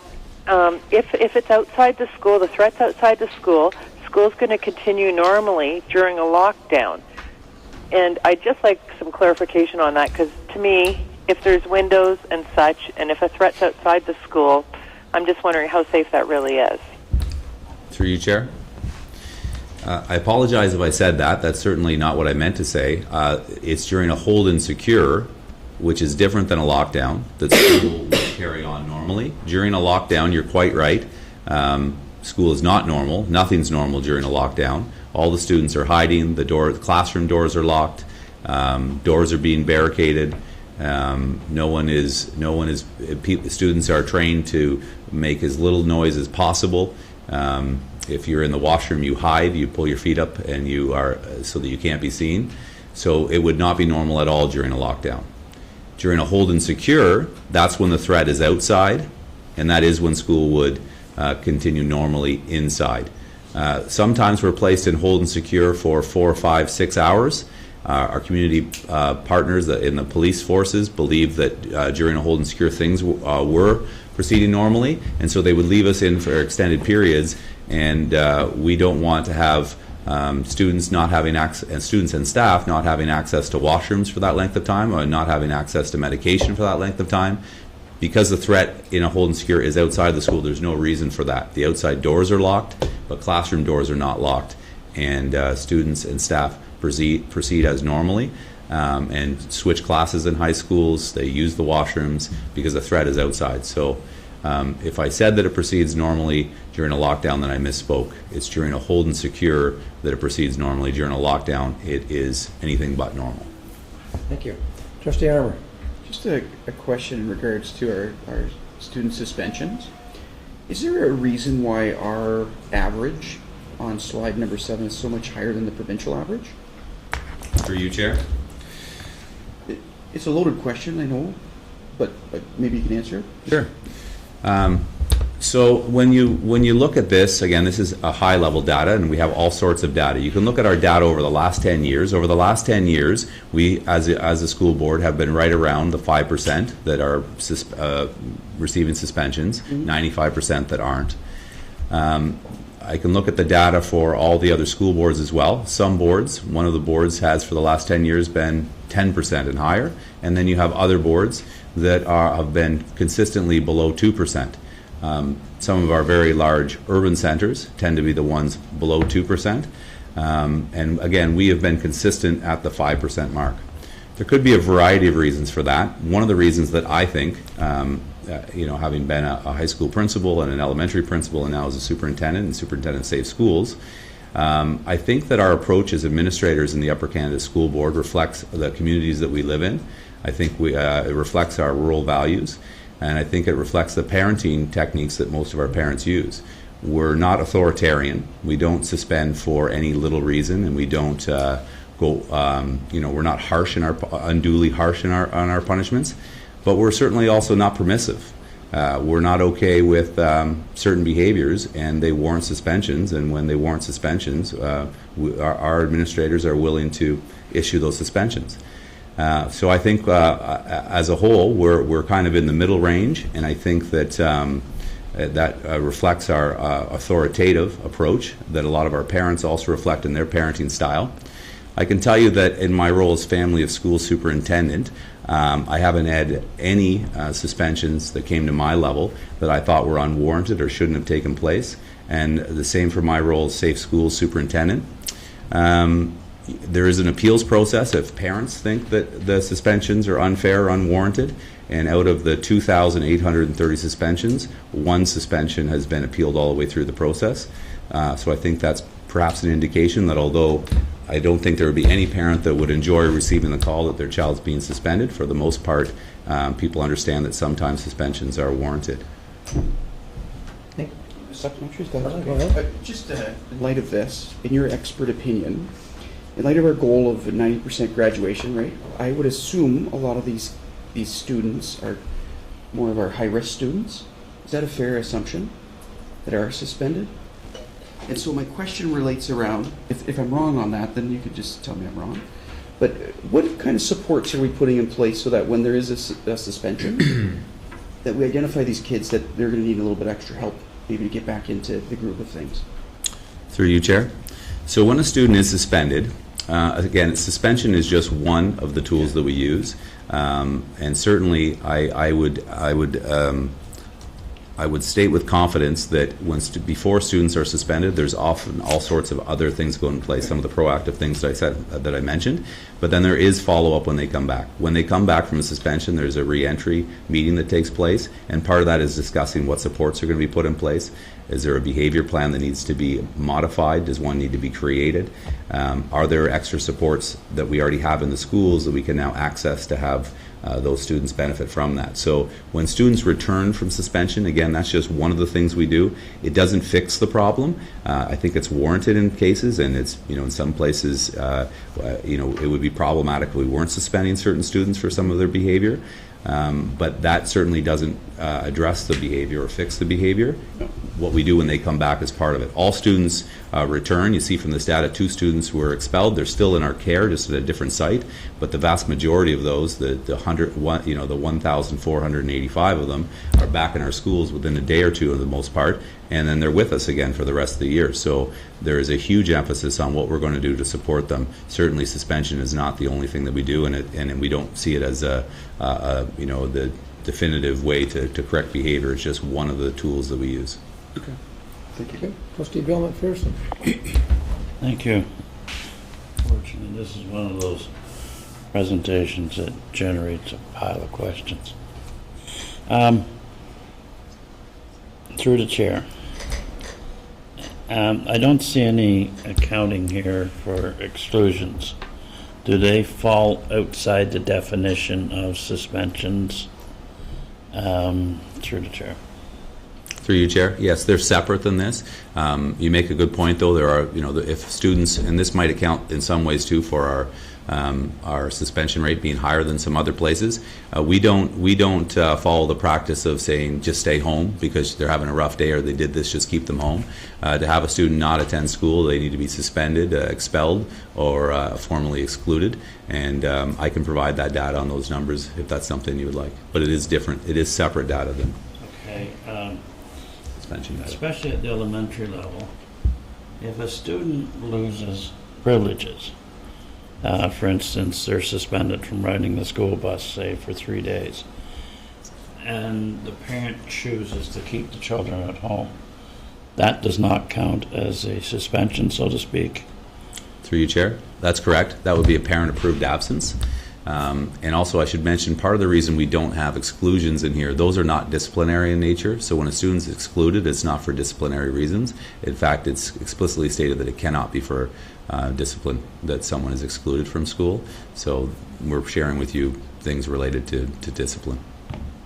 if it's outside the school, the threat's outside the school, school's going to continue normally during a lockdown. And I'd just like some clarification on that, because to me, if there's windows and such, and if a threat's outside the school, I'm just wondering how safe that really is. Through you, Chair. I apologize if I said that. That's certainly not what I meant to say. It's during a hold and secure, which is different than a lockdown, that school will carry on normally. During a lockdown, you're quite right. School is not normal. Nothing's normal during a lockdown. All the students are hiding. The classroom doors are locked. Doors are being barricaded. Students are trained to make as little noise as possible. If you're in the washroom, you hide, you pull your feet up, and you are so that you can't be seen. So it would not be normal at all during a lockdown. During a hold and secure, that's when the threat is outside, and that is when school would continue normally inside. Sometimes we're placed in hold and secure for 4, 5, 6 hours. Our community partners in the police forces believe that during a hold and secure things were proceeding normally, and so they would leave us in for extended periods, and we don't want to have students not having access, and students and staff not having access to washrooms for that length of time, or not having access to medication for that length of time. Because the threat in a hold and secure is outside the school, there's no reason for that. The outside doors are locked, but classroom doors are not locked, and students and staff proceed as normally, and switch classes in high schools. They use the washrooms because the threat is outside. So if I said that it proceeds normally during a lockdown, then I misspoke. It's during a hold and secure that it proceeds normally. During a lockdown, it is anything but normal. Thank you. Trustee Armour. Just a question in regards to our student suspensions. Is there a reason why our average on slide number 7 is so much higher than the provincial average? Through you, Chair. It's a loaded question, I know, but maybe you can answer it. Sure. So when you look at this, again, this is a high level data, and we have all sorts of data. You can look at our data over the last 10 years. Over the last 10 years, we, as a school board, have been right around the 5% that are receiving suspensions, 95% that aren't. I can look at the data for all the other school boards as well. Some boards, one of the boards has for the last 10 years been 10% and higher, and then you have other boards that have been consistently below 2%. Some of our very large urban centers tend to be the ones below 2%. And again, we have been consistent at the 5% mark. There could be a variety of reasons for that. One of the reasons that I think, having been a high school principal and an elementary principal and now as a superintendent and superintendent of safe schools, I think that our approach as administrators in the Upper Canada School Board reflects the communities that we live in. I think it reflects our rural values, and I think it reflects the parenting techniques that most of our parents use. We're not authoritarian. We don't suspend for any little reason, and we don't we're not unduly harsh on our punishments, but we're certainly also not permissive. We're not okay with certain behaviors, and they warrant suspensions, and when they warrant suspensions, our administrators are willing to issue those suspensions. So I think as a whole, we're kind of in the middle range, and I think that that reflects our authoritative approach that a lot of our parents also reflect in their parenting style. I can tell you that in my role as family of school superintendent, I haven't had any suspensions that came to my level that I thought were unwarranted or shouldn't have taken place, and the same for my role as safe schools superintendent. There is an appeals process if parents think that the suspensions are unfair or unwarranted, and out of the 2,830 suspensions, one suspension has been appealed all the way through the process. So I think that's perhaps an indication that although I don't think there would be any parent that would enjoy receiving the call that their child's being suspended, for the most part, people understand that sometimes suspensions are warranted. Supplementary, just in light of this, in your expert opinion, in light of our goal of 90% graduation rate, I would assume a lot of these students are more of our high-risk students. Is that a fair assumption, that are suspended? And so my question relates around, if I'm wrong on that, then you could just tell me I'm wrong. But what kind of supports are we putting in place so that when there is a suspension, that we identify these kids that they're going to need a little bit extra help, maybe to get back into the groove of things? Through you, Chair. So when a student is suspended, again, suspension is just one of the tools that we use, and certainly I would state with confidence that before students are suspended, there's often all sorts of other things go in place, some of the proactive things that I mentioned, but then there is follow-up when they come back. When they come back from a suspension, there's a re-entry meeting that takes place, and part of that is discussing what supports are going to be put in place. Is there a behavior plan that needs to be modified? Does one need to be created? Are there extra supports that we already have in the schools that we can now access to have those students benefit from that? So when students return from suspension, again, that's just one of the things we do. It doesn't fix the problem. I think it's warranted in cases, and it's, in some places, it would be problematic if we weren't suspending certain students for some of their behavior. But that certainly doesn't address the behavior or fix the behavior. What we do when they come back is part of it. All students return. You see from this data, 2 students were expelled. They're still in our care, just at a different site. But the vast majority of those, the 1,485 of them, are back in our schools within a day or two, for the most part. And then they're with us again for the rest of the year. So there is a huge emphasis on what we're going to do to support them. Certainly, suspension is not the only thing that we do, and we don't see it as the definitive way to correct behavior. It's just one of the tools that we use. Okay. Thank you. Okay. Trustee Bill McPherson. Thank you. Fortunately, this is one of those presentations that generates a pile of questions. Through the chair. I don't see any accounting here for exclusions. Do they fall outside the definition of suspensions? Through the chair. Through you, Chair. Yes, they're separate than this. You make a good point, though. There are, if students, and this might account in some ways too for our suspension rate being higher than some other places. We don't follow the practice of saying just stay home because they're having a rough day or they did this, just keep them home. To have a student not attend school, they need to be suspended, expelled, or formally excluded. And I can provide that data on those numbers if that's something you would like. But it is different. It is separate data than Okay. suspension data. Especially at the elementary level, if a student loses privileges, for instance, they're suspended from riding the school bus, say, for 3 days, and the parent chooses to keep the children at home, that does not count as a suspension, so to speak. Through you, Chair. That's correct. That would be a parent-approved absence. And also, I should mention, part of the reason we don't have exclusions in here, those are not disciplinary in nature. So when a student's excluded, it's not for disciplinary reasons. In fact, it's explicitly stated that it cannot be for discipline, that someone is excluded from school. So we're sharing with you things related to discipline.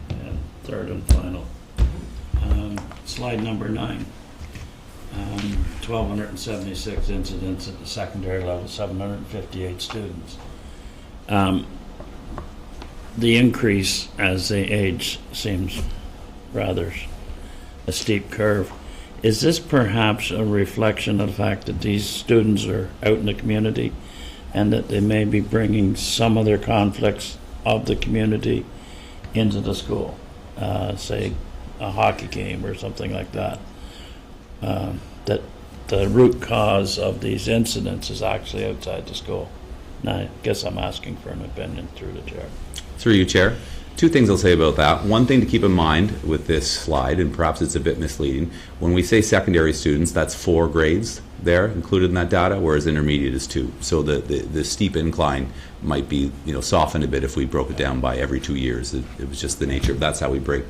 And third and final, slide number 9. 1,276 incidents at the secondary level, 758 students. The increase as they age seems rather a steep curve. Is this perhaps a reflection of the fact that these students are out in the community and that they may be bringing some of their conflicts of the community into the school, say a hockey game or something like that. That the root cause of these incidents is actually outside the school. Now, I guess I'm asking for an opinion through the chair. Through you, Chair. Two things I'll say about that. One thing to keep in mind with this slide, and perhaps it's a bit misleading, when we say secondary students, that's 4 grades there included in that data, whereas intermediate is 2. So the steep incline might be, softened a bit if we broke it down by every 2 years. It was just the nature of that's how we break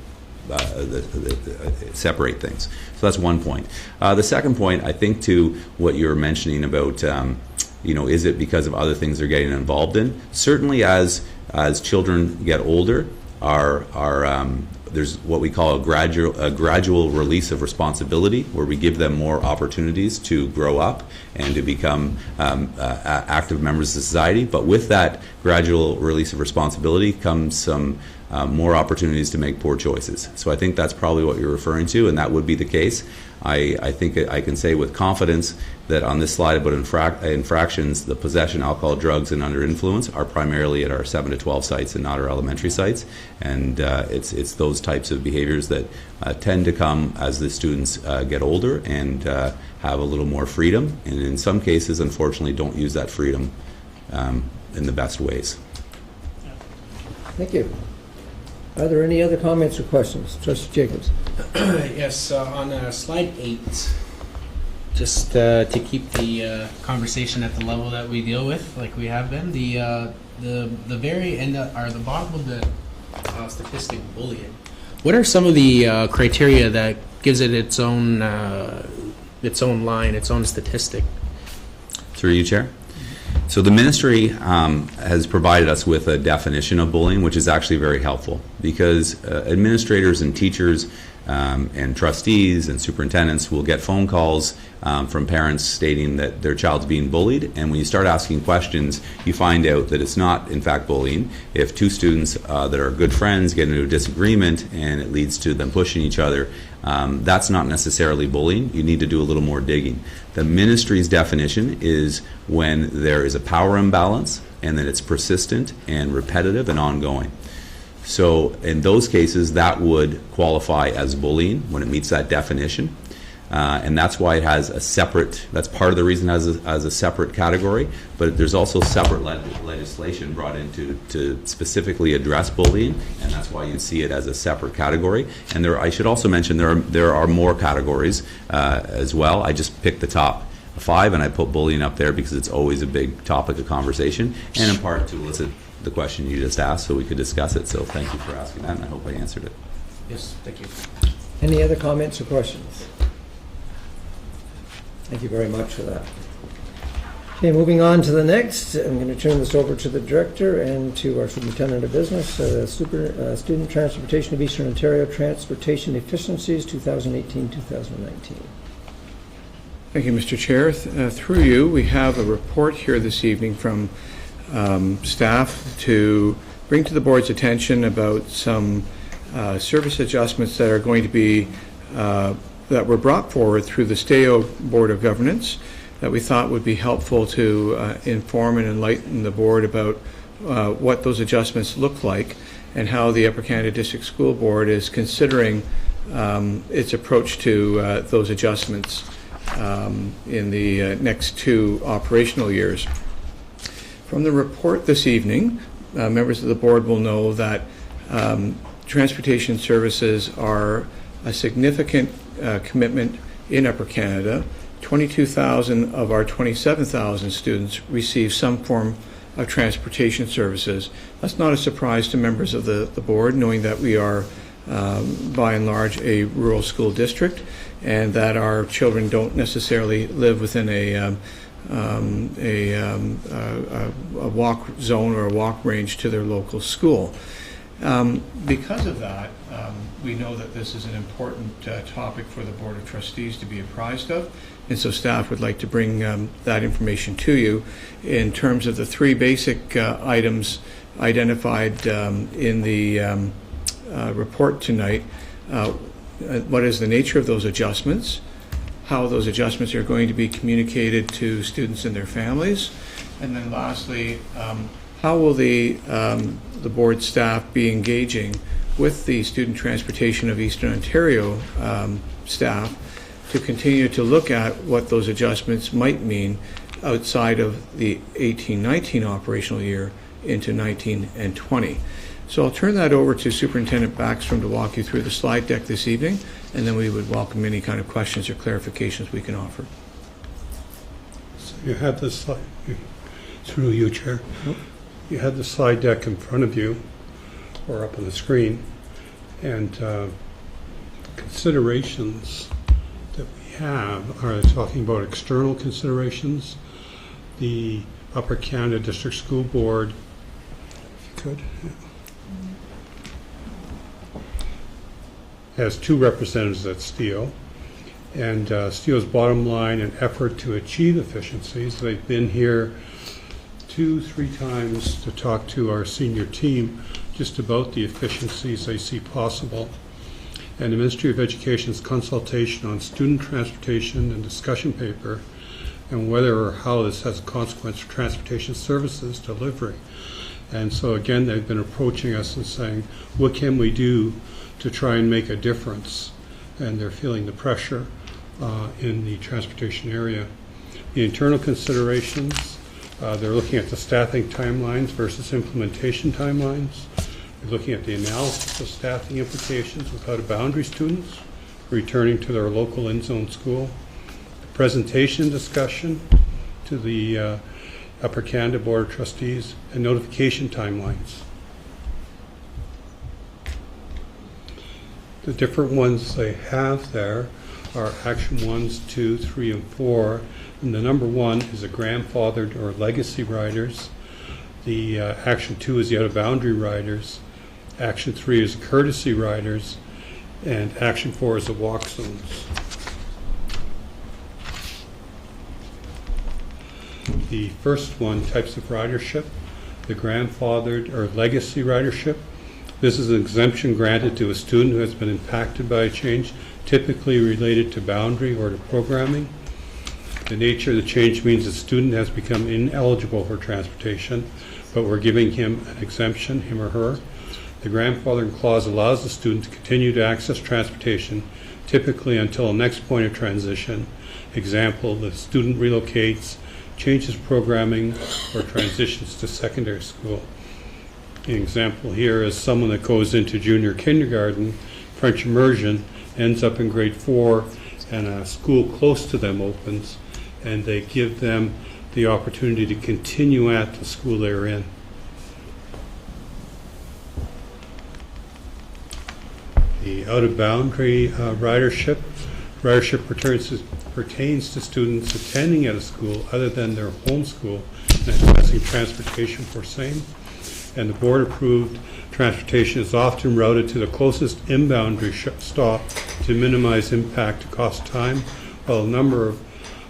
separate things. So that's one point. The second point, I think, to what you're mentioning about, is it because of other things they're getting involved in? Certainly, as children get older, there's what we call a gradual release of responsibility, where we give them more opportunities to grow up and to become active members of society. But with that gradual release of responsibility comes some more opportunities to make poor choices. So I think that's probably what you're referring to, and that would be the case. I think I can say with confidence that on this slide about infractions, the possession, alcohol, drugs, and under influence are primarily at our 7 to 12 sites and not our elementary sites. And it's those types of behaviors that tend to come as the students get older and have a little more freedom, and in some cases, unfortunately, don't use that freedom in the best ways. Thank you. Are there any other comments or questions? Trustee Jacobs. Yes, on slide 8, just to keep the conversation at the level that we deal with, like we have been, the very end, or the bottom of the statistic, bullying. What are some of the criteria that gives it its own line, its own statistic? Through you, Chair. So the ministry has provided us with a definition of bullying, which is actually very helpful, because administrators and teachers and trustees and superintendents will get phone calls from parents stating that their child's being bullied, and when you start asking questions, you find out that it's not, in fact, bullying. If 2 students that are good friends get into a disagreement and it leads to them pushing each other, that's not necessarily bullying. You need to do a little more digging. The ministry's definition is when there is a power imbalance and that it's persistent and repetitive and ongoing. So in those cases, that would qualify as bullying when it meets that definition. And that's why it has a separate, that's part of the reason it has a separate category, but there's also separate legislation brought in to specifically address bullying, and that's why you see it as a separate category. And I should also mention there are more categories as well. I just picked the top 5 and I put bullying up there because it's always a big topic of conversation, and in part to elicit the question you just asked so we could discuss it. So thank you for asking that, and I hope I answered it. Yes, thank you. Any other comments or questions? Thank you very much for that. Okay, moving on to the next, I'm going to turn this over to the Director and to our Superintendent of Business, Student Transportation of Eastern Ontario Transportation Efficiencies 2018-2019. Thank you, Mr. Chair. Through you, we have a report here this evening from staff to bring to the board's attention about some service adjustments that are going to be that were brought forward through the STAO Board of Governance that we thought would be helpful to inform and enlighten the board about what those adjustments look like and how the Upper Canada District School Board is considering its approach to those adjustments in the next 2 operational years. From the report this evening, members of the board will know that transportation services are a significant commitment in Upper Canada. 22,000 of our 27,000 students receive some form of transportation services. That's not a surprise to members of the board, knowing that we are by and large a rural school district and that our children don't necessarily live within a walk zone or a walk range to their local school. Because of that, we know that this is an important topic for the Board of Trustees to be apprised of, and so staff would like to bring that information to you in terms of the 3 basic items identified in the report tonight. What is the nature of those adjustments, how those adjustments are going to be communicated to students and their families, And then lastly, how will the board staff be engaging with the Student Transportation of Eastern Ontario staff to continue to look at what those adjustments might mean outside of the 18-19 operational year into 19 and 20. So I'll turn that over to Superintendent Backstrom to walk you through the slide deck this evening, and then we would welcome any kind of questions or clarifications we can offer. So you had this slide, through you, Chair. You had the slide deck in front of you, or up on the screen, and considerations that we have are talking about external considerations. The Upper Canada District School Board, if you could, has 2 representatives at Steel, and Steel's bottom line and effort to achieve efficiencies. They've been here 2-3 times to talk to our senior team just about the efficiencies they see possible. And the Ministry of Education's consultation on student transportation and discussion paper, and whether or how this has a consequence for transportation services delivery. And so again, they've been approaching us and saying, what can we do to try and make a difference? And they're feeling the pressure in the transportation area. The internal considerations, they're looking at the staffing timelines versus implementation timelines. They're looking at the analysis of staffing implications with out-of-boundary students returning to their local in-zone school. The presentation discussion to the Upper Canada Board of Trustees, and notification timelines. The different ones they have there are action 1, 2, 3, and 4. And the number 1 is the grandfathered or legacy riders. The action 2 is the out-of-boundary riders. Action 3 is courtesy riders. And action 4 is the walk zones. The first one, types of ridership, the grandfathered or legacy ridership. This is an exemption granted to a student who has been impacted by a change, typically related to boundary or to programming. The nature of the change means the student has become ineligible for transportation, but we're giving him an exemption, him or her. The grandfathering clause allows the student to continue to access transportation, typically until the next point of transition. Example, the student relocates, changes programming, or transitions to secondary school. An example here is someone that goes into junior kindergarten, French immersion, ends up in grade 4, and a school close to them opens, and they give them the opportunity to continue at the school they're in. The out-of-boundary ridership pertains to students attending at a school other than their home school and accessing transportation for same. And the board-approved transportation is often routed to the closest in-boundary stop to minimize impact to cost time, while a number of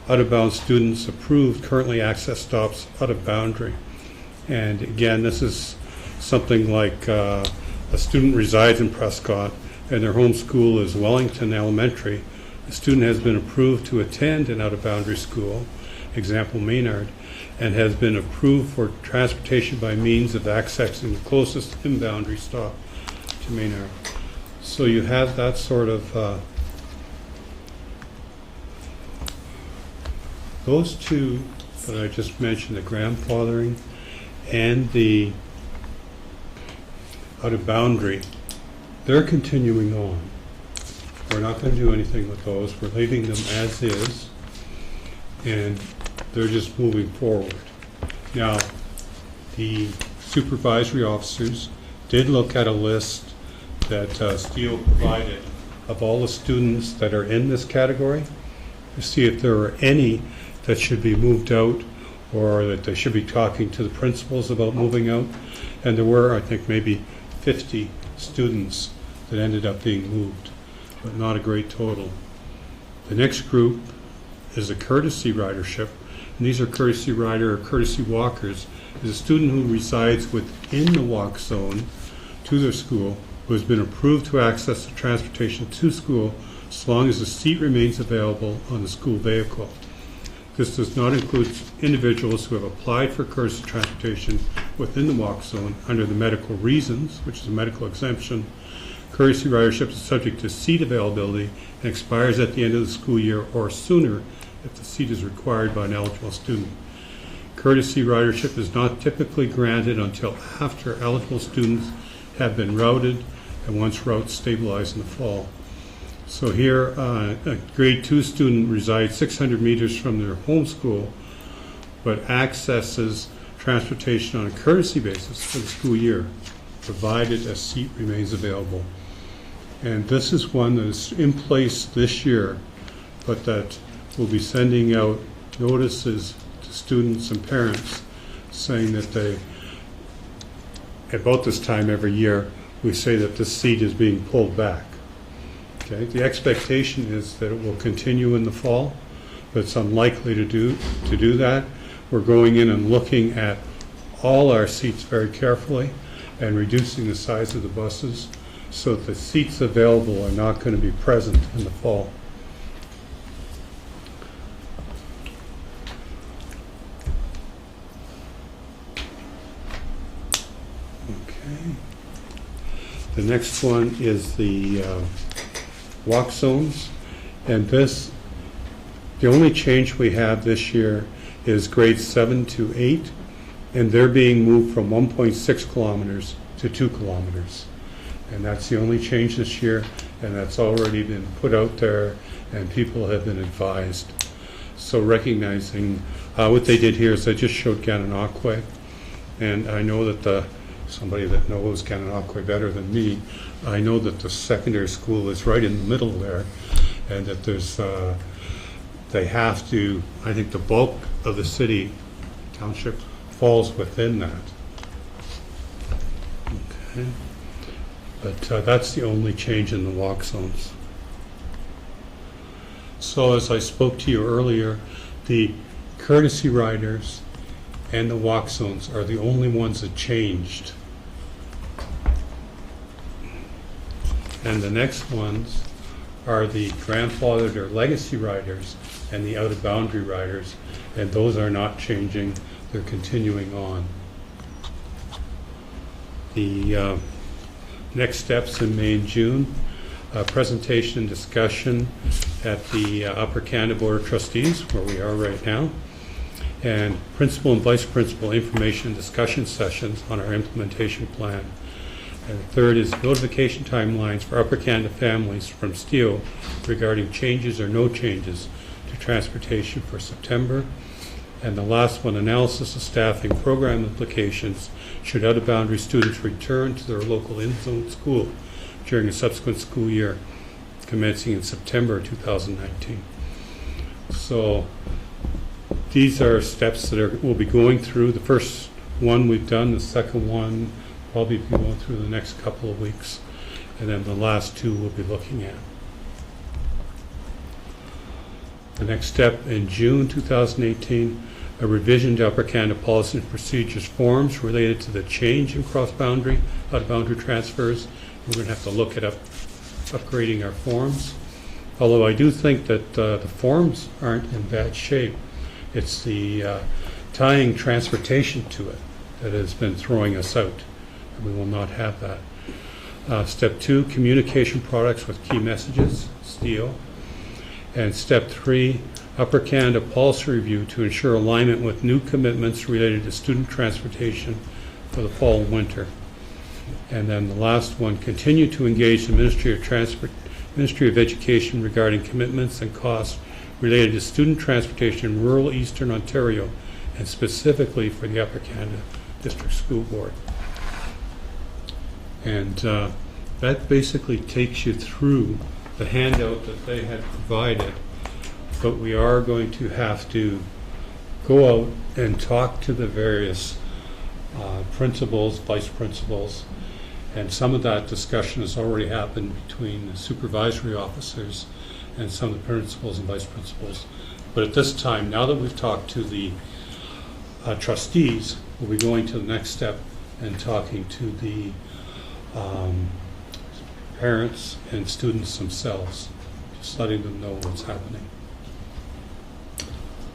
out-of-bound students approved currently access stops out-of-boundary. And again, this is something like a student resides in Prescott and their home school is Wellington Elementary. The student has been approved to attend an out-of-boundary school, example Maynard, and has been approved for transportation by means of accessing the closest in-boundary stop to Maynard. So you have that sort of, those two that I just mentioned, the grandfathering and the out-of-boundary, they're continuing on. We're not going to do anything with those. We're leaving them as is, and they're just moving forward. Now, the supervisory officers did look at a list that Steele provided of all the students that are in this category to see if there are any that should be moved out or that they should be talking to the principals about moving out. And there were, I think, maybe 50 students that ended up being moved, but not a great total. The next group is a courtesy ridership, and these are courtesy rider or courtesy walkers. Is a student who resides within the walk zone to their school who has been approved to access the transportation to school as long as the seat remains available on the school vehicle. This does not include individuals who have applied for courtesy transportation within the walk zone under the medical reasons, which is a medical exemption. Courtesy ridership is subject to seat availability and expires at the end of the school year or sooner if the seat is required by an eligible student. Courtesy ridership is not typically granted until after eligible students have been routed and once routes stabilize in the fall. So here, a grade 2 student resides 600 meters from their home school, but accesses transportation on a courtesy basis for the school year, provided a seat remains available. And this is one that is in place this year, but that will be sending out notices to students and parents saying that they, about this time every year, we say that this seat is being pulled back. Okay? The expectation is that it will continue in the fall, but it's unlikely to do that. We're going in and looking at all our seats very carefully and reducing the size of the buses so that the seats available are not going to be present in the fall. Okay. The next one is the walk zones, and the only change we have this year is grades 7 to 8, and they're being moved from 1.6 kilometers to 2 kilometers. And that's the only change this year, and that's already been put out there, and people have been advised. So recognizing what they did here is they just showed Gananoque, and I know that somebody that knows Gananoque better than me, I know that the secondary school is right in the middle there, and that there's they have to, I think the bulk of the city township falls within that. Okay. But that's the only change in the walk zones. So as I spoke to you earlier, the courtesy riders and the walk zones are the only ones that changed. And the next ones are the grandfathered or legacy riders and the out-of-boundary riders, and those are not changing, they're continuing on. The next steps in May and June, presentation and discussion at the Upper Canada Board of Trustees, where we are right now, and principal and vice principal information and discussion sessions on our implementation plan. And the third is notification timelines for Upper Canada families from STEO regarding changes or no changes to transportation for September. And the last one, analysis of staffing program implications should out-of-boundary students return to their local in-zone school during a subsequent school year commencing in September 2019. So these are steps that we'll be going through. The first one we've done, the second one probably be going through the next couple of weeks, and then the last two we'll be looking at. The next step in June 2018, a revision to Upper Canada Policy and Procedures forms related to the change in cross-boundary, out-of-boundary transfers. We're going to have to look at upgrading our forms. Although I do think that the forms aren't in bad shape. It's the tying transportation to it that has been throwing us out. And we will not have that. Step 2, communication products with key messages, STEO. And step 3, Upper Canada policy review to ensure alignment with new commitments related to student transportation for the fall and winter. And then the last one, continue to engage the Ministry of Education regarding commitments and costs related to student transportation in rural Eastern Ontario, and specifically for the Upper Canada District School Board. And that basically takes you through the handout that they had provided, but we are going to have to go out and talk to the various principals, vice principals, and some of that discussion has already happened between the supervisory officers and some of the principals and vice principals. But at this time, now that we've talked to the trustees, we'll be going to the next step and talking to the parents and students themselves, just letting them know what's happening.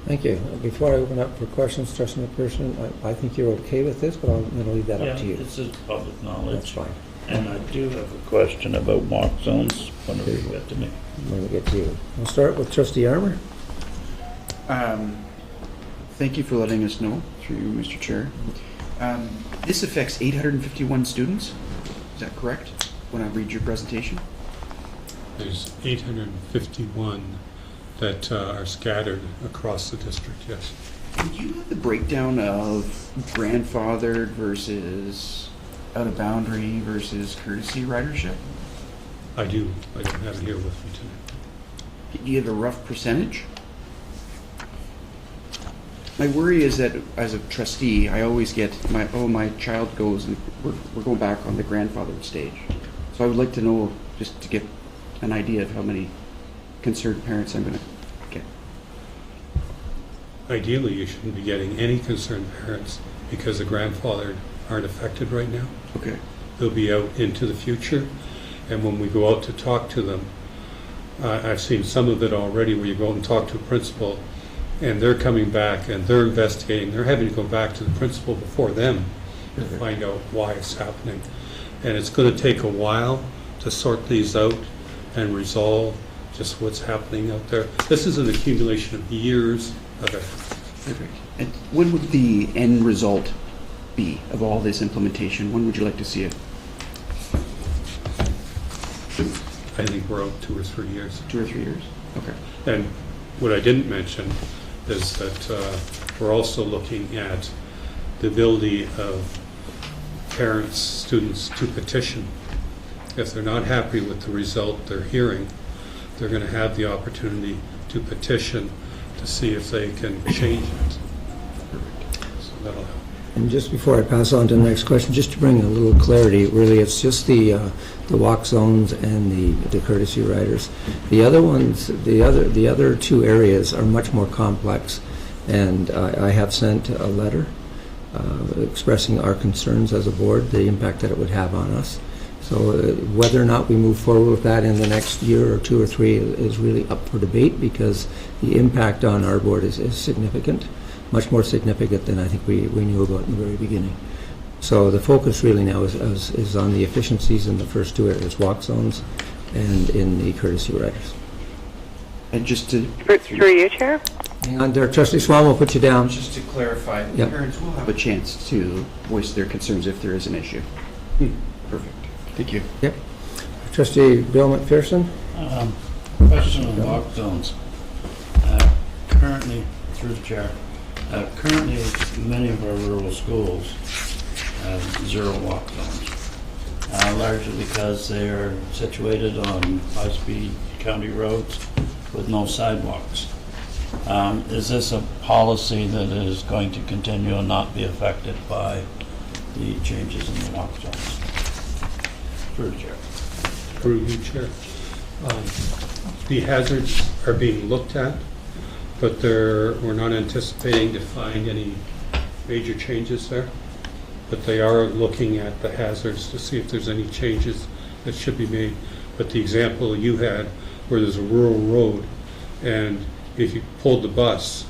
Thank you. Before I open up for questions, Trustee McPherson, I think you're okay with this, but I'm going to leave that up to you. This is public knowledge. That's fine. And I do have a question about walk zones whenever you get to me. When we get to you. We'll start with Trustee Armour. Thank you for letting us know, through you, Mr. Chair. This affects 851 students. Is that correct? When I read your presentation? There's 851 that are scattered across the district, yes. Do you have the breakdown of grandfathered versus out of boundary versus courtesy ridership? I do. I don't have it here with me tonight. Do you have a rough percentage? My worry is that as a trustee, I always get my child goes and we're going back on the grandfathered stage. So I would like to know, just to get an idea of how many concerned parents I'm going to get. Ideally, you shouldn't be getting any concerned parents because the grandfathered aren't affected right now. Okay. They'll be out into the future, and when we go out to talk to them, I've seen some of it already where you go and talk to a principal and they're coming back and they're investigating. They're having to go back to the principal before them to find out why it's happening. And it's going to take a while to sort these out and resolve just what's happening out there. This is an accumulation of years of effort. Perfect. And when would the end result be of all this implementation? When would you like to see it? I think we're out 2 or 3 years. 2 or 3 years? Okay. And what I didn't mention is that we're also looking at the ability of parents, students to petition. If they're not happy with the result they're hearing, they're going to have the opportunity to petition to see if they can change it. So that'll help. And just before I pass on to the next question, just to bring a little clarity, really, it's just the walk zones and the courtesy riders. The other ones, the other two areas are much more complex, and I have sent a letter expressing our concerns as a board, the impact that it would have on us. So whether or not we move forward with that in the next year or 2 or 3 is really up for debate, because the impact on our board is significant. Much more significant than I think we knew about in the very beginning. So the focus really now is on the efficiencies in the first 2 areas, walk zones and in the courtesy riders. And just to... Through you, Chair? Hang on there, Trustee Swan, we'll put you down. Just to clarify, Yep. parents will have a chance to voice their concerns if there is an issue. Perfect. Thank you. Yep. Trustee Bill McPherson? Question on walk zones. Currently, through the chair, currently many of our rural schools have 0 walk zones, largely because they are situated on high-speed county roads with no sidewalks. Is this a policy that is going to continue and not be affected by the changes in the walk zones? Through the chair. Through you, Chair. The hazards are being looked at, but we're not anticipating to find any major changes there. But they are looking at the hazards to see if there's any changes that should be made. But the example you had, where there's a rural road, and if you pulled the bus,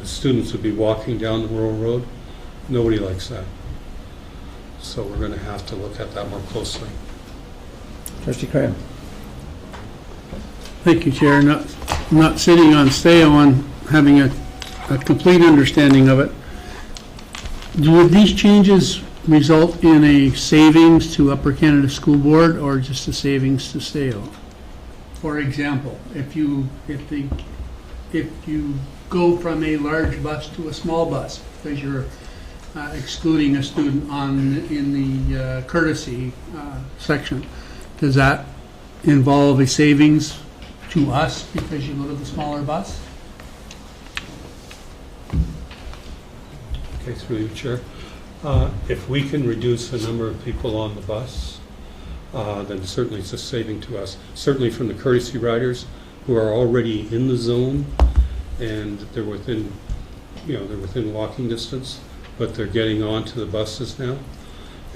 the students would be walking down the rural road. Nobody likes that. So we're going to have to look at that more closely. Trustee Cram. Thank you, Chair. Not sitting on stale on having a complete understanding of it. Do these changes result in a savings to Upper Canada School Board or just a savings to Stale? For example, if you go from a large bus to a small bus because you're excluding a student in the courtesy section, does that involve a savings to us because you go to the smaller bus? Okay, through you, Chair. If we can reduce the number of people on the bus, then certainly it's a saving to us. Certainly from the courtesy riders who are already in the zone and they're within walking distance, but they're getting onto the buses now.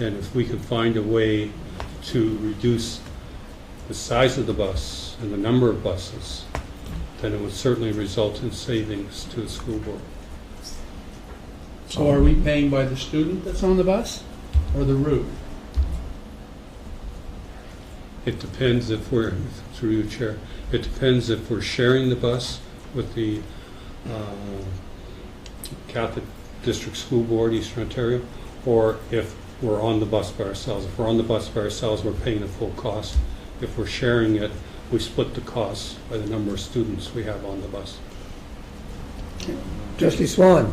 And if we can find a way to reduce the size of the bus and the number of buses, then it would certainly result in savings to the school board. So are we paying by the student that's on the bus or the route? It depends if we're, through you, Chair, it depends if we're sharing the bus with the Catholic District School Board, Eastern Ontario, or if we're on the bus by ourselves. If we're on the bus by ourselves, we're paying the full cost. If we're sharing it, we split the costs by the number of students we have on the bus. Trustee Swan.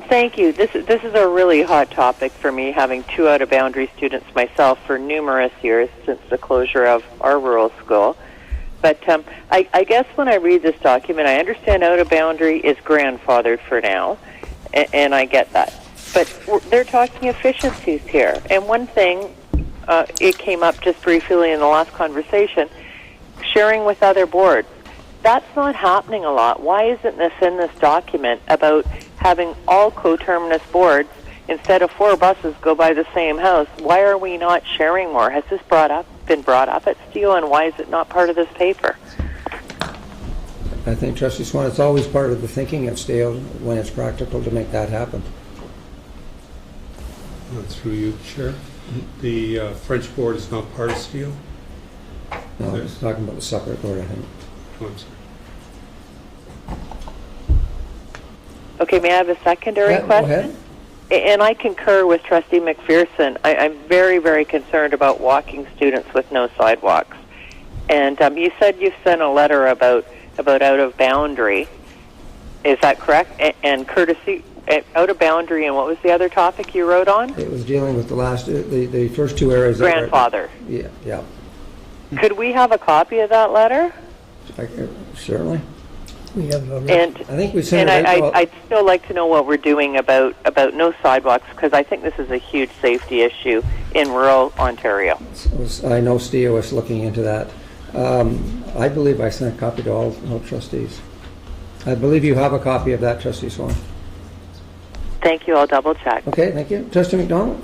Thank you. This is a really hot topic for me, having 2 out-of-boundary students myself for numerous years since the closure of our rural school. But I guess when I read this document, I understand out-of-boundary is grandfathered for now, and I get that. But they're talking efficiencies here. And one thing, it came up just briefly in the last conversation, sharing with other boards. That's not happening a lot. Why isn't this in this document about having all coterminous boards, instead of 4 buses go by the same house? Why are we not sharing more? Has this been brought up at Steele, and why is it not part of this paper? I think, Trustee Swan, it's always part of the thinking at Steele when it's practical to make that happen. Through you, Chair. The French board is not part of Steele. No, I was talking about the separate board, I think. Oh, I'm sorry. Okay, may I have a secondary question? Go ahead. And I concur with Trustee McPherson. I'm very, very concerned about walking students with no sidewalks. And you said you sent a letter about out of boundary. Is that correct? And courtesy, out of boundary, and what was the other topic you wrote on? It was dealing with the first 2 areas. Grandfather. Yeah. Could we have a copy of that letter? Certainly. We have a And I think we sent and it out. I'd still like to know what we're doing about no sidewalks, because I think this is a huge safety issue in rural Ontario. I know Steele was looking into that. I believe I sent a copy to all trustees. I believe you have a copy of that, Trustee Swan. Thank you. I'll double check. Okay, thank you. Trustee McDonald?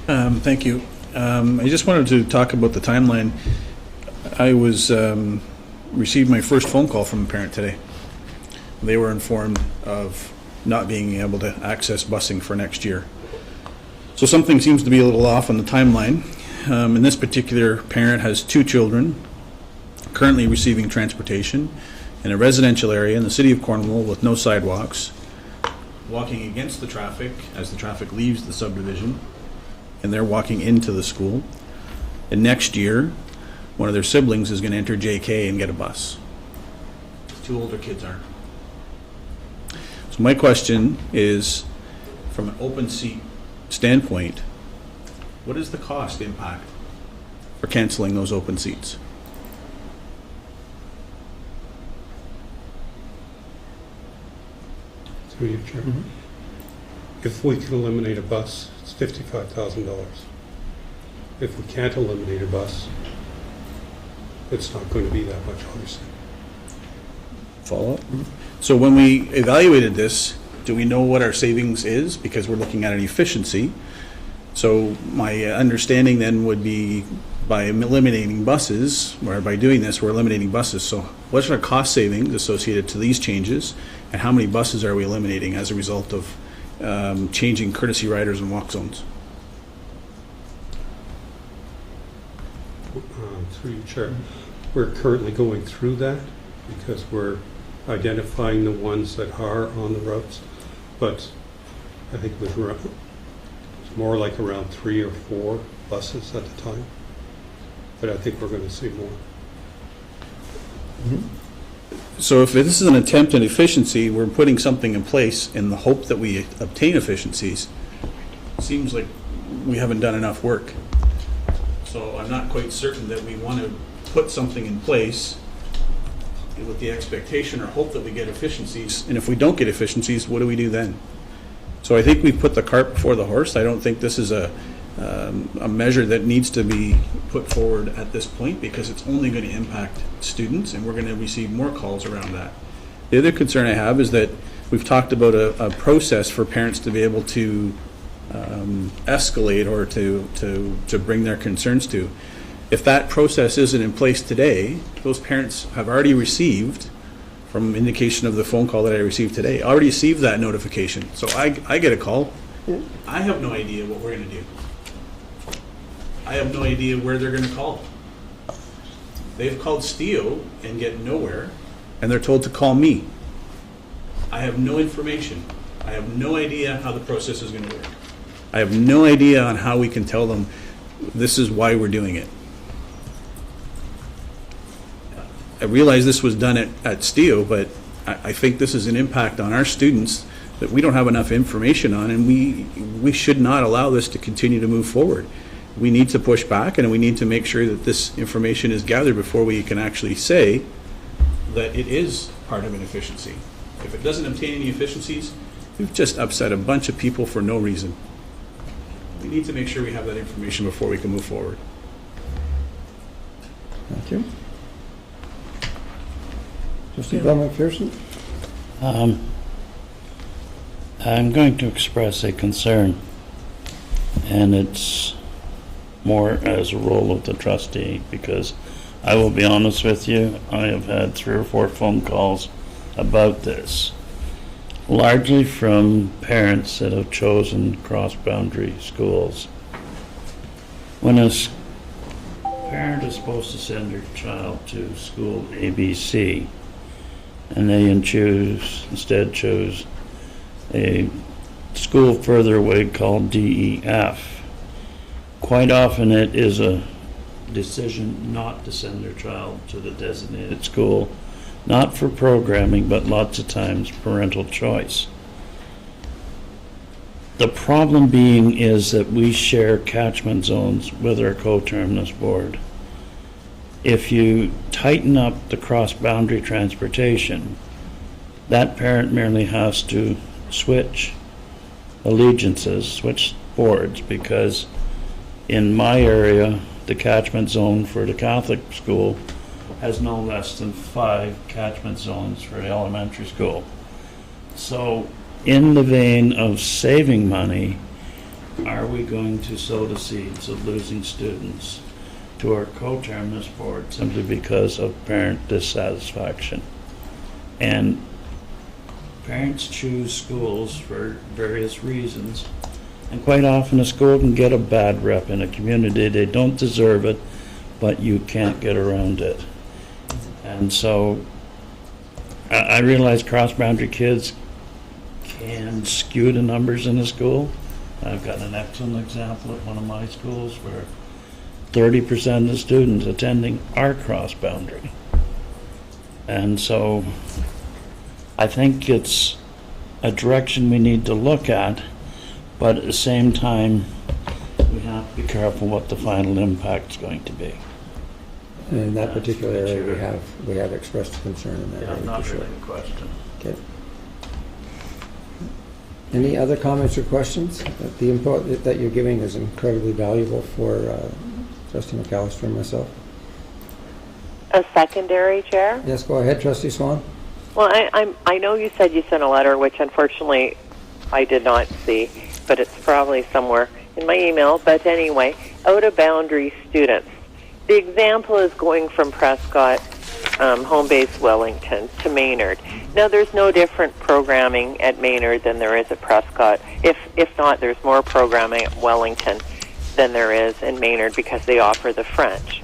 Thank you. I just wanted to talk about the timeline. I received my first phone call from a parent today. They were informed of not being able to access busing for next year. So something seems to be a little off on the timeline. And this particular parent has 2 children currently receiving transportation in a residential area in the city of Cornwall with no sidewalks, walking against the traffic as the traffic leaves the subdivision, and they're walking into the school. And next year, one of their siblings is going to enter JK and get a bus. 2 older kids aren't. So my question is, from an open seat standpoint, what is the cost impact for canceling those open seats? Through you, Chair. If we can eliminate a bus, it's $55,000. If we can't eliminate a bus, it's not going to be that much, obviously. Follow up? So when we evaluated this, do we know what our savings is? Because we're looking at an efficiency. So my understanding then would be by eliminating buses, or by doing this, we're eliminating buses. So what's our cost savings associated to these changes, and how many buses are we eliminating as a result of changing courtesy riders and walk zones? Through you, Chair. We're currently going through that because we're identifying the ones that are on the routes, but I think it was more like around 3 or 4 buses at the time, but I think we're going to see more. So if this is an attempt at efficiency, we're putting something in place in the hope that we obtain efficiencies. Seems like we haven't done enough work. So I'm not quite certain that we want to put something in place with the expectation or hope that we get efficiencies. And if we don't get efficiencies, what do we do then? So I think we've put the cart before the horse. I don't think this is a measure that needs to be put forward at this point, because it's only going to impact students, and we're going to receive more calls around that. The other concern I have is that we've talked about a process for parents to be able to escalate or to bring their concerns to. If that process isn't in place today, those parents have already received, from indication of the phone call that I received today, already received that notification. So I get a call. I have no idea what we're going to do. I have no idea where they're going to call. They've called Steo and get nowhere, and they're told to call me. I have no information. I have no idea how the process is going to work. I have no idea on how we can tell them this is why we're doing it. I realize this was done at Steo, but I think this is an impact on our students that we don't have enough information on, and we should not allow this to continue to move forward. We need to push back, and we need to make sure that this information is gathered before we can actually say that it is part of an efficiency. If it doesn't obtain any efficiencies, we've just upset a bunch of people for no reason. We need to make sure we have that information before we can move forward. Thank you. Trustee Bill McPherson? I'm going to express a concern, and it's more as a role of the trustee, because I will be honest with you, I have had 3 or 4 phone calls about this, largely from parents that have chosen cross-boundary schools. When a parent is supposed to send their child to school ABC, and they instead choose a school further away called DEF, quite often it is a decision not to send their child to the designated school, not for programming, but lots of times parental choice. The problem being is that we share catchment zones with our coterminus board. If you tighten up the cross-boundary transportation, that parent merely has to switch allegiances, switch boards, because in my area, the catchment zone for the Catholic school has no less than 5 catchment zones for elementary school. So in the vein of saving money, are we going to sow the seeds of losing students to our coterminus board simply because of parent dissatisfaction? And parents choose schools for various reasons, and quite often a school can get a bad rep in a community. They don't deserve it, but you can't get around it. And so I realize cross-boundary kids can skew the numbers in a school. I've got an excellent example at one of my schools where 30% of the students attending are cross-boundary. And so I think it's a direction we need to look at, but at the same time, we have to be careful what the final impact is going to be. In that particular area, we have expressed a concern in that area. Not for sure. really a question. Okay. Any other comments or questions? The input that you're giving is incredibly valuable for Trustee McAllister and myself. A secondary, Chair? Yes, go ahead, Trustee Swan. Well, I know you said you sent a letter, which unfortunately I did not see, but it's probably somewhere in my email. But anyway, out-of-boundary students. The example is going from Prescott, home base Wellington, to Maynard. Now, there's no different programming at Maynard than there is at Prescott. If not, there's more programming at Wellington than there is in Maynard because they offer the French.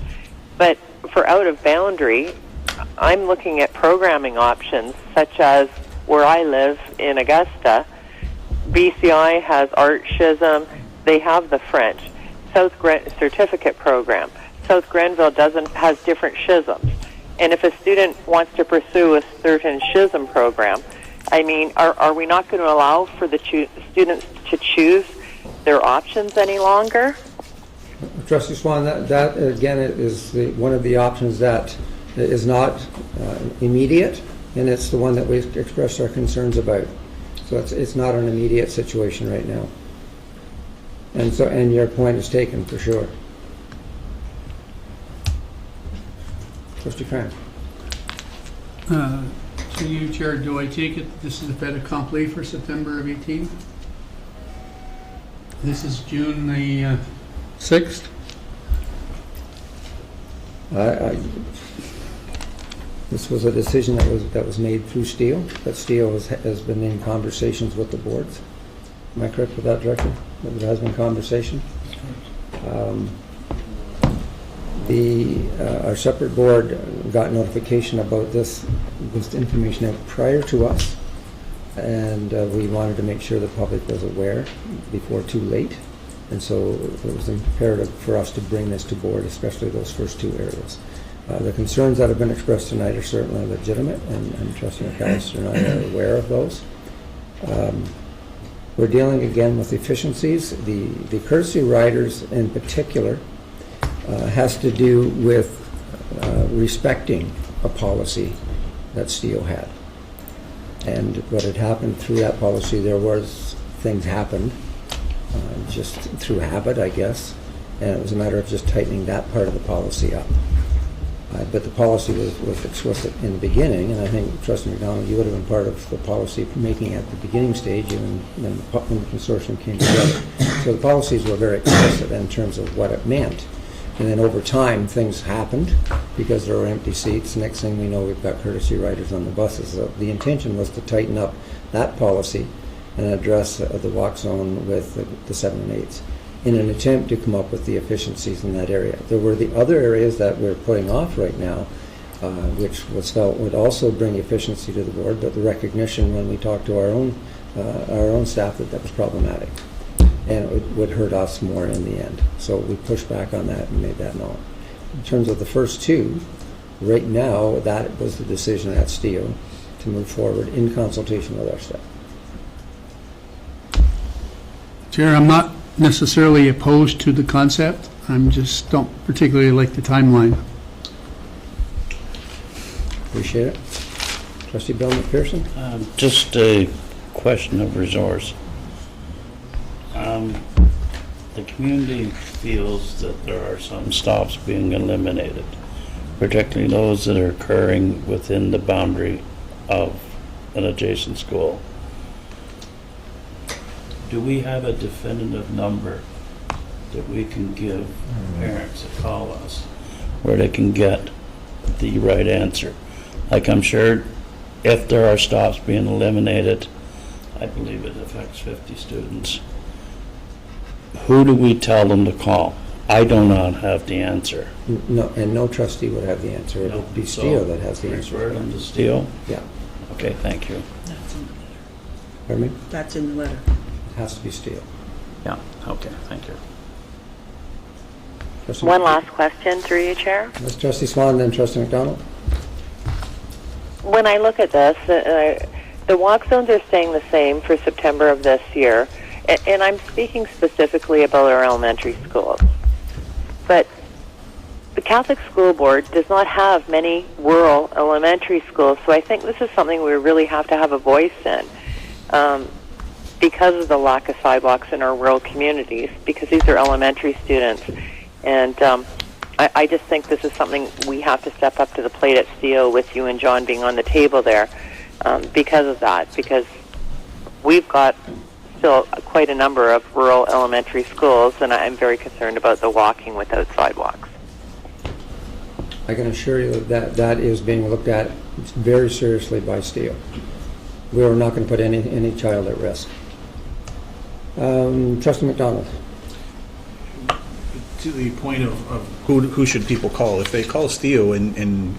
But for out-of-boundary, I'm looking at programming options such as where I live in Augusta, BCI has art, schism, they have the French. Certificate program. South Grenville has different schisms. And if a student wants to pursue a certain schism program, I mean, are we not going to allow for the students to choose their options any longer? Trustee Swan, that again is one of the options that is not immediate, and it's the one that we expressed our concerns about. So it's not an immediate situation right now. And your point is taken for sure. Trustee Cran. To you, Chair, do I take it this is a fait accompli for September of 18? This is June the 6th? This was a decision that was made through Steele, but Steele has been in conversations with the boards. Am I correct with that, Director? That there has been conversation? Our separate board got notification about this information out prior to us, and we wanted to make sure the public was aware before too late, and so it was imperative for us to bring this to board, especially those first two areas. The concerns that have been expressed tonight are certainly legitimate, and Trustee McAllister and I are aware of those. We're dealing again with efficiencies. The courtesy riders in particular has to do with respecting a policy that Steele had. And what had happened through that policy, things happened just through habit, I guess, and it was a matter of just tightening that part of the policy up. But the policy was explicit in the beginning, and I think, Trustee McDonald, you would have been part of the policy making at the beginning stage, even when the consortium came together. So the policies were very explicit in terms of what it meant. And then over time, things happened because there were empty seats. Next thing we know, we've got courtesy riders on the buses. So the intention was to tighten up that policy and address the walk zone with the 7 and 8s in an attempt to come up with the efficiencies in that area. There were the other areas that we're putting off right now, which was felt would also bring efficiency to the board, but the recognition when we talked to our own staff that was problematic. And it would hurt us more in the end. So we pushed back on that and made that known. In terms of the first two, right now, that was the decision at Steele to move forward in consultation with our staff. Chair, I'm not necessarily opposed to the concept. I just don't particularly like the timeline. Appreciate it. Trustee Bill McPherson? Just a question of resource. The community feels that there are some stops being eliminated, particularly those that are occurring within the boundary of an adjacent school. Do we have a definitive number that we can give parents that call us where they can get the right answer? Like, I'm sure if there are stops being eliminated, I believe it affects 50 students. Who do we tell them to call? I do not have the answer. No, and no trustee would have the answer. It would be Steele that has the answer. Refer them to Steele? Yeah. Okay, thank you. That's in the letter. Pardon me? That's in the letter. It has to be Steele. Yeah, okay, thank you. One last question through you, Chair. That's Trustee Swan, then Trustee McDonald. When I look at this, the walk zones are staying the same for September of this year, and I'm speaking specifically about our elementary schools. But the Catholic School Board does not have many rural elementary schools, so I think this is something we really have to have a voice in because of the lack of sidewalks in our rural communities, because these are elementary students. And I just think this is something we have to step up to the plate at Steele with you and John being on the table there because of that, because we've got still quite a number of rural elementary schools, and I'm very concerned about the walking without sidewalks. I can assure you that that is being looked at very seriously by Steele. We are not going to put any child at risk. Trustee McDonald. To the point of who should people call? If they call Steele and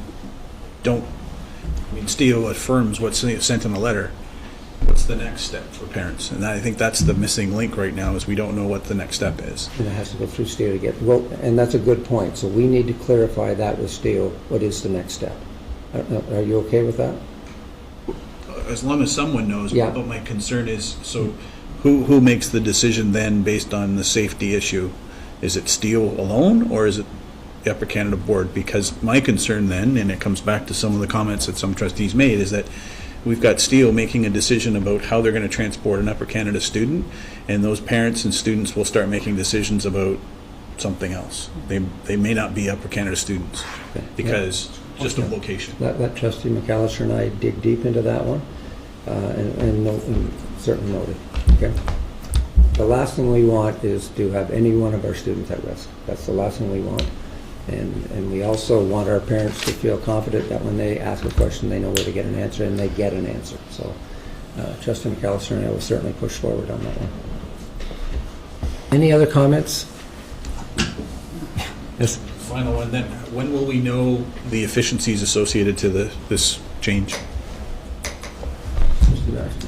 don't, I mean, Steele affirms what's sent in the letter, what's the next step for parents? And I think that's the missing link right now, is we don't know what the next step is. And it has to go through Steele to get, well, and that's a good point. So we need to clarify that with Steele. What is the next step? Are you okay with that? As long as someone knows, Yeah. but my concern is, so who makes the decision then based on the safety issue? Is it Steele alone, or is it the Upper Canada Board? Because my concern then, and it comes back to some of the comments that some trustees made, is that we've got Steele making a decision about how they're going to transport an Upper Canada student, and those parents and students will start making decisions about something else. They may not be Upper Canada students because just of location. Let Trustee McAllister and I dig deep into that one, and certainly noted. Okay. The last thing we want is to have any one of our students at risk. That's the last thing we want. And we also want our parents to feel confident that when they ask a question, they know where to get an answer, and they get an answer. So Trustee McAllister and I will certainly push forward on that one. Any other comments? Yes. Final one then. When will we know the efficiencies associated to this change?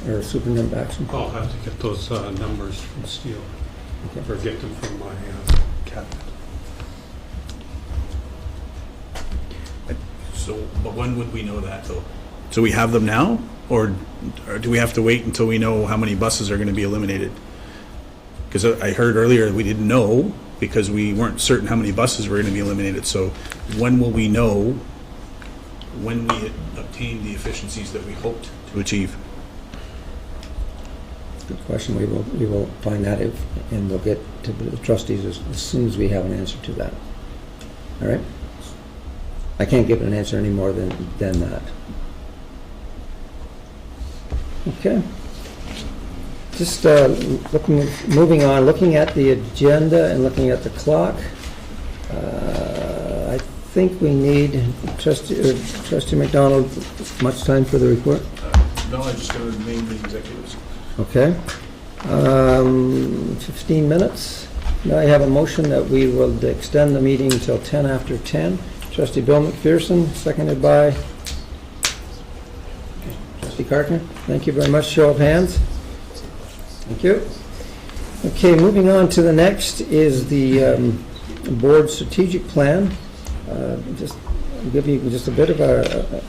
Or Superintendent Baxton? I'll have to get those numbers from Steele, or get them from my cabinet. So, but when would we know that, though? So we have them now, or do we have to wait until we know how many buses are going to be eliminated? Because I heard earlier we didn't know because we weren't certain how many buses were going to be eliminated. So when will we know when we obtain the efficiencies that we hoped to achieve? Good question. We will find that, and we'll get to the trustees as soon as we have an answer to that. All right? I can't give an answer any more than that. Okay. Just moving on, looking at the agenda and looking at the clock. I think we need Trustee McDonald much time for the report. No, I just going to name the executives. Okay. 15 minutes. Now I have a motion that we will extend the meeting until 10 after 10. Trustee Bill McPherson, seconded by Trustee Cartner. Thank you very much. Show of hands. Thank you. Okay, moving on to the next is the board strategic plan. Just give you just a bit of a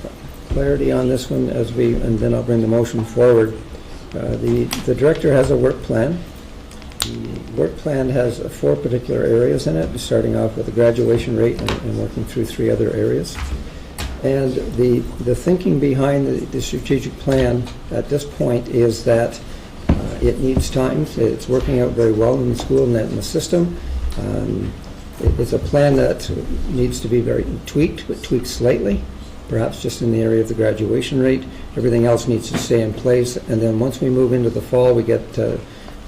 clarity on this one and then I'll bring the motion forward. The director has a work plan. The work plan has 4 particular areas in it, starting off with the graduation rate and working through 3 other areas. And the thinking behind the strategic plan at this point is that it needs time. It's working out very well in the school and in the system. It's a plan that needs to be very tweaked, but tweaked slightly, perhaps just in the area of the graduation rate. Everything else needs to stay in place. And then once we move into the fall, we get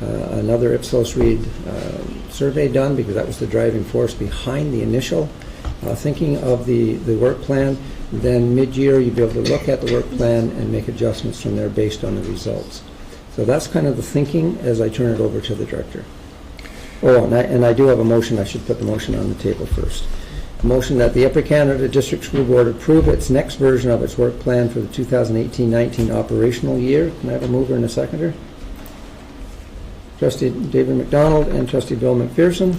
another Ipsos Reid survey done, because that was the driving force behind the initial thinking of the work plan. Then mid-year, you'll be able to look at the work plan and make adjustments from there based on the results. So that's kind of the thinking as I turn it over to the director. Oh, and I do have a motion. I should put the motion on the table first. A motion that the Upper Canada District School Board approve its next version of its work plan for the 2018-19 operational year. Can I have a mover and a seconder? Trustee David McDonald and Trustee Bill McPherson.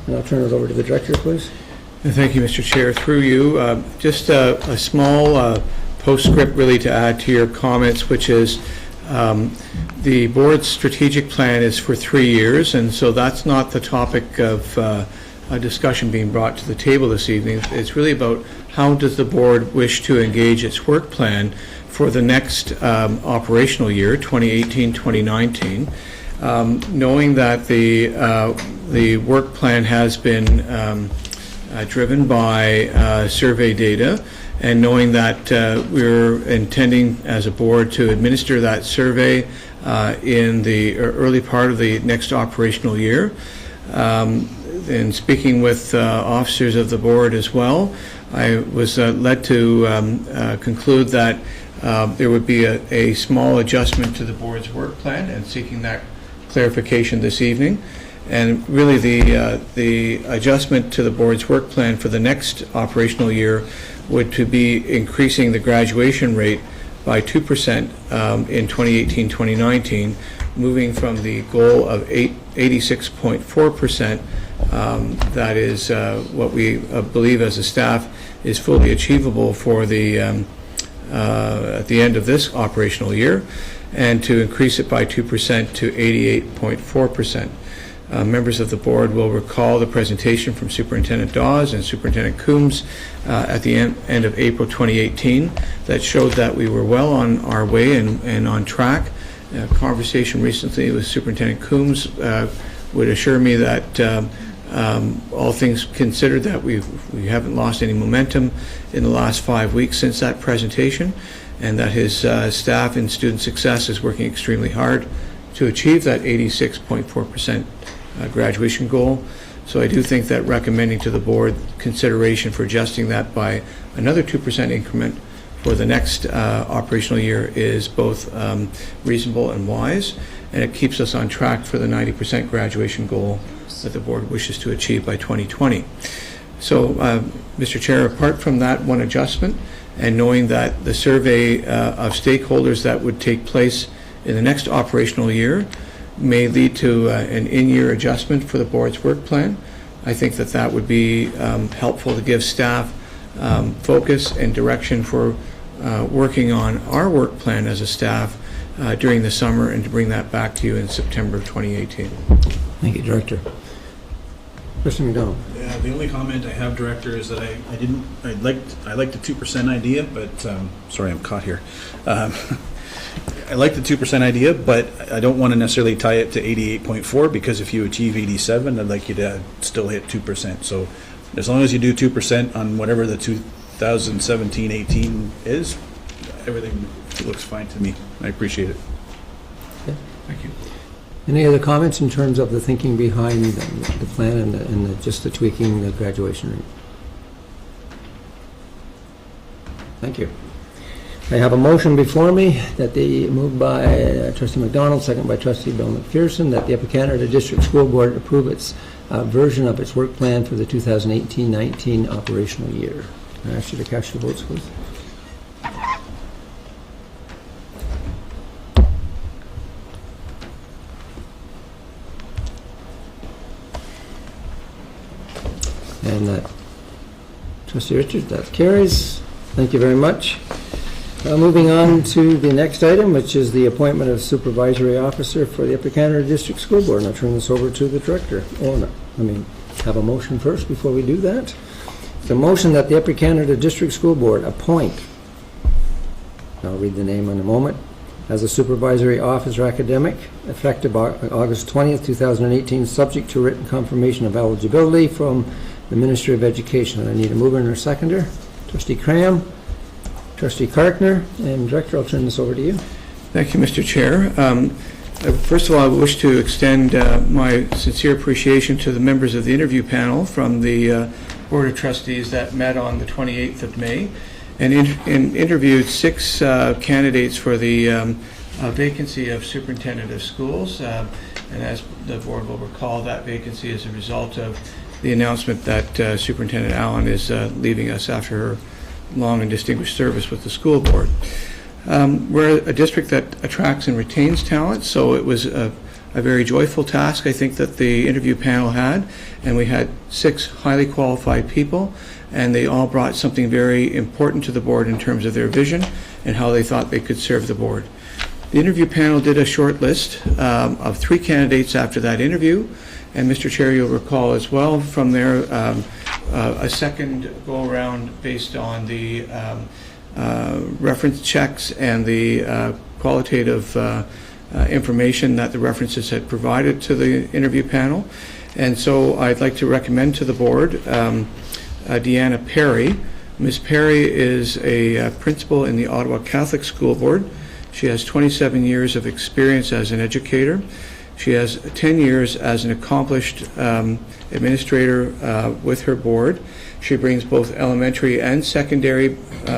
And I'll turn it over to the director, please. Thank you, Mr. Chair. Through you, just a small postscript really to add to your comments, which is the board's strategic plan is for 3 years, and so that's not the topic of a discussion being brought to the table this evening. It's really about how does the board wish to engage its work plan for the next operational year, 2018-2019, knowing that the work plan has been driven by survey data, and knowing that we're intending as a board to administer that survey in the early part of the next operational year. And speaking with officers of the board as well, I was led to conclude that there would be a small adjustment to the board's work plan, and seeking that clarification this evening. And really the adjustment to the board's work plan for the next operational year would to be increasing the graduation rate by 2% in 2018-2019, moving from the goal of 86.4%. That is what we believe as a staff is fully achievable for the at the end of this operational year, and to increase it by 2% to 88.4%. Members of the board will recall the presentation from Superintendent Dawes and Superintendent Coombs at the end of April 2018 that showed that we were well on our way and on track. A conversation recently with Superintendent Coombs would assure me that all things considered, that we haven't lost any momentum in the last 5 weeks since that presentation, and that his staff in student success is working extremely hard to achieve that 86.4% graduation goal. So I do think that recommending to the board consideration for adjusting that by another 2% increment for the next operational year is both reasonable and wise, and it keeps us on track for the 90% graduation goal that the board wishes to achieve by 2020. So, Mr. Chair, apart from that one adjustment, and knowing that the survey of stakeholders that would take place in the next operational year may lead to an in-year adjustment for the board's work plan, I think that that would be helpful to give staff focus and direction for working on our work plan as a staff during the summer, and to bring that back to you in September of 2018. Thank you, Director. Mr. McDonald. Yeah, the only comment I have, Director, is that I liked the 2% idea, but sorry, I'm caught here. I like the 2% idea, but I don't want to necessarily tie it to 88.4, because if you achieve 87, I'd like you to still hit 2%. So as long as you do 2% on whatever the 2017-18 is, everything looks fine to me. I appreciate it. Okay. Thank you. Any other comments in terms of the thinking behind the plan and just the tweaking the graduation rate? Thank you. I have a motion before me that they moved by Trustee McDonald, second by Trustee Bill McPherson, that the Upper Canada District School Board approve its version of its work plan for the 2018-19 operational year. Can I ask you to cast your votes, please? And that, Trustee Richards, that carries. Thank you very much. Moving on to the next item, which is the appointment of supervisory officer for the Upper Canada District School Board. And I'll turn this over to the director. Oh, no. Have a motion first before we do that. The motion that the Upper Canada District School Board appoint, I'll read the name in a moment, as a supervisory officer academic, effective August 20th, 2018, subject to written confirmation of eligibility from the Ministry of Education. And I need a mover and a seconder. Trustee Cram, Trustee Karkner, and Director, I'll turn this over to you. Thank you, Mr. Chair. First of all, I wish to extend my sincere appreciation to the members of the interview panel from the Board of Trustees that met on the 28th of May and interviewed 6 candidates for the vacancy of Superintendent of Schools. And as the Board will recall, that vacancy is a result of the announcement that Superintendent Allen is leaving us after her long and distinguished service with the school board. We're a district that attracts and retains talent, so it was a very joyful task, I think, that the interview panel had, and we had 6 highly qualified people, and they all brought something very important to the board in terms of their vision and how they thought they could serve the board. The interview panel did a short list of 3 candidates after that interview, and Mr. Chair, you'll recall as well from there a second go-around based on the reference checks and the qualitative information that the references had provided to the interview panel. And so I'd like to recommend to the board Deanna Perry. Ms. Perry is a principal in the Ottawa Catholic School Board. She has 27 years of experience as an educator. She has 10 years as an accomplished administrator with her board. She brings both elementary and secondary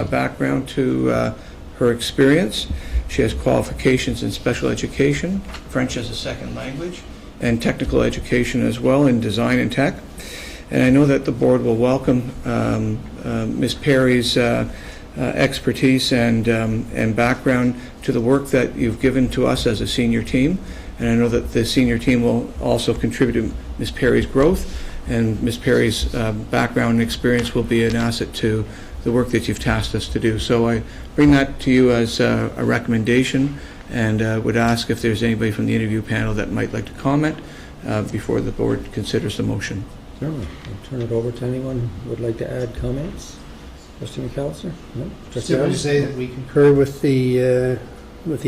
background to her experience. She has qualifications in special education, French as a second language, and technical education as well in design and tech. And I know that the board will welcome Ms. Perry's expertise and background to the work that you've given to us as a senior team. And I know that the senior team will also contribute to Ms. Perry's growth, and Ms. Perry's background and experience will be an asset to the work that you've tasked us to do. So I bring that to you as a recommendation, and would ask if there's anybody from the interview panel that might like to comment before the board considers the motion. Certainly. I'll turn it over to anyone who would like to add comments. Trustee McAllister? No? Trustee Simply to say that we concur with the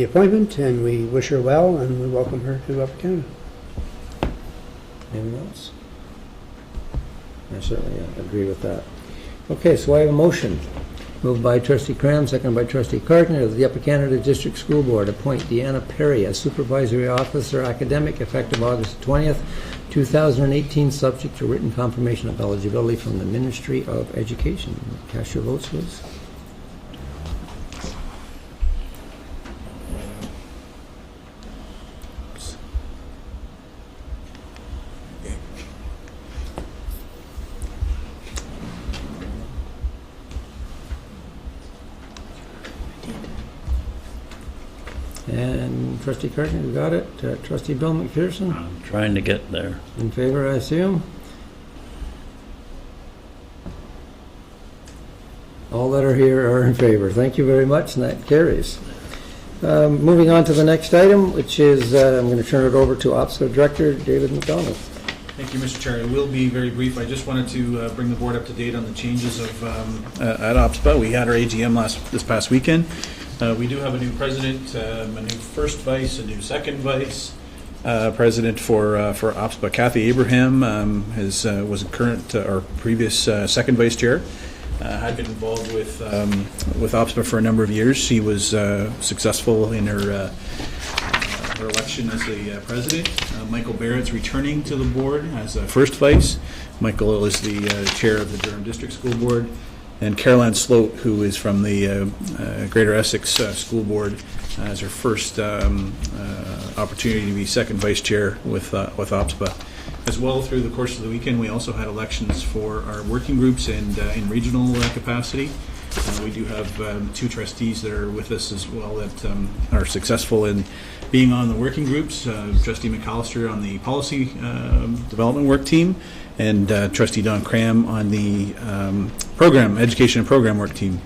appointment, and we wish her well, and we welcome her to Upper Canada. Anyone else? I certainly agree with that. Okay, so I have a motion Moved by trustee Cram, seconded by trustee Cartner, that the Upper Canada District School Board appoint Deanna Perry as supervisory officer academic effective August 20th, 2018, subject to written confirmation of eligibility from the Ministry of Education. Cast your votes, please. And trustee Cartner, you got it. Trustee Bill McPherson? I'm trying to get there. In favor, I assume? All that are here are in favor. Thank you very much, and that carries. Moving on to the next item, which is, I'm going to turn it over to OPSCO Director David McDonald. Thank you, Mr. Chair. I will be very brief. I just wanted to bring the board up to date on the changes of at OPSPA. We had our AGM this past weekend. We do have a new president, a new first vice, a new second vice. President for OPSPA, Kathy Abraham, was a current or previous second vice chair. Had been involved with OPSPA for a number of years. She was successful in her election as the president. Michael Barrett's returning to the board as a first vice. Michael is the chair of the Durham District School Board. And Caroline Sloat, who is from the Greater Essex School Board, as her first opportunity to be second vice chair with OPSPA. As well, through the course of the weekend, we also had elections for our working groups and in regional capacity. We do have two trustees that are with us as well that are successful in being on the working groups. Trustee McAllister on the policy development work team, and Trustee Don Cram on the education and program work team.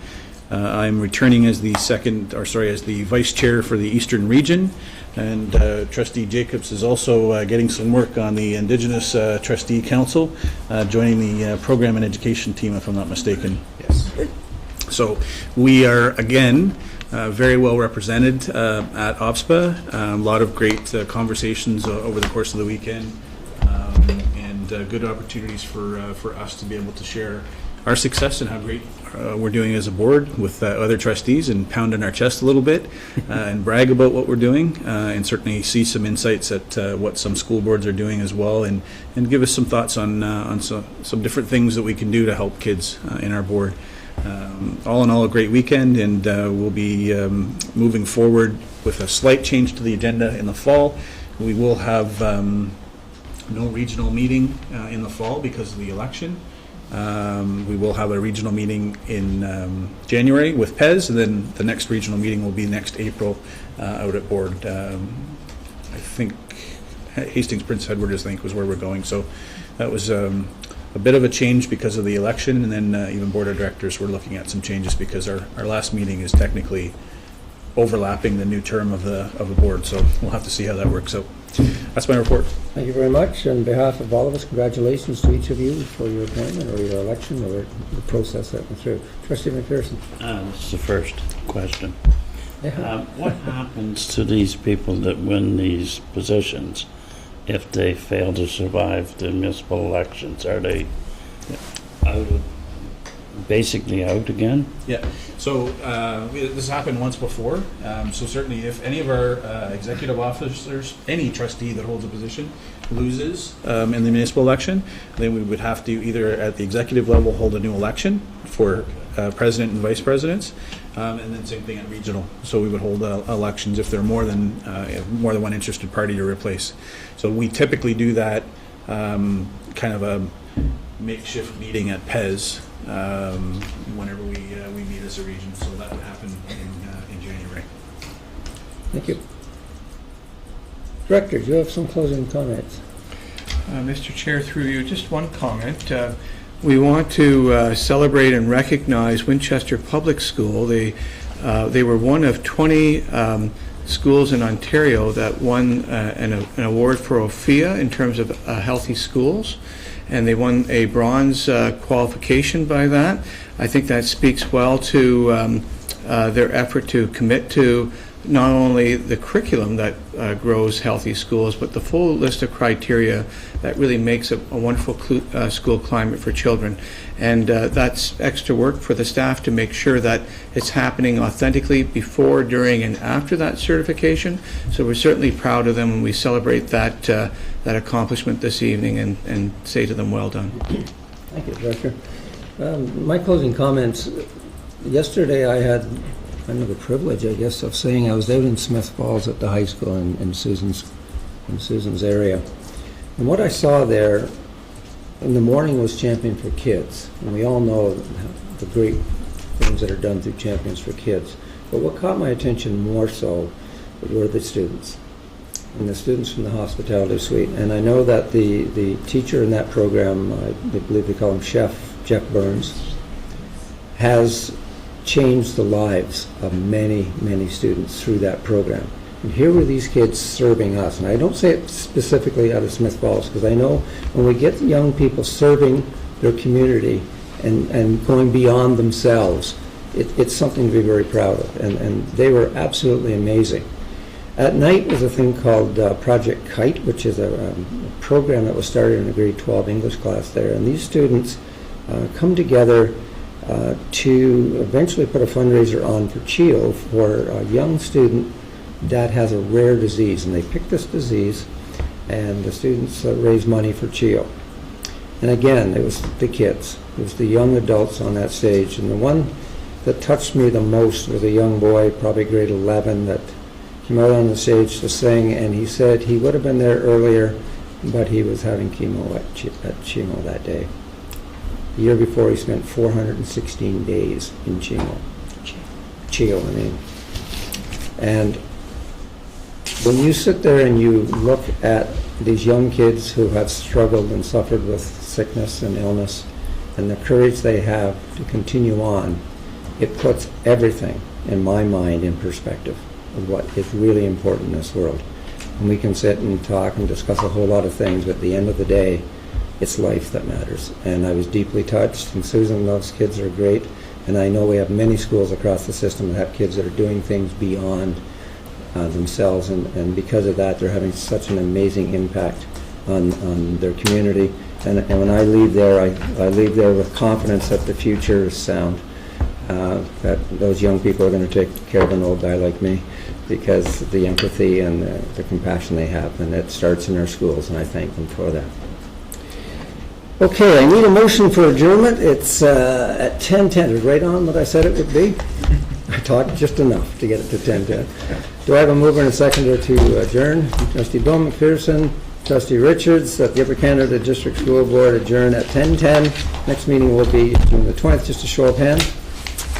I'm returning as the as the vice chair for the Eastern region, and Trustee Jacobs is also getting some work on the Indigenous Trustee Council, joining the program and education team, if I'm not mistaken. Yes. So we are, again, very well represented at OPSPA. A lot of great conversations over the course of the weekend, and good opportunities for us to be able to share our success and how great we're doing as a board with other trustees, and pound on our chest a little bit and brag about what we're doing, and certainly see some insights at what some school boards are doing as well, and give us some thoughts on some different things that we can do to help kids in our board. All in all, a great weekend, and we'll be moving forward with a slight change to the agenda in the fall. We will have no regional meeting in the fall because of the election. We will have a regional meeting in January with PEZ, and then the next regional meeting will be next April out at board. I think Hastings Prince Edward, I think, was where we're going. So that was a bit of a change because of the election, and then even board of directors were looking at some changes because our last meeting is technically overlapping the new term of the board. So we'll have to see how that works out. That's my report. Thank you very much. On behalf of all of us, congratulations to each of you for your appointment or your election or the process that went through. Trustee McPherson. This is the first question. Yeah. What happens to these people that win these positions if they fail to survive the municipal elections? Are they basically out again? Yeah. So this happened once before. So certainly, if any of our executive officers, any trustee that holds a position, loses in the municipal election, then we would have to either at the executive level hold a new election for president and vice presidents, and then same thing at regional. So we would hold elections if there are more than one interested party to replace. So we typically do that kind of a makeshift meeting at PEZ whenever we meet as a region. So that would happen in January. Thank you. Director, do you have some closing comments? Mr. Chair, through you, just one comment. We want to celebrate and recognize Winchester Public School. They were one of 20 schools in Ontario that won an award for OFIA in terms of healthy schools, and they won a bronze qualification by that. I think that speaks well to their effort to commit to not only the curriculum that grows healthy schools, but the full list of criteria that really makes a wonderful school climate for children. And that's extra work for the staff to make sure that it's happening authentically before, during, and after that certification. So we're certainly proud of them, and we celebrate that accomplishment this evening and say to them, well done. Thank you, Director. My closing comments. Yesterday I had kind of the privilege, I guess, of saying I was out in Smith Falls at the high school in Susan's area. And what I saw there in the morning was Champion for Kids. And we all know the great things that are done through Champions for Kids. But what caught my attention more so were the students. And the students from the hospitality suite. And I know that the teacher in that program, I believe they call him Chef, Jeff Burns, has changed the lives of many, many students through that program. And here were these kids serving us. And I don't say it specifically out of Smith Falls, because I know when we get young people serving their community and going beyond themselves, it's something to be very proud of. And they were absolutely amazing. At night was a thing called Project Kite, which is a program that was started in a grade 12 English class there. And these students come together to eventually put a fundraiser on for CHEO for a young student that has a rare disease. And they picked this disease, and the students raised money for CHEO. And again, it was the kids. It was the young adults on that stage. And the one that touched me the most was a young boy, probably grade 11, that came out on the stage to sing, and he said he would have been there earlier, but he was having chemo at chemo that day. The year before, he spent 416 days in chemo. CHEO, I mean. And when you sit there and you look at these young kids who have struggled and suffered with sickness and illness, and the courage they have to continue on, it puts everything, in my mind, in perspective of what is really important in this world. And we can sit and talk and discuss a whole lot of things, but at the end of the day, it's life that matters. And I was deeply touched, and Susan, those kids are great, and I know we have many schools across the system that have kids that are doing things beyond themselves, and because of that, they're having such an amazing impact on their community. And when I leave there, I leave there with confidence that the future is sound, that those young people are going to take care of an old guy like me, because the empathy and the compassion they have, and it starts in our schools, and I thank them for that. Okay, I need a motion for adjournment. It's at 10:10. It's right on what I said it would be. I talked just enough to get it to 10:10. Do I have a mover and a seconder to adjourn? Trustee Bill McPherson, Trustee Richards, that the Upper Canada District School Board adjourn at 10:10. Next meeting will be June the 20th. Just a show of hands.